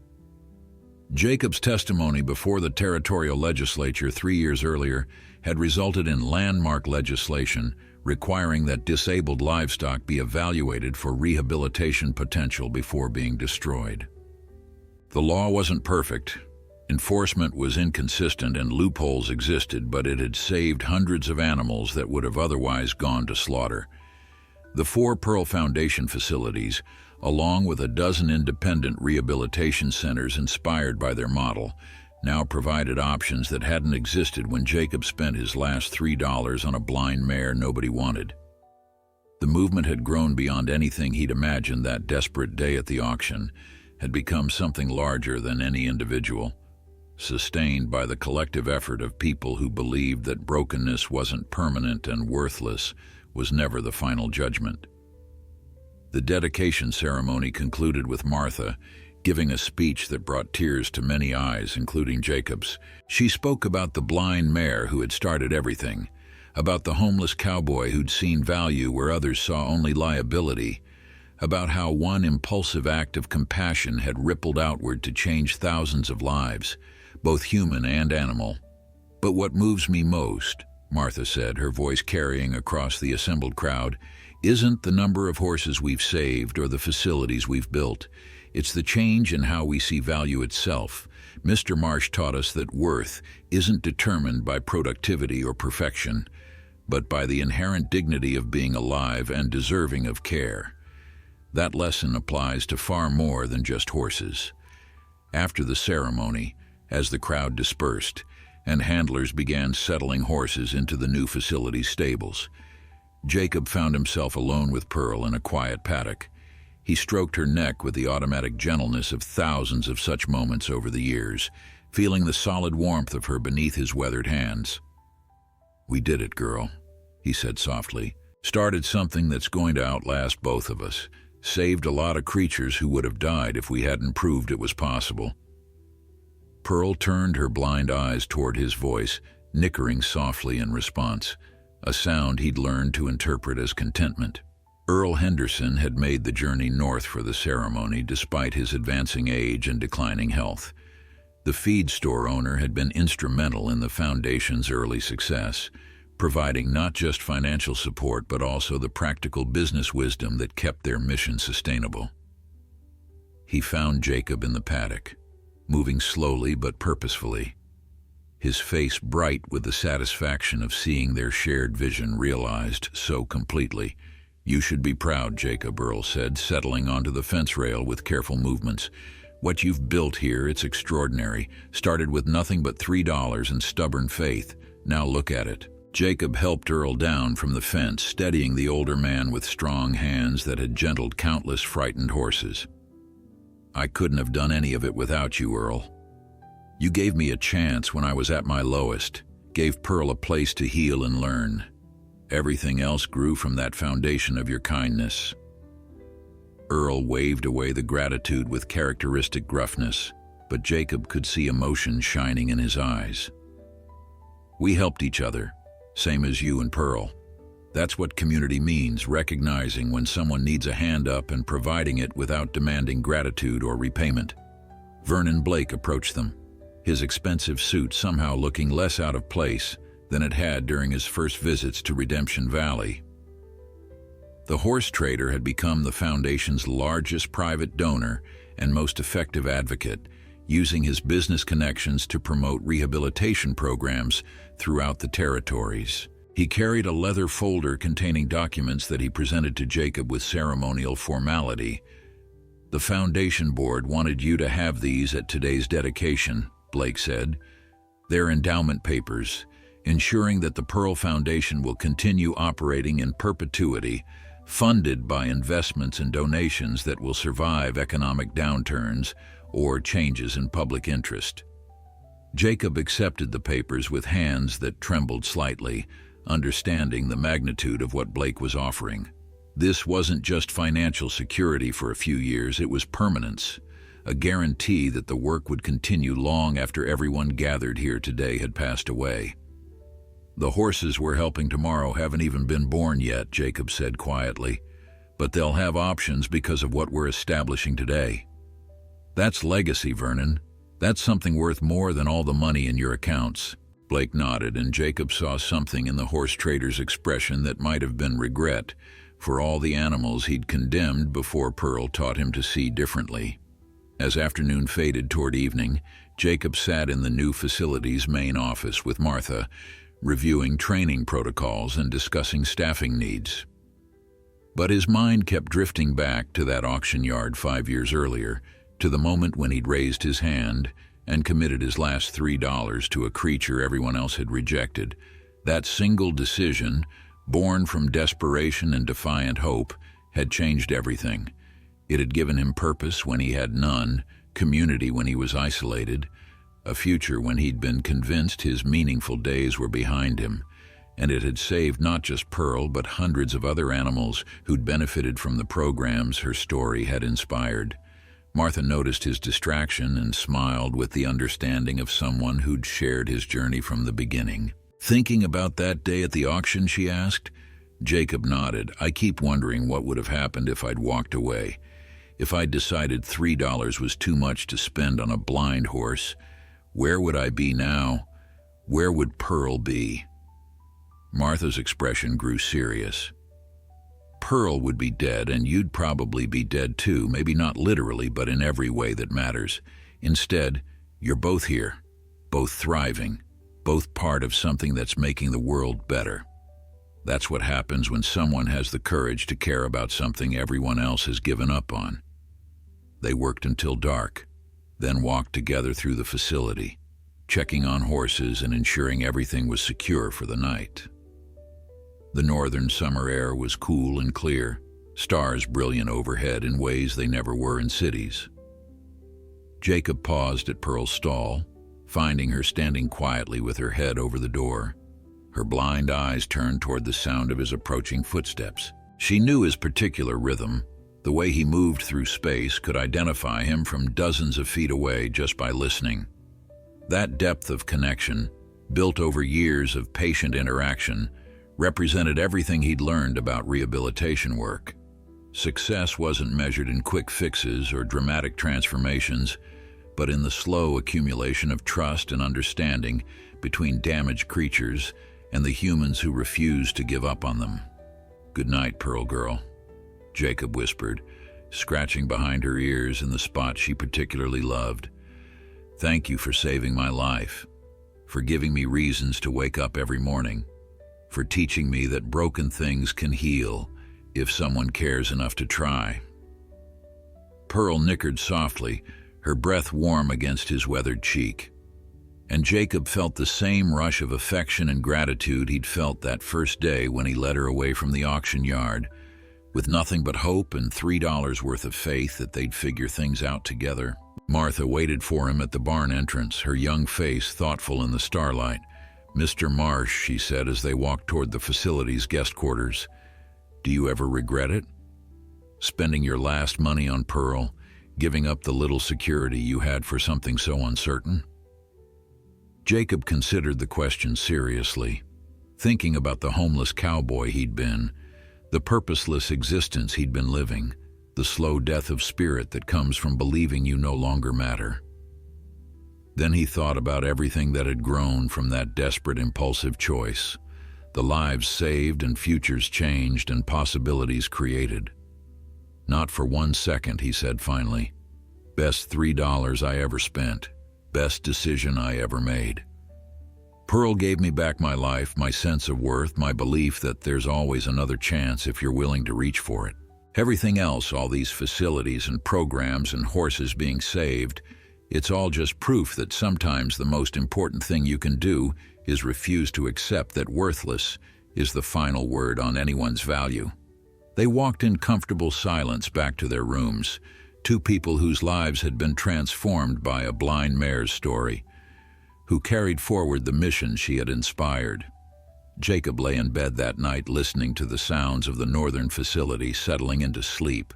A: Jacob's testimony before the territorial legislature 3 years earlier had resulted in landmark legislation requiring that disabled livestock be evaluated for rehabilitation potential before being destroyed. The law wasn't perfect. Enforcement was inconsistent and loopholes existed, but it had saved hundreds of animals that would have otherwise gone to slaughter. The 4 Pearl Foundation facilities, along with a dozen independent rehabilitation centers inspired by their model, now provided options that hadn't existed when Jacob spent his last $3 on a blind mare nobody wanted. The movement had grown beyond anything he'd imagined that desperate day at the auction, had become something larger than any individual, sustained by the collective effort of people who believed that brokenness wasn't permanent and worthless was never the final judgment. The dedication ceremony concluded with Martha giving a speech that brought tears to many eyes, including Jacob's. She spoke about the blind mare who had started everything, about the homeless cowboy who'd seen value where others saw only liability, about how one impulsive act of compassion had rippled outward to change thousands of lives, both human and animal. "But what moves me most," Martha said, her voice carrying across the assembled crowd, "isn't the number of horses we've saved or the facilities we've built. It's the change in how we see value itself. Mr. Marsh taught us that worth isn't determined by productivity or perfection, but by the inherent dignity of being alive and deserving of care. That lesson applies to far more than just horses." After the ceremony, as the crowd dispersed and handlers began settling horses into the new facility's stables, Jacob found himself alone with Pearl in a quiet paddock. He stroked her neck with the automatic gentleness of thousands of such moments over the years, feeling the solid warmth of her beneath his weathered hands. "We did it, girl," he said softly. "Started something that's going to outlast both of us. Saved a lot of creatures who would have died if we hadn't proved it was possible." Pearl turned her blind eyes toward his voice, nickering softly in response, a sound he'd learned to interpret as contentment. Earl Henderson had made the journey north for the ceremony despite his advancing age and declining health. The feed store owner had been instrumental in the foundation's early success, providing not just financial support but also the practical business wisdom that kept their mission sustainable. He found Jacob in the paddock, moving slowly but purposefully, his face bright with the satisfaction of seeing their shared vision realized so completely. "You should be proud, Jacob," Earl said, settling onto the fence rail with careful movements. "What you've built here, it's extraordinary. Started with nothing but $3 and stubborn faith. Now look at it." Jacob helped Earl down from the fence, steadying the older man with strong hands that had gentled countless frightened horses. "I couldn't have done any of it without you, Earl. You gave me a chance when I was at my lowest, gave Pearl a place to heal and learn. Everything else grew from that foundation of your kindness." Earl waved away the gratitude with characteristic gruffness, but Jacob could see emotion shining in his eyes. "We helped each other, same as you and Pearl. That's what community means, recognizing when someone needs a hand up and providing it without demanding gratitude or repayment." Vernon Blake approached them, his expensive suit somehow looking less out of place than it had during his first visits to Redemption Valley. The horse trader had become the foundation's largest private donor and most effective advocate, using his business connections to promote rehabilitation programs throughout the territories. He carried a leather folder containing documents that he presented to Jacob with ceremonial formality. "The foundation board wanted you to have these at today's dedication," Blake said. "They're endowment papers, ensuring that the Pearl Foundation will continue operating in perpetuity, funded by investments and donations that will survive economic downturns or changes in public interest." Jacob accepted the papers with hands that trembled slightly, understanding the magnitude of what Blake was offering. This wasn't just financial security for a few years, it was permanence, a guarantee that the work would continue long after everyone gathered here today had passed away. "The horses we're helping tomorrow haven't even been born yet," Jacob said quietly, "but they'll have options because of what we're establishing today. That's legacy, Vernon. That's something worth more than all the money in your accounts." Blake nodded, and Jacob saw something in the horse trader's expression that might have been regret for all the animals he'd condemned before Pearl taught him to see differently. As afternoon faded toward evening, Jacob sat in the new facility's main office with Martha, reviewing training protocols and discussing staffing needs. But his mind kept drifting back to that auction yard 5 years earlier, to the moment when he'd raised his hand, and committed his last $3 to a creature everyone else had rejected. That single decision, born from desperation and defiant hope, had changed everything. It had given him purpose when he had none, community when he was isolated, a future when he'd been convinced his meaningful days were behind him, and it had saved not just Pearl but hundreds of other animals who'd benefited from the programs her story had inspired. Martha noticed his distraction and smiled with the understanding of someone who'd shared his journey from the beginning. "Thinking about that day at the auction?" she asked. Jacob nodded. "I keep wondering what would have happened if I'd walked away. If I'd decided $3 was too much to spend on a blind horse, where would I be now? Where would Pearl be?" Martha's expression grew serious. "Pearl would be dead, and you'd probably be dead too, maybe not literally, but in every way that matters. Instead, you're both here, both thriving, both part of something that's making the world better. That's what happens when someone has the courage to care about something everyone else has given up on." They worked until dark, then walked together through the facility, checking on horses and ensuring everything was secure for the night. The northern summer air was cool and clear, stars brilliant overhead in ways they never were in cities. Jacob paused at Pearl's stall, finding her standing quietly with her head over the door, her blind eyes turned toward the sound of his approaching footsteps. She knew his particular rhythm. The way he moved through space could identify him from dozens of feet away just by listening. That depth of connection, built over years of patient interaction, represented everything he'd learned about rehabilitation work. Success wasn't measured in quick fixes or dramatic transformations, but in the slow accumulation of trust and understanding between damaged creatures and the humans who refused to give up on them. "Good night, Pearl Girl," Jacob whispered, scratching behind her ears in the spot she particularly loved. "Thank you for saving my life, for giving me reasons to wake up every morning, for teaching me that broken things can heal if someone cares enough to try." Pearl nickered softly, her breath warm against his weathered cheek. And Jacob felt the same rush of affection and gratitude he'd felt that first day when he led her away from the auction yard, with nothing but hope and $3 worth of faith that they'd figure things out together. Martha waited for him at the barn entrance, her young face thoughtful in the starlight. "Mr. Marsh," she said as they walked toward the facility's guest quarters, "do you ever regret it? Spending your last money on Pearl, giving up the little security you had for something so uncertain?" Jacob considered the question seriously, thinking about the homeless cowboy he'd been, the purposeless existence he'd been living, the slow death of spirit that comes from believing you no longer matter. Then he thought about everything that had grown from that desperate, impulsive choice, the lives saved and futures changed and possibilities created. "Not for 1 second," he said finally. "Best $3 I ever spent. Best decision I ever made. Pearl gave me back my life, my sense of worth, my belief that there's always another chance if you're willing to reach for it. Everything else, all these facilities and programs and horses being saved, it's all just proof that sometimes the most important thing you can do is refuse to accept that worthless is the final word on anyone's value." They walked in comfortable silence back to their rooms, two people whose lives had been transformed by a blind mare's story, who carried forward the mission she had inspired. Jacob lay in bed that night listening to the sounds of the northern facility settling into sleep,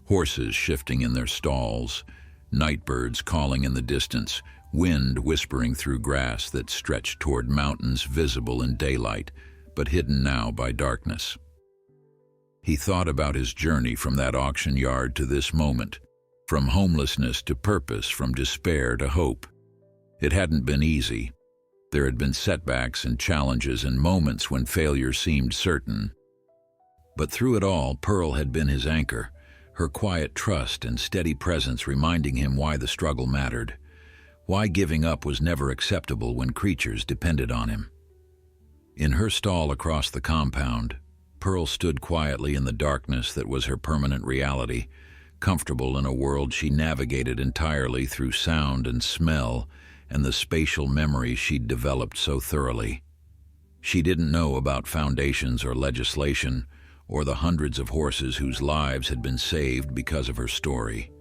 A: horses shifting in their stalls, nightbirds calling in the distance, wind whispering through grass that stretched toward mountains visible in daylight, but hidden now by darkness. He thought about his journey from that auction yard to this moment, from homelessness to purpose, from despair to hope. It hadn't been easy. There had been setbacks and challenges and moments when failure seemed certain. But through it all, Pearl had been his anchor, her quiet trust and steady presence reminding him why the struggle mattered, why giving up was never acceptable when creatures depended on him. In her stall across the compound, Pearl stood quietly in the darkness that was her permanent reality, comfortable in a world she navigated entirely through sound and smell and the spatial memory she'd developed so thoroughly. She didn't know about foundations or legislation, or the hundreds of horses whose lives had been saved because of her story.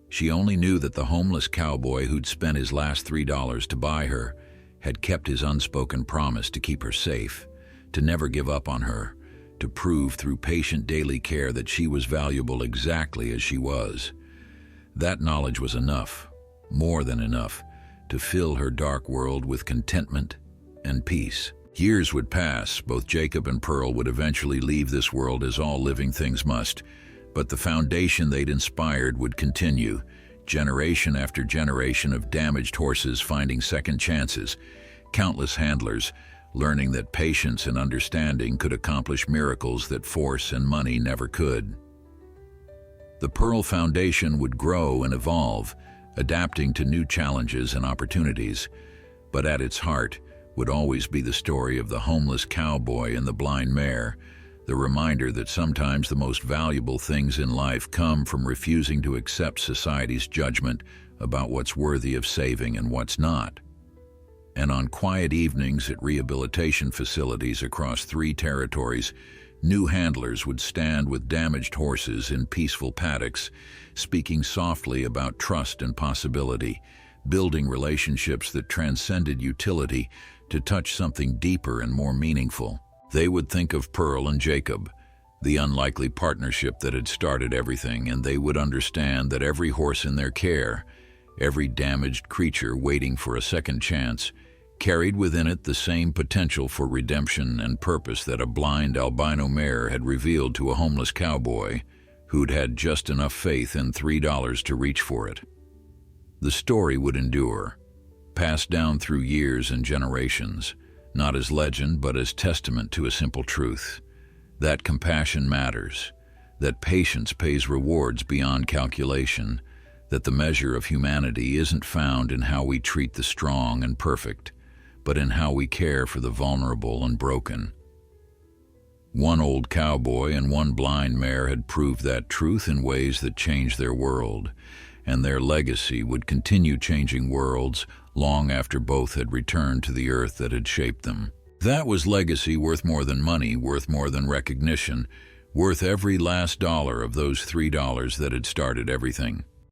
A: She only knew that the homeless cowboy who'd spent his last $3 to buy her had kept his unspoken promise to keep her safe, to never give up on her, to prove through patient daily care that she was valuable exactly as she was. That knowledge was enough, more than enough, to fill her dark world with contentment and peace. Years would pass, both Jacob and Pearl would eventually leave this world as all living things must, but the foundation they'd inspired would continue, generation after generation of damaged horses finding second chances, countless handlers learning that patience and understanding could accomplish miracles that force and money never could. The Pearl Foundation would grow and evolve, adapting to new challenges and opportunities, but at its heart would always be the story of the homeless cowboy and the blind mare, the reminder that sometimes the most valuable things in life come from refusing to accept society's judgment about what's worthy of saving and what's not. And on quiet evenings at rehabilitation facilities across 3 territories, new handlers would stand with damaged horses in peaceful paddocks, speaking softly about trust and possibility, building relationships that transcended utility to touch something deeper and more meaningful. They would think of Pearl and Jacob, the unlikely partnership that had started everything, and they would understand that every horse in their care, every damaged creature waiting for a second chance, carried within it the same potential for redemption and purpose that a blind albino mare had revealed to a homeless cowboy who'd had just enough faith in $3 to reach for it. The story would endure, passed down through years and generations, not as legend but as testament to a simple truth, that compassion matters, that patience pays rewards beyond calculation, that the measure of humanity isn't found in how we treat the strong and perfect, but in how we care for the vulnerable and broken. One old cowboy and one blind mare had proved that truth in ways that changed their world, and their legacy would continue changing worlds long after both had returned to the earth that had shaped them. That was legacy worth more than money, worth more than recognition, worth every last dollar of those $3 that had started everything.